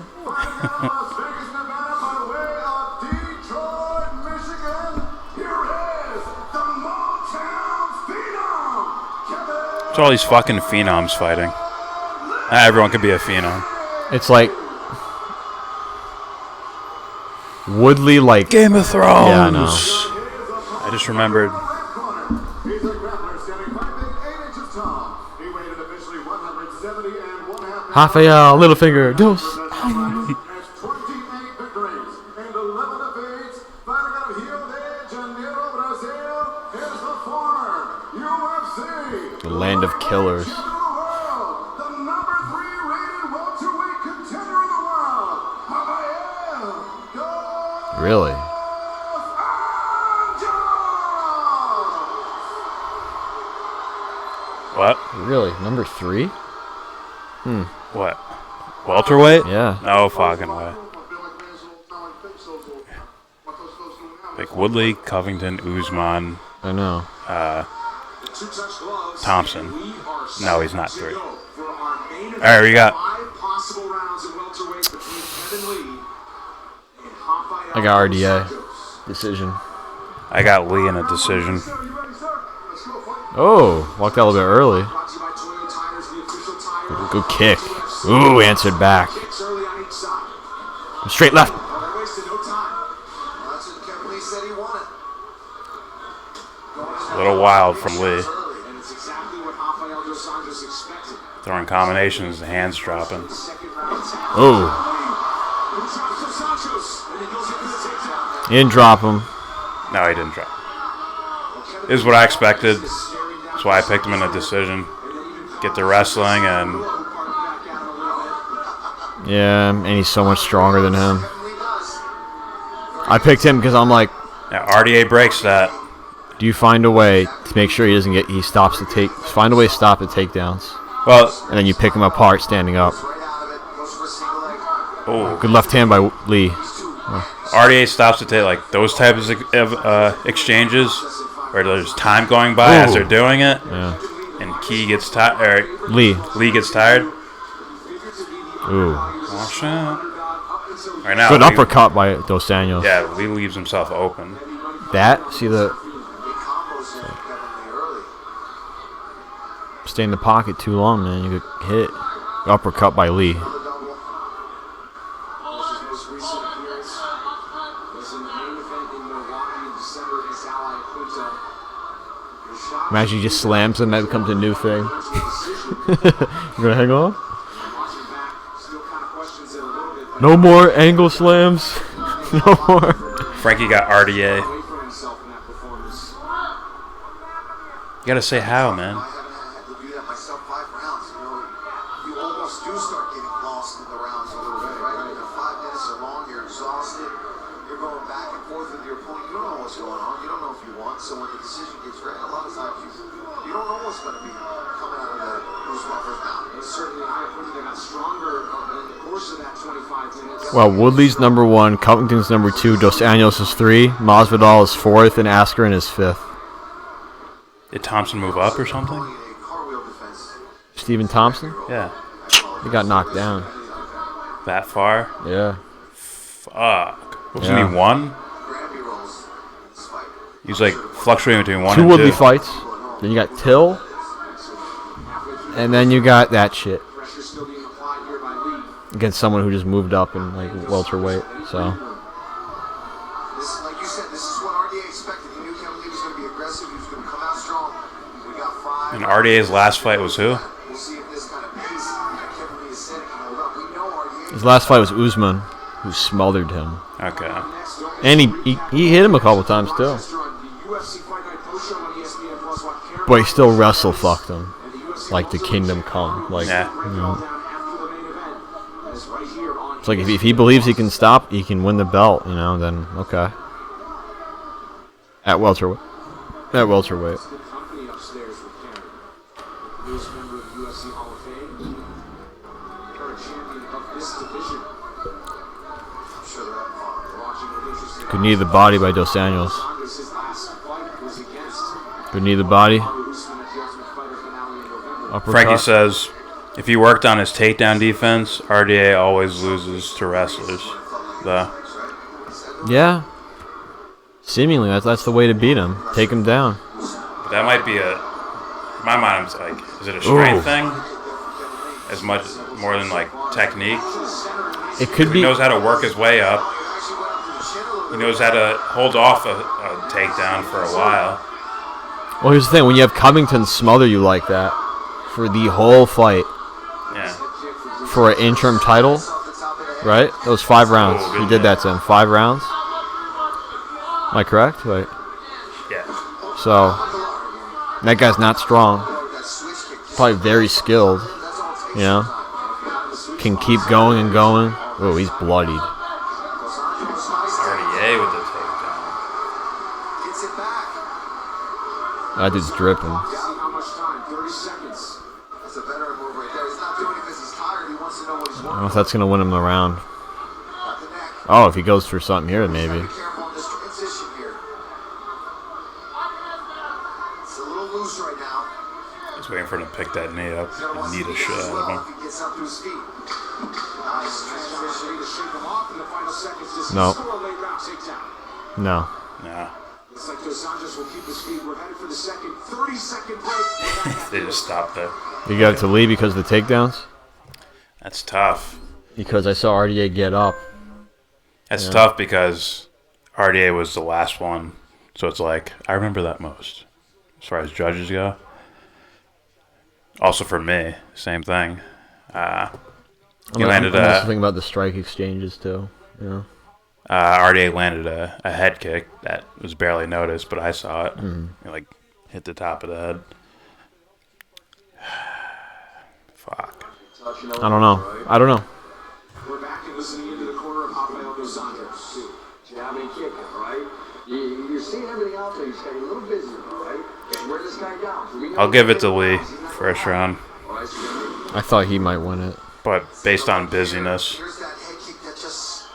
It's all these fucking phenoms fighting. Everyone could be a phenom. It's like Woodley, like Game of Thrones. Yeah, I know. I just remembered. Rafael, Littlefinger, Dos. The land of killers. Really? What? Really? Number 3? What? Welterweight? Yeah. No fucking way. Like Woodley, Covington, Usman, I know. Thompson. No, he's not 3. Alright, we got. I got RDA. Decision. I got Lee in a decision. Oh, walked out a little bit early. Good kick. Ooh, answered back. Straight left. A little wild from Lee. Throwing combinations, the hands dropping. Oh. He didn't drop him. No, he didn't drop. This is what I expected. That's why I picked him in a decision. Get the wrestling and... Yeah, and he's so much stronger than him. I picked him because I'm like... Yeah, RDA breaks that. Do you find a way to make sure he doesn't get... He stops the take... Find a way to stop the takedowns. Well... And then you pick him apart standing up. Oh. Good left hand by Lee. RDA stops to take like those types of exchanges where there's time going by as they're doing it, Yeah. and Key gets tired. Lee Gets tired. Ooh. Oh shit! Right now, Good Lee, uppercut by Dos Anjos. Yeah, Lee leaves himself open. That, see the... Stay in the pocket too long, man. You get hit. Uppercut by Lee. Imagine he just slams him, that becomes a new thing. You gonna hang on? No more angle slams. No more. Frankie got RDA. You gotta say how, man. I haven't had to do that myself 5 rounds. You almost do start getting lost in the rounds a little bit, right? 5 minutes or long, you're exhausted. You're going back and forth with your opponent. You don't know what's going on. You don't know if you won. So when the decision gets read, a lot of times you don't know what's going to be coming out of the first round. Certainly, I put it got stronger in the course of that 25 minutes. Well, Woodley's number 1, Covington's number 2, Dos Anjos is 3, Masvidal is 4th, and Askren is 5th. Did Thompson move up or something? Stephen Thompson? Yeah. He got knocked down. That far? Yeah. Fuck. Wasn't he 1? He was like fluctuating between 1 2 and 2. Woodley fights. Then you got Till. And then you got that shit. Against someone who just moved up in like welterweight. So. Like you said, this is what RDA expected. He knew Kevin Lee was going to be aggressive. He was going to come out strong. We got 5. And RDA's last fight was who? We'll see if this kind of pace that Kevin Lee has set can hold up. We know RDA. His last fight was Usman, who smothered him. Okay. And he hit him a couple times too. But he still wrestle fucked him. Like the kingdom come. Like, Yeah. you know. It's like if he believes he can stop, he can win the belt, you know, then okay. At welterweight. At welterweight. Good knee to the body by Dos Anjos. Good knee to the body. Uppercut. Frankie says, if he worked on his takedown defense, RDA always loses to wrestlers. Yeah. Seemingly, that's the way to beat him. Take him down. But that might be in my mind, it's like, is it a strength thing? As much, more than like technique? It could He be. knows how to work his way up. He knows how to hold off a takedown for a while. Well, here's the thing. When you have Covington smother you like that for the whole fight, Yeah. for an interim title, right? That was 5 rounds. Oh, good He did that to him. 5 rounds. Am I correct? Wait. Yeah. So, that guy's not strong. Probably very skilled. You know? Can keep going and going. Oh, he's bloodied. RDA with the takedown. That dude's dripping. How much time? 30 seconds. That's a better move right there. He's not doing it because he's tired. He wants to know what he's I don't know if that's going to win him the round. Oh, if he goes for something here, maybe. Be careful on this transition here. It's a little loose right now. He's waiting for him to pick that knee up. He's gonna want Need to a see shot as out well of if him. he gets up to his feet. Nice transition to shake him off in the final seconds. This No. is still a late round takedown. No. Nah. Looks like Dos Anjos will keep his feet. We're headed for the second 30-second break. They just stopped there. You got to leave because of the takedowns? That's tough. Because I saw RDA get up. That's tough because RDA was the last one. So it's like, I remember that most. As far as judges go. Also for me, same thing. He landed I'm also a... thinking about the strike exchanges, too. You know? RDA landed a head kick that was barely noticed, but I saw it. It, like, hit the top of the head. Fuck. I don't know. We're back and listening into the corner of Rafael Dos Anjos. Jabbing kick, right? You're seeing everything out there. He's getting a little busier, right? Wear this guy down. I'll give it to Lee, first round. I thought he might win it. But based on busyness, Here's that head kick that just...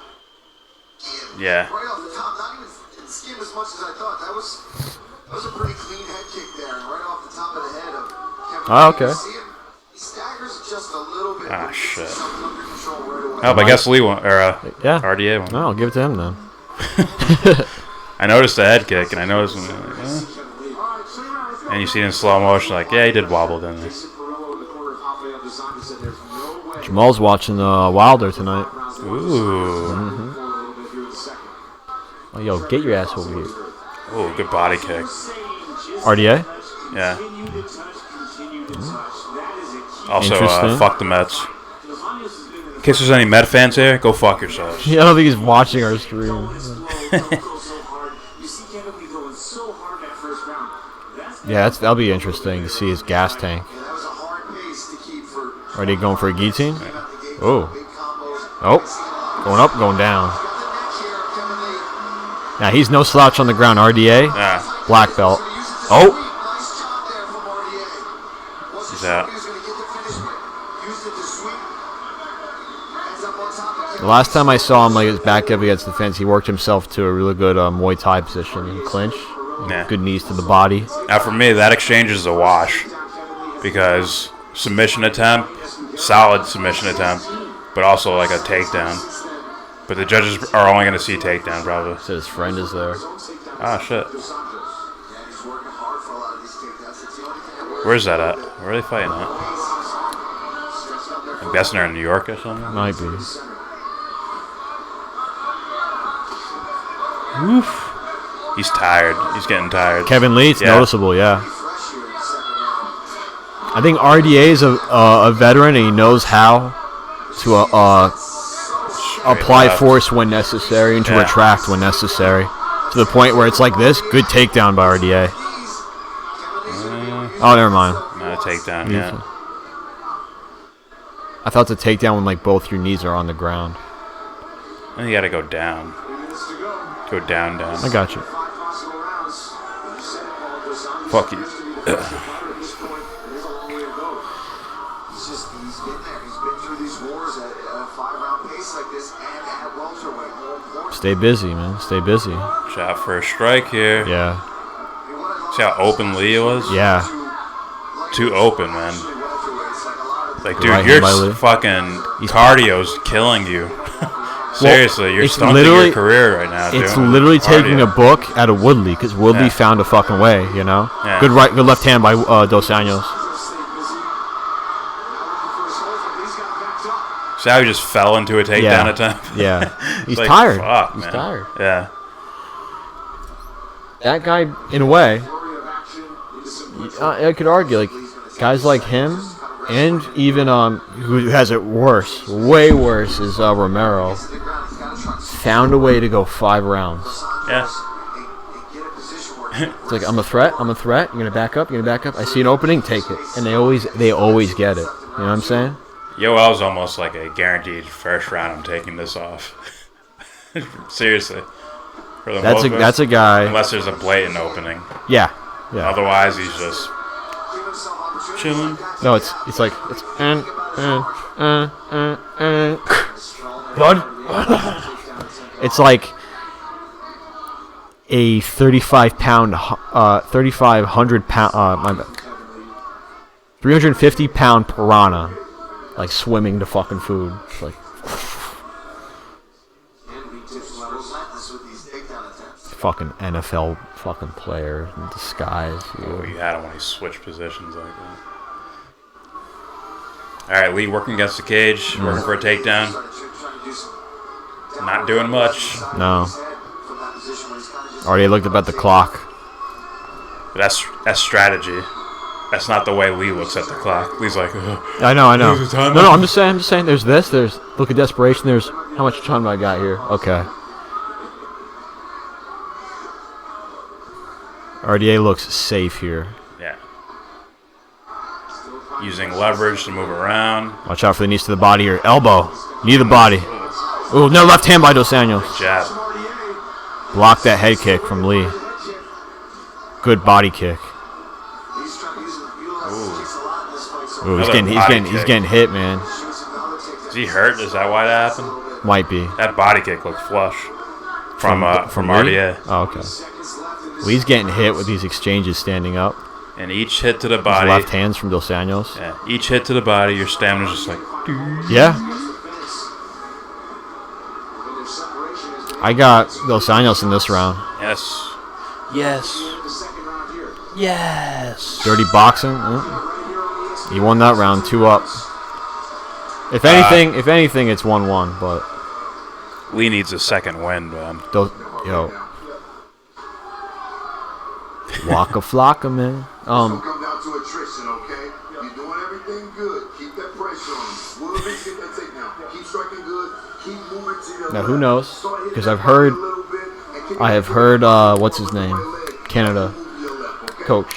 yeah. Right off the top, not even in skin as much as I thought. That was a pretty clean head kick there, right off the top of the head of Kevin. Oh, okay. See him? He staggers just a little bit. Ah, but he gets shit. himself under control right away. Oh, but I guess Lee won, or Yeah. RDA won. No, I'll give it to him then. I noticed the head kick, and I noticed him, like, and you see it in slow motion, like, yeah, he did wobble, didn't he? Jamal's watching Wilder tonight. Ooh. Oh, yo, get your ass over here. Ooh, good body kick. RDA? Yeah. Also, Interesting. fuck the Mets. In case there's any Met fans here, go fuck yourselves. Yeah, I don't think he's watching our stream. Yeah, that'll be interesting to see his gas tank. Are they going for a guillotine? Oh. Oh. Going up, going down. Now, he's no slouch on the ground. RDA. Yeah. Black belt. Oh. He's out. The last time I saw him, like, his back up against the fence, he worked himself to a really good Muay Thai position in clinch. Yeah. Good knees to the body. Now, for me, that exchange is a wash. Because submission attempt, solid submission attempt, but also like a takedown. But the judges are only going to see takedown, probably. So his friend is there. Ah, shit. Where's that at? Where are they fighting at? I'm guessing they're in New York or something. Might be. Woof. He's tired. He's getting tired. Kevin Lee, it's noticeable, yeah. I think RDA is a veteran and he knows how to apply force when necessary and to retract when necessary. To the point where it's like this, good takedown by RDA. Oh, never mind. Not a takedown, yeah. I thought it's a takedown when like both your knees are on the ground. And you got to go down. Go down, down. I got you. Fuck you. Stay busy, man. Stay busy. Shot for a strike here. Yeah. See how open Lee was? Yeah. Too open, man. Like, dude, Right your fucking cardio's killing you. Seriously, you're stunting your career right now. It's literally taking a book out of Woodley because Woodley found a fucking way, you know. Yeah. Good left hand by Dos Anjos. See how he just fell into a takedown attempt? Yeah, he's like, tired. Fuck, he's man. tired. Yeah. That guy, in a way, I could argue like guys like him, and even who has it worse, way worse, is Romero. Found a way to go 5 rounds. Yeah. It's like I'm a threat. You're gonna back up. I see an opening, take it, and they always get it. You know what I'm saying? Yoel's almost like a guaranteed first round. I'm taking this off. Seriously. For the most part. That's a guy. Unless there's a blatant opening. Yeah. Otherwise, he's just chilling. No, it's like it's blood. It's like a 3,500 pound, 350 pound piranha, like swimming to fucking food. It's like fucking NFL fucking player in disguise. Oh, you had him when he switched positions like that. Alright, Lee working against the cage, working for a takedown. Not doing much. No. Already looked up at the clock. But that's strategy. That's not the way Lee looks at the clock. Lee's like, ugh. I know. No, I'm just saying. There's this. There's look at desperation. There's how much time I got here. Okay. RDA looks safe here. Yeah. Using leverage to move around. Watch out for the knees to the body here. Elbow. Knee to the body. Ooh, no, left hand by Dos Anjos. Jab. Block that head kick from Lee. Good body kick. Ooh, he's getting hit, man. Is he hurt? Is that why that happened? Might be. That body kick looked flush from Lee? RDA. Oh, okay. Lee's getting hit with these exchanges standing up. And each hit to the body. Left hands from Dos Anjos. Yeah. Each hit to the body, your stamina's just like. Yeah. I got Dos Anjos in this round. Yes. Yes. Yes. Dirty boxing. He won that round, 2 up. If anything, it's 1-1. But Lee needs a second win, man. Yo. Waka flocka, man. Come down to attrition, okay? You're doing everything good. Keep that pressure Now who knows? Because I have heard what's his name, Canada coach.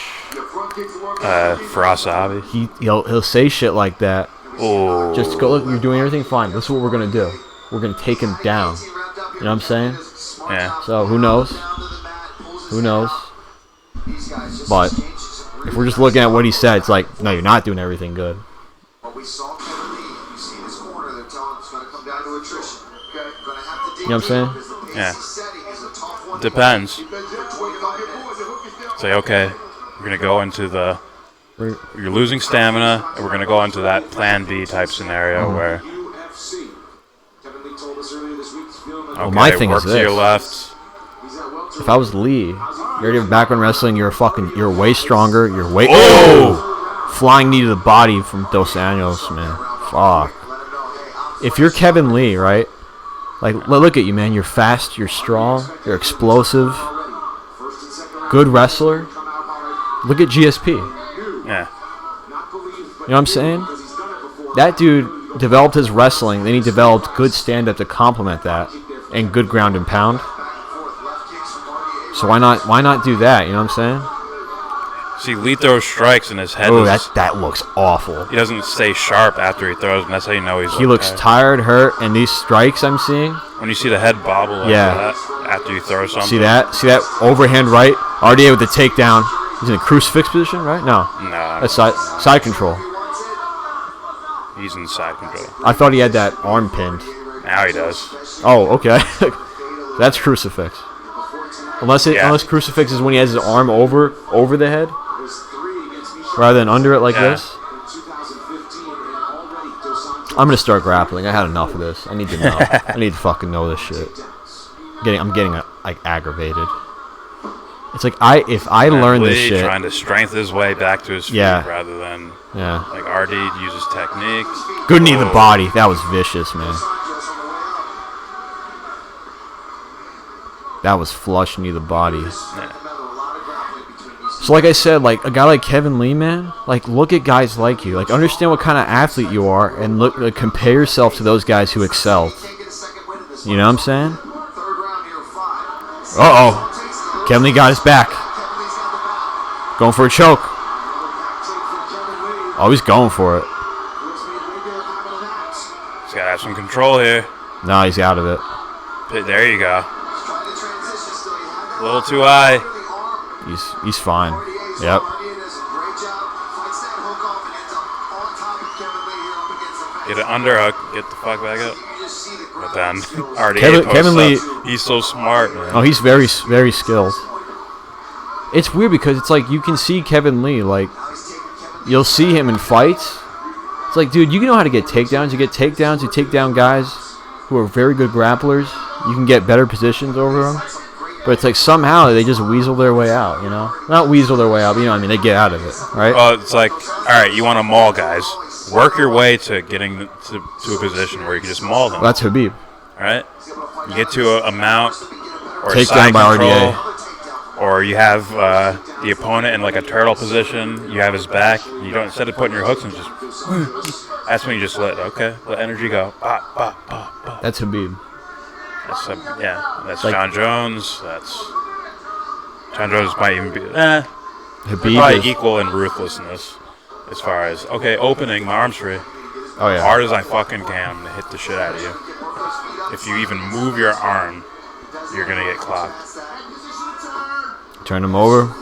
Farasabi. He'll say shit like that. Oh. Just go, look, you're doing everything fine. This is what we're gonna do. We're gonna take him down. You know what I'm saying? Yeah. So who knows? Who knows? But if we're just looking at what he said, it's like, no, you're not doing everything good. You see this corner, they're telling it's going to come down to attrition. Okay? Going to have to dig You know what I'm saying? because the basic Yeah. setting is a tough one. Depends. For 25 minutes. Say, okay, we're going to go into the... You're losing stamina, and we're going to go into that plan B type scenario where... UFC. Kevin Lee told us earlier this week he's feeling like Okay, my thing work is to your this. left. he's at welterweight. If I was Lee, you already have background wrestling. You're way stronger. You're way. Oh! Flying knee to the body from Dos Anjos, man. Fuck. If you're Kevin Lee, right? Like, look at you, man. You're fast. You're strong. You're explosive. Good wrestler. Look at GSP. Yeah. You know what I'm saying? That dude developed his wrestling, then he developed good stand-up to complement that, and good ground and pound. So why not do that? You know what I'm saying? See, Lee throws strikes in his head. Oh, that looks awful. He doesn't stay sharp after he throws them. That's how you know he's He looks okay. tired, hurt, and these strikes I'm seeing. When you see the head bobble like Yeah. that after you throw something. See that? See that overhand right? RDA with the takedown. He's in a crucifix position, right? No. No, That's side control. he's in side control. I thought he had that arm pinned. Now he does. Oh, okay. That's crucifix. Unless crucifix is when he has his arm over the head, rather than under it like Yeah. this. I'm gonna start grappling. I had enough of this. I need to know. I need to fucking know this shit. I'm getting like aggravated. It's like if I learn this Lee shit. trying to strengthen his way back to his feet rather than Yeah. like RD uses technique. Good knee to the body. That was vicious, man. That was flush knee to the body. Yeah. So like I said, like a guy like Kevin Lee, man, like look at guys like you. Like understand what kind of athlete you are and look compare yourself to those guys who excelled. You know what I'm saying? Uh-oh. Kevin Lee got his back. Going for a choke. Oh, he's going for it. He's got to have some control here. No, he's out of it. There you go. A little too high. He's fine. Yep. Get an underhook. Get the fuck back up. But then Kevin Lee. He's so smart, man. Oh, he's very, very skilled. It's weird because it's like you can see Kevin Lee, like you'll see him in fights. It's like, dude, you know how to get takedowns. You get takedowns. You take down guys who are very good grapplers. You can get better positions over them. But it's like somehow they just weasel their way out, you know? Not weasel their way out, but you know what I mean? They get out of it, right? Well, it's like, all right, you want to maul guys. Work your way to getting to a position where you can just maul them. Well, that's Habib. All right? You get to a mount or a Take side down by control, RDA. or you have the opponent in like a turtle position. You have his back. You don't, instead of putting your hooks and just, that's when you just let energy go. Pop, pop, pop, pop. That's Habib. That's that's Like- John Jones. John Jones might even be Habib probably is... equal in ruthlessness as far as opening, my arm's free. Oh, yeah. Hard as I fucking can, I'm gonna hit the shit out of you. If you even move your arm, you're gonna get clocked. Turn him over.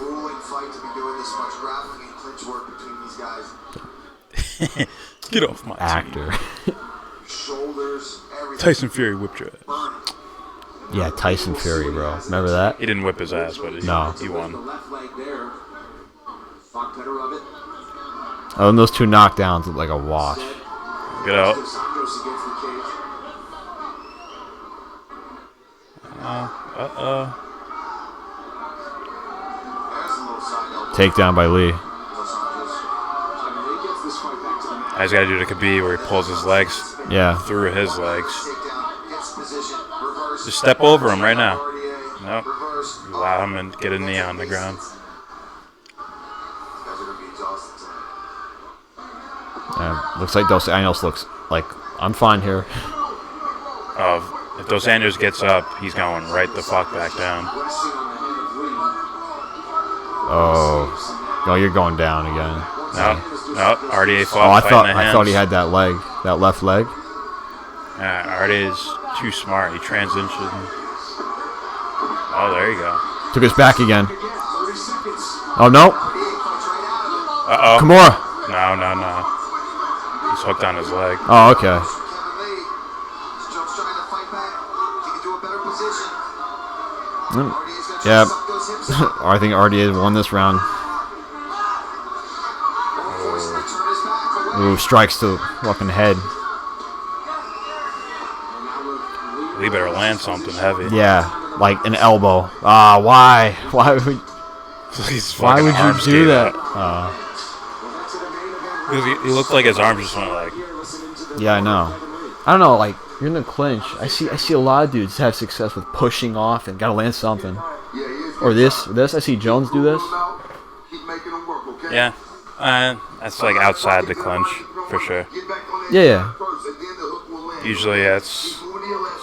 Get off my team. Actor. Tyson Fury whipped your ass. Yeah, Tyson Fury, bro. Remember that? He didn't whip his ass, but he won. Oh, and those two knockdowns look like a wash. Get out. Takedown by Lee. I just gotta do the Khabib where he pulls his legs Yeah. through his legs. Just step over him right now. Nope. Allow him to get a knee on the ground. Looks like Dos Anjos looks like I'm fine here. If Dos Anjos gets up, he's going right the fuck back down. Oh, you're going down again. No, RDA fought. Oh, I thought he had that leg, that left leg. RDA is too smart. He transitioned. Oh, there you go. Took his back again. Oh no. Uh-oh. Kimura. No. He's hooked on his leg. Oh, okay. Yeah. I think RDA won this round. Ooh, strikes to the fucking head. We better land something heavy. Yeah, like an elbow. Why? Why would you do that? He looked like his arms just went like. Yeah, I know. I don't know. Like you're in the clinch. I see a lot of dudes have success with pushing off and gotta land something. Or this. I see Jones do this. Yeah, that's like outside the clinch for sure. Yeah. Usually it's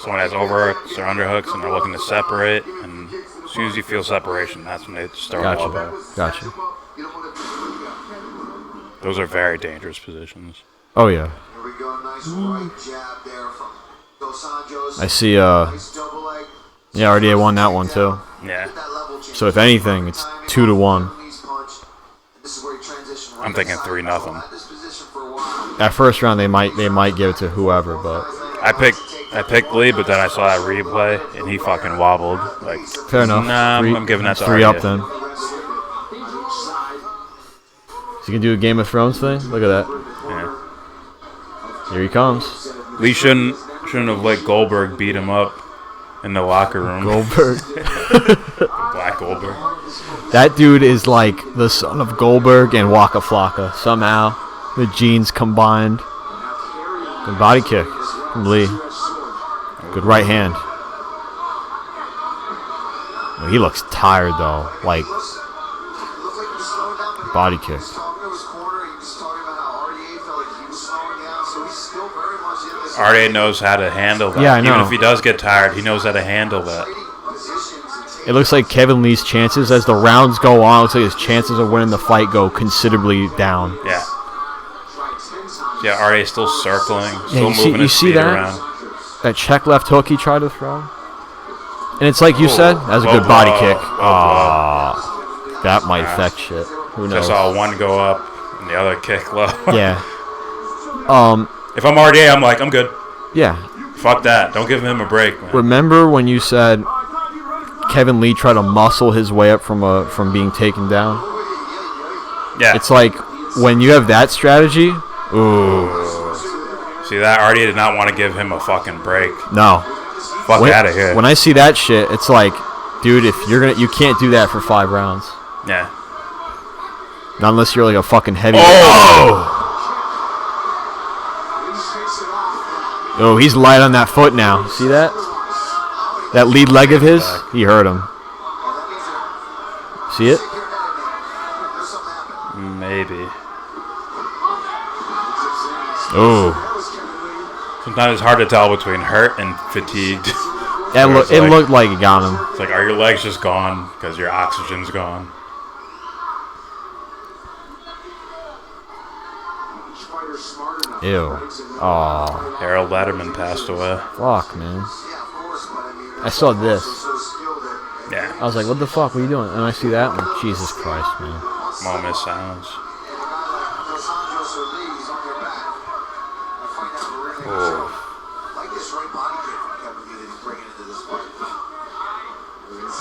someone has overhooks or underhooks and they're looking to separate, and as soon as you feel separation, that's when they start elbow. Gotcha. Those are very dangerous positions. Oh yeah. I see. Yeah, RDA won that one too. Yeah. So if anything, it's 2-1. I'm thinking 3-0. That first round, they might give it to whoever, but I picked Lee, but then I saw that replay and he fucking wobbled. Like, fair enough. Nah, I'm giving that to 3 RDA. up then. So you can do a Game of Thrones thing. Look at that. Yeah. Here he comes. Lee shouldn't have let Goldberg beat him up in the locker room. Goldberg. Black Goldberg. That dude is like the son of Goldberg and Waka Flocka. Somehow, the genes combined. Good body kick from Lee. Good right hand. Well, he looks tired though. Like body kick. RDA knows how to handle that. Yeah, I know. Even if he does get tired, he knows how to handle that. It looks like Kevin Lee's chances, as the rounds go on, it looks like his chances of winning the fight go considerably down. Yeah. Yeah, RDA still circling, still you moving his see feet that? around. That check left hook he tried to throw. And it's like you said, that was a good body kick. That might affect shit. Who knows? I saw one go up and the other kick low. Yeah. If I'm RDA, I'm like, I'm good. Yeah. Fuck that. Don't give him a break, man. Remember when you said Kevin Lee tried to muscle his way up from being taken down? Yeah. It's like when you have that strategy. Ooh. See that? RDA did not want to give him a fucking break. No. Fuck out of here. When I see that shit, it's like, dude, if you can't do that for 5 rounds. Yeah. Not unless you're like a fucking heavy. Oh, he's light on that foot now. See that? That lead leg of his? He hurt him. See it? Maybe. Oh. Sometimes it's hard to tell between hurt and fatigued. It looked like it got him. It's like, are your legs just gone because your oxygen's gone? Ew. Oh. Harold Letterman passed away. Fuck, man. I saw this. Yeah. I was like, what the fuck? What are you doing? And I see that. I'm like, Jesus Christ, man. Moment of silence. Oh.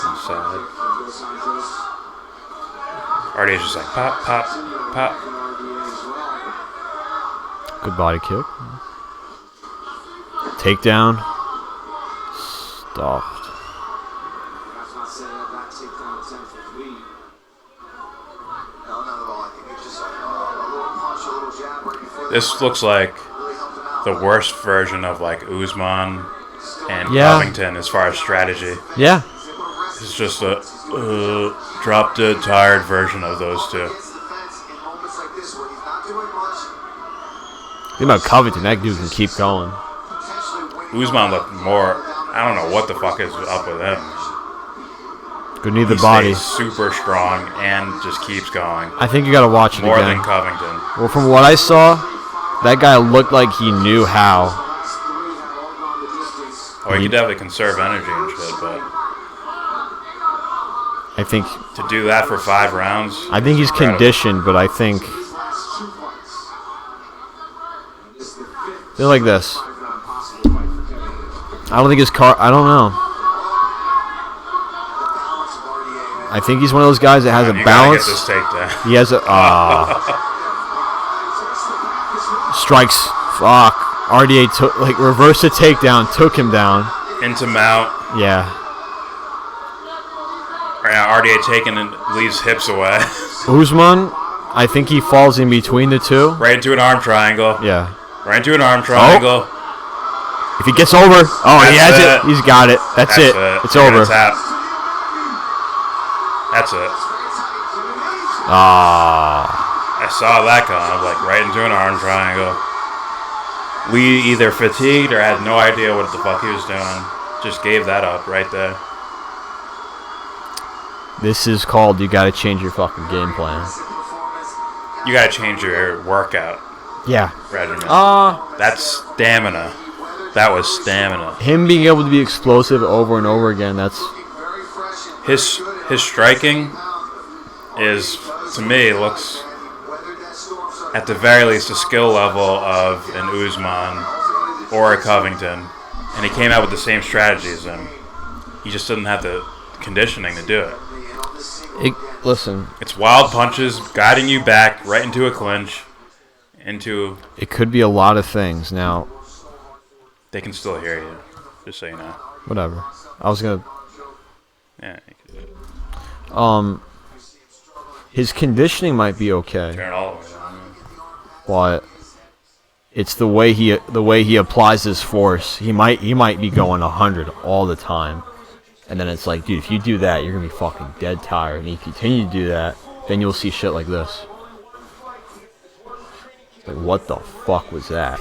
I'm sad. RDA's just like, pop, pop, pop. Good body kick. Takedown. Stuffed. This looks like the worst version of like Usman and Covington as far as strategy. Yeah. It's just a drop dead tired version of those two. Think about Covington. That dude can keep going. Usman looked more. I don't know what the fuck is up with him. Could need the He body. stays super strong and just keeps going. I think you got to watch it More again. than Covington. Well, from what I saw, that guy looked like he knew how. Oh, he could definitely conserve energy and shit, but I think to do that for 5 rounds. he's incredible. conditioned, but I think they're like this. I don't think his car. I don't know. I think he's one of those guys that has a You balance. gotta get this takedown. He has a strikes. Fuck. RDA took reversed the takedown, took him down. Into mount. Yeah. Right now, RDA taking and leaves hips away. Usman, I think he falls in between the two. Right into an arm triangle. Yeah. Right into an arm triangle. If he gets over, he has That's it. it. He's got it. That's it. It's They're gonna over. tap. That's it. I saw that coming, like right into an arm triangle. Lee either fatigued or had no idea what the fuck he was doing. Just gave that up right there. This is called you got to change your fucking game plan. You gotta change your workout Yeah. regimen. That's stamina. That was stamina. Him being able to be explosive over and over again, that's His striking is, to me, looks at the very least a skill level of an Usman or a Covington, and he came out with the same strategy as him. He just didn't have the conditioning to do it. listen. It's wild punches guiding you back right into a clinch, into. It could be a lot of things. Now, They can still hear you, just so you know. whatever. I was gonna. Yeah, you can do it. His conditioning might be okay, Turn it all the way down. but it's the way he applies his force. He might be going 100 all the time, and then it's like, dude, if you do that, you're gonna be fucking dead tired. And if you continue to do that, then you'll see shit like this. Like, what the fuck was that?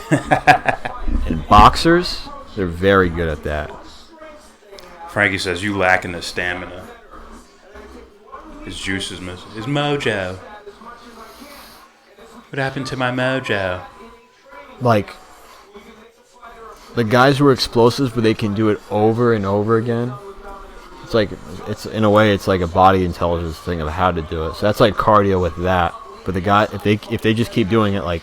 And boxers, they're very good at that. Frankie says, you lack in the stamina. His juice is missing. His mojo. What happened to my mojo? Like, the guys who are explosives, but they can do it over and over again. It's like, it's in a way, it's like a body intelligence thing of how to do it. So that's like cardio with that. But the guy, if they just keep doing it like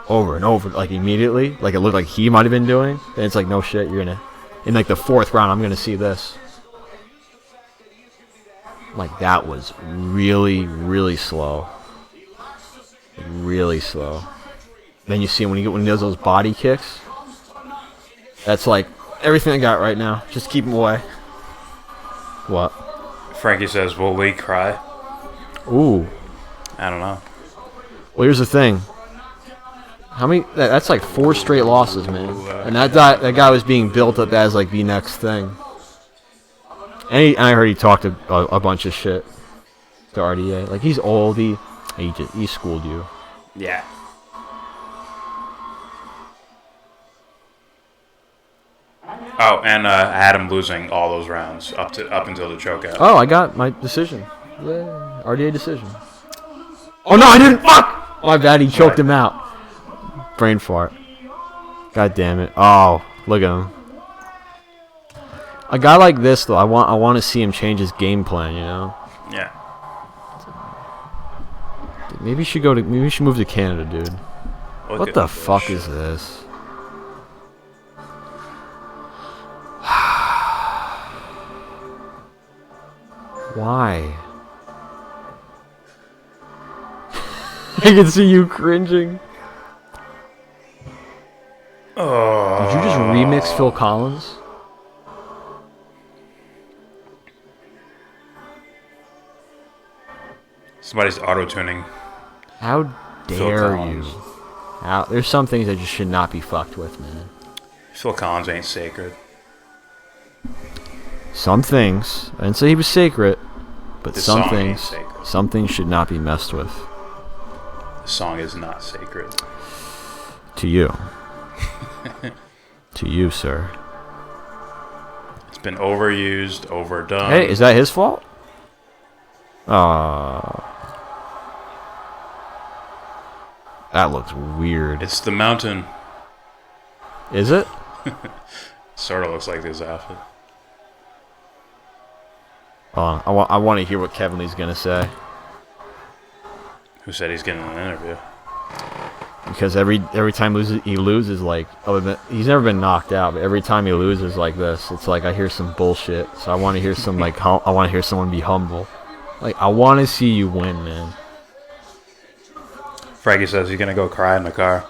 over and over, like immediately, like it looked like he might have been doing, then it's like, no shit, you're gonna, in like the 4th round, I'm gonna see this. Like, that was really, really slow. Really slow. Then you see when he does those body kicks. That's like everything I got right now. Just keep him away. What? Frankie says, will Lee cry? Ooh. I don't know. Well, here's the thing. How many? That's like 4 straight losses, man. And that guy was being built up as like the next thing. And I heard he talked a bunch of shit to RDA. Like, he's old. He schooled you. Yeah. Oh, and I had him losing all those rounds up until the chokeout. Oh, I got my decision. Yeah, RDA decision. Oh no, I didn't. Fuck! My bad. He choked him out. Brain fart. God damn it. Oh, look at him. A guy like this, though, I want to see him change his game plan. You know. Yeah. Maybe you should move to Canada, dude. Look What at the this fuck shit. is this? Why? I can see you cringing. Oh. Did you just remix Phil Collins? Somebody's auto-tuning. How Phil dare you? Collins. There's some things that just should not be fucked with, man. Phil Collins ain't sacred. Some things, I didn't say he was sacred, but This some song ain't things, sacred. some things should not be messed with. The song is not sacred. To you. To you, sir. It's been overused, overdone. Hey, is that his fault? That looks weird. It's the mountain. Is it? Sort of looks like this outfit. I want to hear what Kevin Lee's gonna say. Who said he's getting an interview? Because every time he loses, like, he's never been knocked out, but every time he loses like this, it's like I hear some bullshit. So I want to hear some like I want to hear someone be humble. Like, I want to see you win, man. Frankie says he's gonna go cry in the car.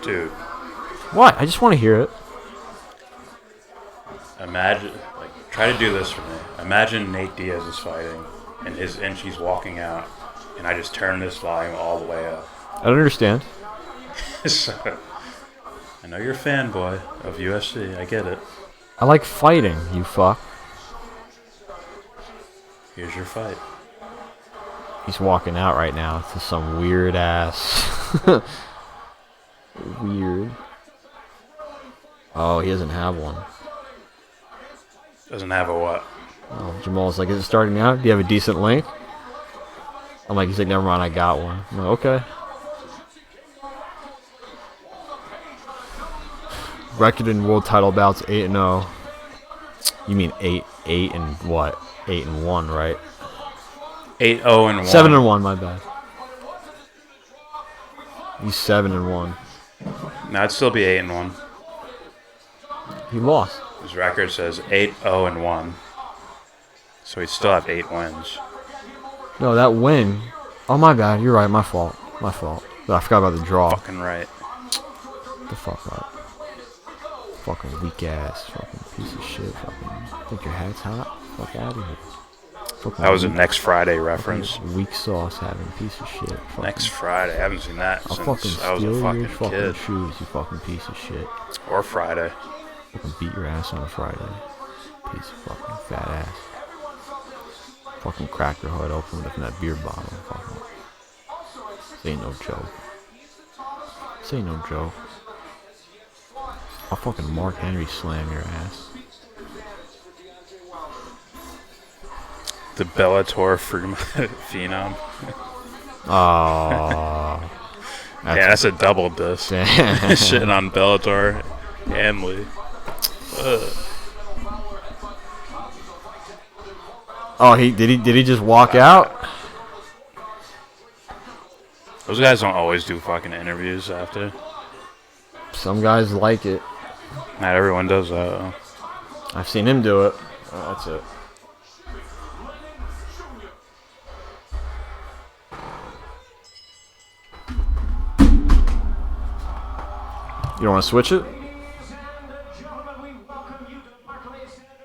Dude, What? I just want to hear it. imagine, like, try to do this for me. Imagine Nate Diaz is fighting, and she's walking out, and I just turn this volume all the way up. I don't understand. So, I know you're a fanboy of UFC. I get it. I like fighting, you fuck. Here's your fight. He's walking out right now to some weird ass. Weird. Oh, he doesn't have one. Doesn't have a what? Oh, Jamal's like, is it starting now? Do you have a decent link? I'm like, he's like, never mind, I got one. I'm like, okay. Record in world title bouts 8-0. You mean 8 and what? 8-1, right? 8-0-1. 7-1, my bad. He's 7-1. No, it'd still be 8-1. He lost. His record says 8-0-1. So he'd still have 8 wins. No, that win. Oh, my bad. You're right. My fault. My fault. I forgot about the draw. Fucking right. The fuck up. Fucking weak ass. Fucking piece of shit. Fucking think your hat's hot? Fuck out of here. Fucking That was a weak- Next Friday reference. Weak sauce having piece of shit. Fucking, Next Friday. I haven't seen that I'll fucking since I was steal a your fucking fucking kid. shoes, you fucking piece of shit. Or Friday. Fucking beat your ass on a Friday. Piece of fucking fat ass. Fucking crack your head open with that beer bottle. Fucking. This ain't no joke. This ain't no joke. I'll fucking Mark Henry slam your ass. The Bellator phenom. Aww. Yeah, that's a double diss. Shitting on Bellator and Lee. Oh, did he just walk out? Those guys don't always do fucking interviews after. Some guys like it. Not everyone does that, though. I've seen him do it. Oh, that's it. You don't want to switch it?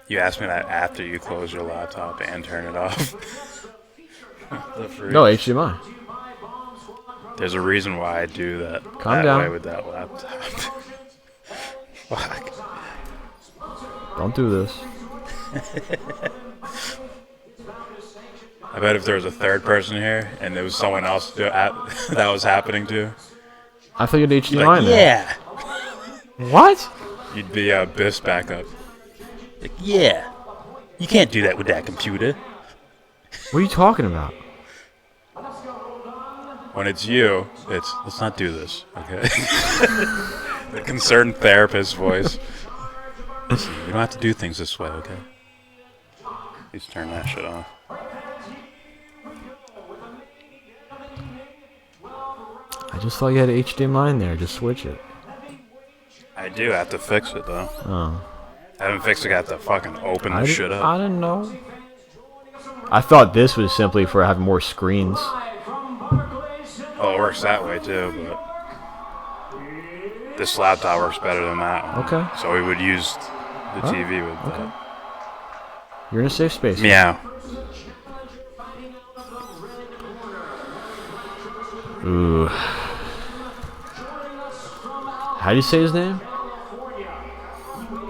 You asked me that after you close your laptop and turn it off. The freak. No, HDMI. There's a reason why I do that. Calm that down. way with that laptop. Fuck. Don't do this. I bet if there was a third person here and there was someone else that was happening to, I thought you had you'd be HDMI like, in there. yeah. What? You'd be Biff's backup. Like, yeah. You can't do that with that computer. What are you talking about? When it's you, it's, let's not do this, okay? The concerned therapist voice. Listen, you don't have to do things this way, okay? Please turn that shit off. I just thought you had HDMI in there. Just switch it. I do have to fix it, though. Oh. I haven't fixed it. I have to fucking open the shit up. I didn't know. I thought this was simply for having more screens. Oh, it works that way, too, but this laptop works better than that one. Okay. So we would use the TV with that. You're in a safe space. Meow. Ooh. How do you say his name?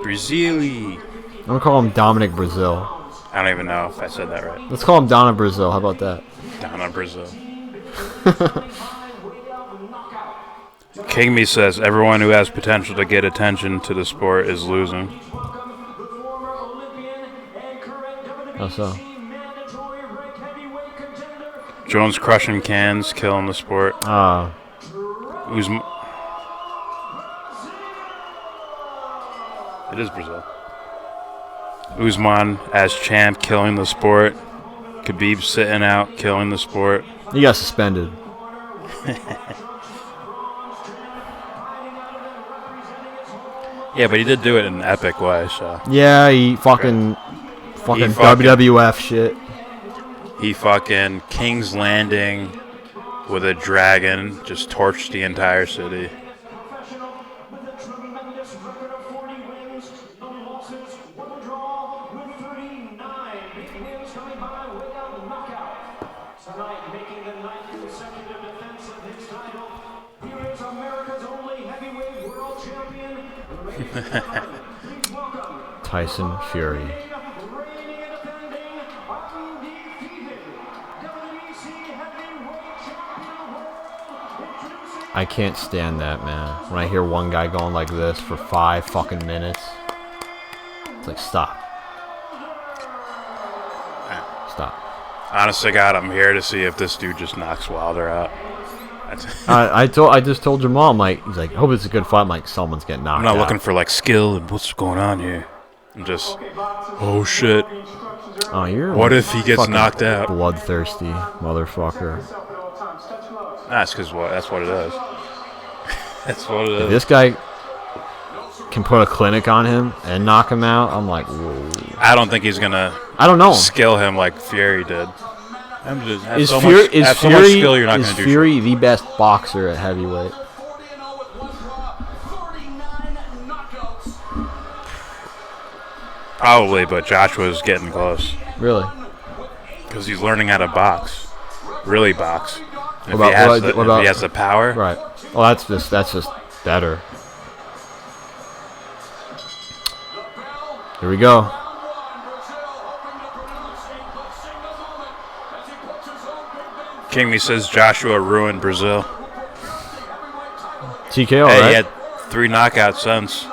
Breazeale. I'm gonna call him Dominic Breazeale. I don't even know if I said that right. Let's call him Donna Breazeale. How about that? Down Brazil. King Me says everyone who has potential to get attention to the sport is losing. How so? Jones crushing cans, killing the sport. It is Brazil. Usman as champ, killing the sport. Khabib sitting out, killing the sport. He got suspended. Yeah, but he did do it in an epic way, so. Yeah, he fucking WWF shit. He fucking King's Landing with a dragon, just torched the entire city. Tyson Fury. I can't stand that, man. When I hear one guy going like this for 5 fucking minutes, it's like, stop. Stop. Honest to God, I'm here to see if this dude just knocks Wilder out. I just told Jamal, I'm like, he's like, I hope it's a good fight. I'm like, someone's getting knocked out. I'm not looking for like skill and what's going on here. I'm just, oh shit. Oh, you're what if he gets knocked out? Bloodthirsty motherfucker. That's because that's what it is. That's what it is. If this guy can put a clinic on him and knock him out, I'm like, whoa. I don't think he's gonna. I don't know. Skill him like Fury did. Is Fury the best boxer at heavyweight? Probably, but Joshua's getting close. Really? Because he's learning how to box. Really box. If he has the power. Right. Well, that's just better. Here we go. King Me says Joshua ruined Brazil. TKO, hey, right? He had 3 knockouts since.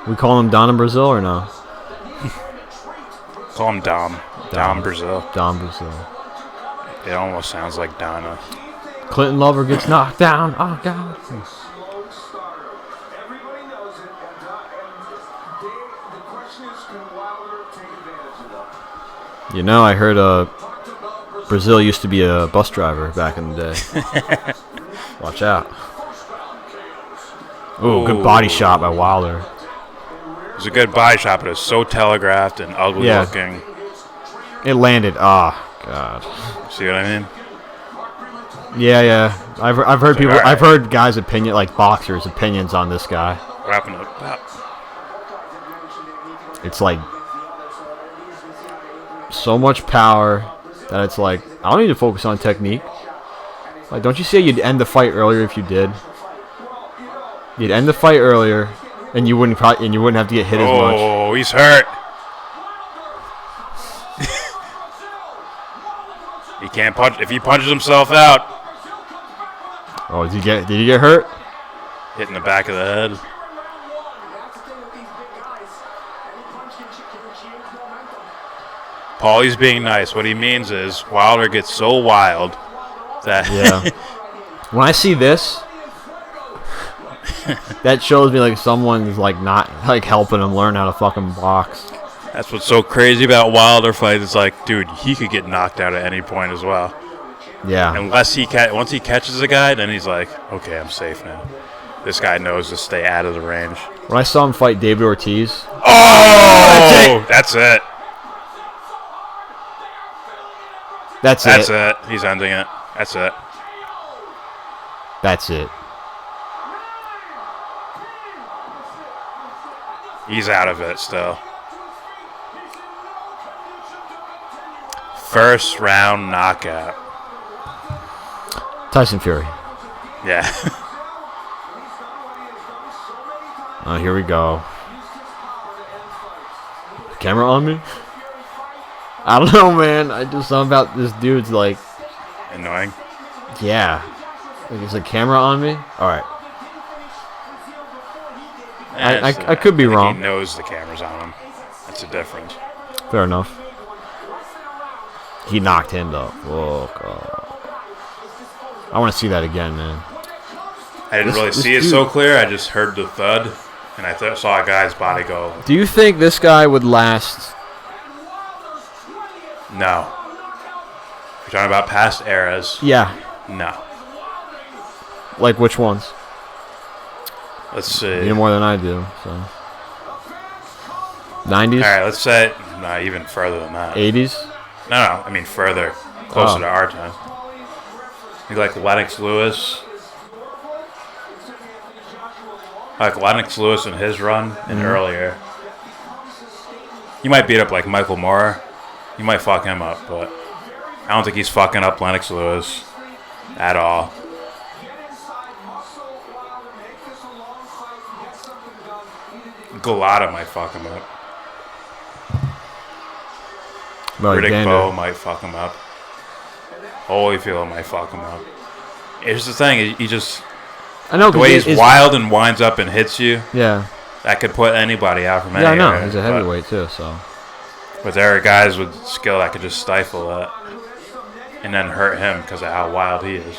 We call him Don in Brazil or no? Call him Dom. Dom Brazil. Dom Brazil. It almost sounds like Donna. Clinton Lover gets knocked down. Oh, God. You know, I heard Brazil used to be a bus driver back in the day. Watch out. Ooh, good body shot by Wilder. It was a good body shot, but it was so telegraphed and ugly looking. It landed. Oh, God. See what I mean? Yeah. I've heard people. Right. I've heard guys' opinion, like boxers' opinions on this guy. Wrapping it up. It's like so much power that it's like I don't need to focus on technique. Like, don't you say you'd end the fight earlier if you did? You'd end the fight earlier, and you wouldn't have to get hit as much. Oh, he's hurt. He can't punch. If he punches himself out. Oh, did he get hurt? Hit in the back of the head. Paulie's being nice. What he means is Wilder gets so wild that when I see this, that shows me like someone's like not like helping him learn how to fucking box. That's what's so crazy about Wilder fights. It's like, dude, he could get knocked out at any point as well. Yeah. Unless once he catches a guy, then he's like, okay, I'm safe now. This guy knows to stay out of the range. When I saw him fight David Ortiz. Oh, that's it. That's it. He's ending it. That's it. That's it. He's out of it still. First round knockout. Tyson Fury. Yeah. Oh, here we go. Camera on me? I don't know, man. I just something about this dude's like Annoying. yeah. Like, is the camera on me? All right. I could be I think wrong. He knows the camera's on him. That's the difference. Fair enough. He knocked him though. Whoa, God. I want to see that again, man. I didn't really see it so clear. I just heard the thud, and I saw a guy's body go. Do you think this guy would last? No. If you're talking about past eras. Yeah. No. Like which ones? Let's see. You know more than I do, so. 90s? All right, let's say even further than that. 80s? No, I mean further, closer to our time. You like Lennox Lewis? Like Lennox Lewis in his run and earlier. You might beat up like Michael Moore. You might fuck him up, but I don't think he's fucking up Lennox Lewis at all. Galata might fuck him up. Riddick Bowe might fuck him up. Holyfield might fuck him up. Here's the thing, he just... I know, the way he's wild and winds up and hits you, yeah, that could put anybody out from any yeah, I know. area, He's a heavyweight, too, so. But there are guys with skill that could just stifle that and then hurt him because of how wild he is.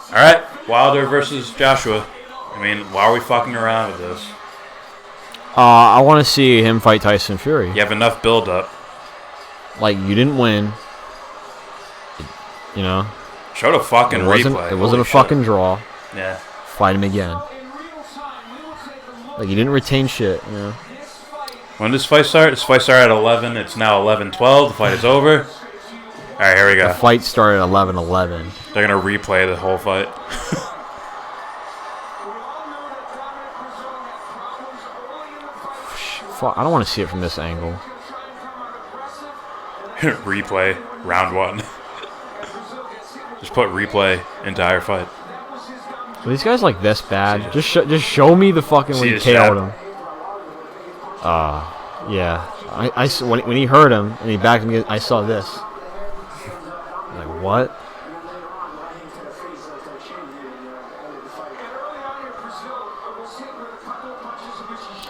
All right, Wilder versus Joshua. I mean, why are we fucking around with this? I want to see him fight Tyson Fury. You have enough build-up. Like, you didn't win. You know? Showed a fucking replay. It wasn't a fucking draw. Yeah. Fight him again. Like, you didn't retain shit, you know? When does this fight start? This fight started at 11. It's now 11:12. The fight is over. All right, here we go. The fight started at 11:11. They're going to replay the whole fight. Fuck, I don't want to see it from this angle. Replay, round 1. Just put replay, entire fight. Are these guys like this bad? Just show me the fucking when he KO'd him. Yeah. When he hurt him and he backed him, I saw this. Like, what?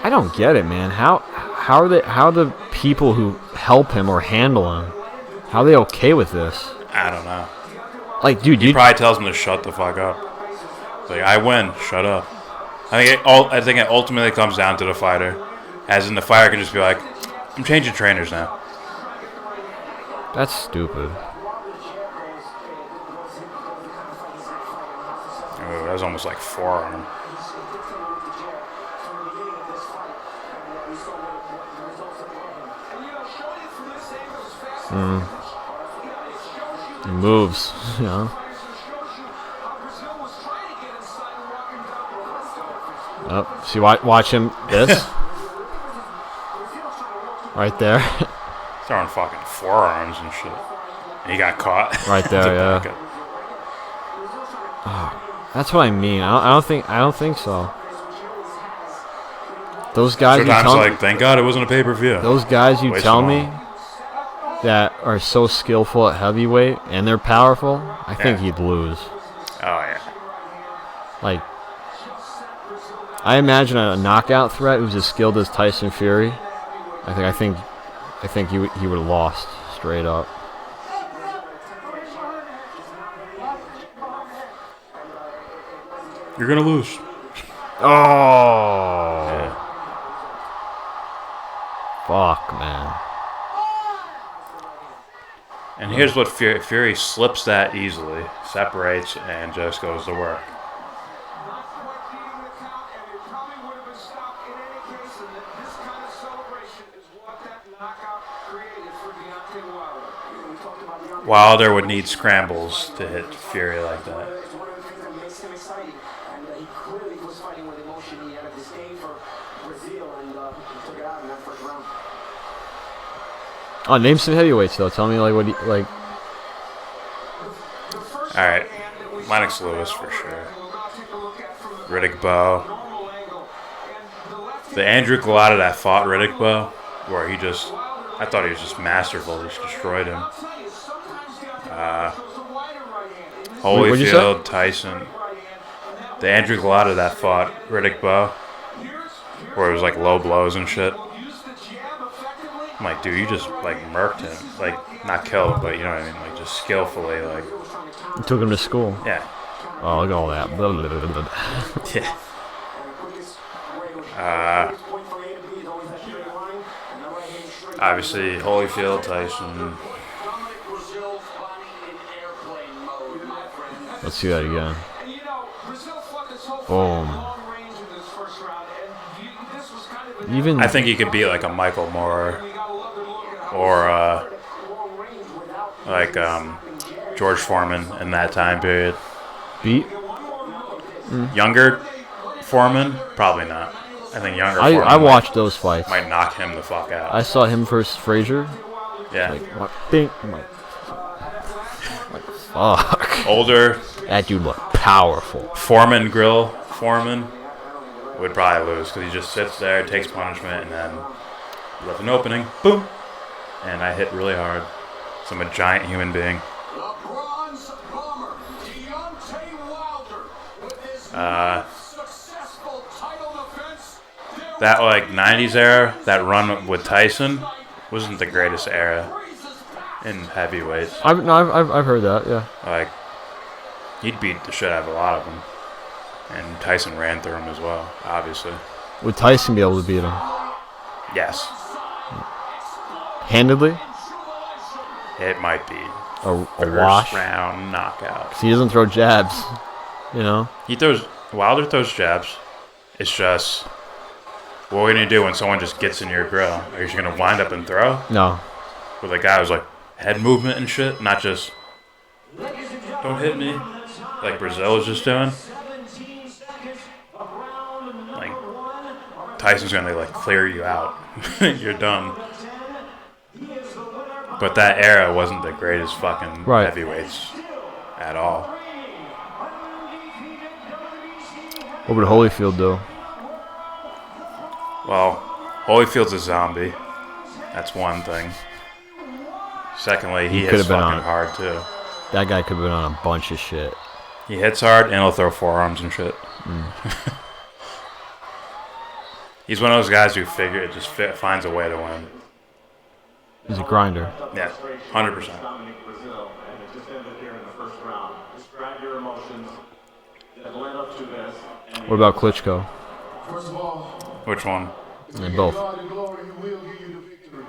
I don't get it, man. How are the people who help him or handle him, how are they okay with this? I don't know. Like, dude, he probably tells him to shut the fuck up. It's like, I win, shut up. I think it ultimately comes down to the fighter, as in the fighter can just be like, I'm changing trainers now. That's stupid. Oh, that was almost like forearm. He moves, you know. Oh, see, watch him. This. Right there. Throwing fucking forearms and shit. And he got caught. Right there, yeah. Oh, that's what I mean. I don't think so. Those guys. Sometimes, like, thank God it wasn't a pay-per-view. Those guys you tell me that are so skillful at heavyweight and they're powerful, I think he'd lose. Oh yeah. Like, I imagine a knockout threat who's as skilled as Tyson Fury. I think he would have lost straight up. You're gonna lose. Oh. Yeah. Fuck, man. And here's what Fury slips that easily, separates, and just goes to work. Wilder would need scrambles to hit Fury like that. He clearly was fighting with emotion. He had a disdain for Breazeale and took it out in that first round. Oh, name some heavyweights though. Tell me like what like. All right, Lennox Lewis for sure. Riddick Bowe. The Andrew Galata that fought Riddick Bowe, where I thought he was just masterful. Just destroyed him. Holyfield, Tyson. The Andrew Galata that fought Riddick Bowe, where it was like low blows and shit. I'm like, dude, you just like murked him. Like, not killed, but you know what I mean? Like, just skillfully, like. You took him to school. Yeah. Oh, look at all that. Blah, blah, blah, blah. Yeah. Obviously, Holyfield, Tyson. Let's see that again. Boom. Even I think he could beat like a Michael Moore or like George Foreman in that time period. beat. Younger Foreman, probably not. I think younger. Foreman I watched those fights. Might knock him the fuck out. I saw him versus Frazier. Yeah. Fuck. Older. That dude looked powerful. Foreman would probably lose because he just sits there, takes punishment, and then left an opening. Boom. And I hit really hard. So I'm a giant human being. That like 90s era, that run with Tyson wasn't the greatest era in heavyweights. I've heard that, yeah. Like, he'd beat the shit out of a lot of them. And Tyson ran through him as well, obviously. Would Tyson be able to beat him? Yes. Handedly? It might be. A First wash? round knockout. 'Cause he doesn't throw jabs, you know? Wilder throws jabs. It's just, what are you going to do when someone just gets in your grill? Are you just going to wind up and throw? No. With a guy who's like head movement and shit, not just, don't hit me, like Breazeale was just doing. Like, Tyson's going to like clear you out. You're done. But that era wasn't the greatest fucking heavyweights at all. What would Holyfield do? Well, Holyfield's a zombie. That's one thing. Secondly, he hits fucking hard too. That guy could have been on a bunch of shit. He hits hard and he'll throw forearms and shit. He's one of those guys who finds a way to win. He's a grinder. Yeah, 100%. Dominic Breazeale, and it just ended here in the first round. Describe your emotions that led up to this. What about Klitschko? First of all, Which one? They both. God the glory, He will give you the victory.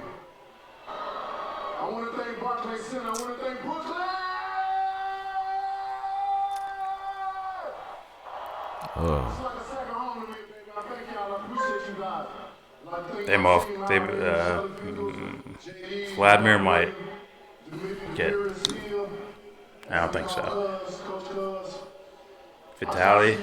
I want to thank Barclays Center. I want to thank Brooklyn. It's like a second home to me, baby. I thank y'all. I appreciate you guys. Vladimir might get. I don't think so. Vitaly,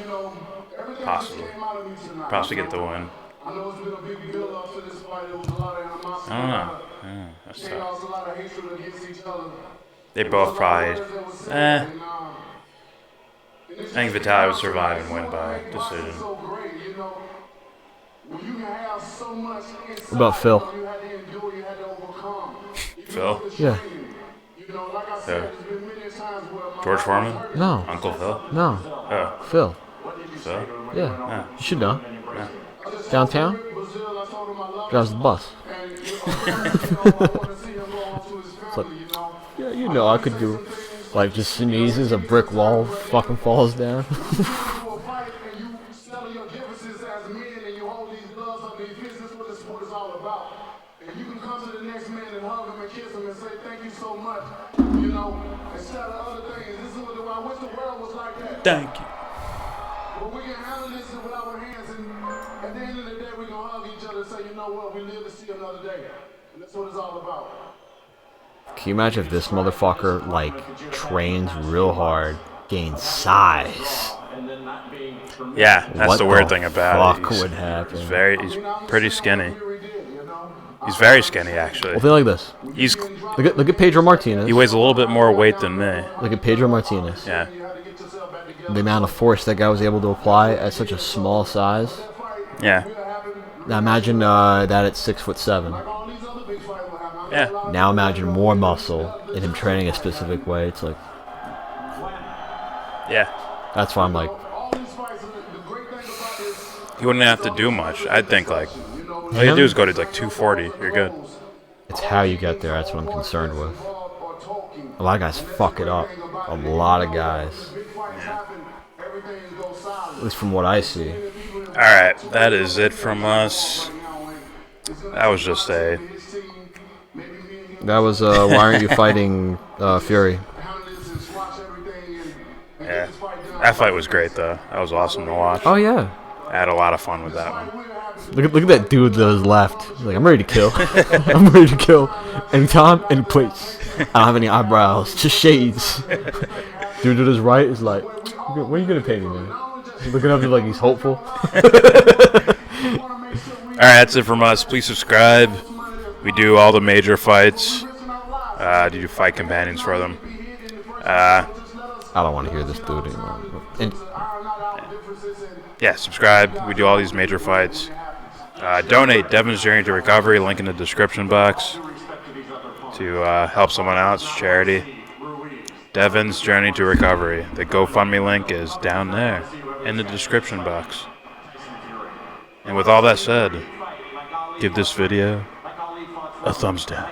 possibly get the win. I know it's been a big build up to this fight. There was a lot of animosity. I don't know. Yeah, that's They lost tough. a lot of hatred against each other. They both probably. I think Vitaly would survive and win by decision. What about Phil? Phil? Yeah. George Foreman? No. Uncle Phil? No. Oh, Phil. Phil? Yeah. You should know. Downtown? Drives the bus. It's like, yeah, you know I could do. Like, just sneezes, a brick wall fucking falls down. Thank you. But we can handle this with our hands, and at the end of the day, we're going to hug each other and say, you know what, we live to see another day. And that's what it's all about. Can you imagine if this motherfucker, like, trains real hard, gains size? Yeah, that's What the weird the thing about it. fuck would happen? He's pretty skinny. He's very skinny, actually. Well, feel like this. He's Look at Pedro Martinez. he weighs a little bit more weight than me. Look at Pedro Martinez. Yeah. The amount of force that guy was able to apply at such a small size. Yeah. Now imagine that at 6'7". Yeah. Now imagine more muscle and him training a specific way. It's like, Yeah. that's why I'm like, He wouldn't have to do much. I'd think like all you do is go to like 240. You're good. it's how you get there. That's what I'm concerned with. A lot of guys fuck it up. A lot of guys. At least from what I see. All right, that is it from us. That was just a That was, why aren't you fighting Fury? yeah. That fight was great though. That was awesome to watch. Oh, yeah. I had a lot of fun with that one. Look at that dude to his left. He's like, I'm ready to kill. I'm ready to kill. Anytime, any place. I don't have any eyebrows, just shades. Dude to his right is like, when are you going to pay me, man? He's looking up to like he's hopeful. All right, that's it from us. Please subscribe. We do all the major fights. Do fight companions for them. I don't want to hear this dude anymore. And Yeah, subscribe. We do all these major fights. Donate Devon's Journey to Recovery. Link in the description box to help someone out. It's charity. Devon's Journey to Recovery. The GoFundMe link is down there in the description box. And with all that said, give this video a thumbs down.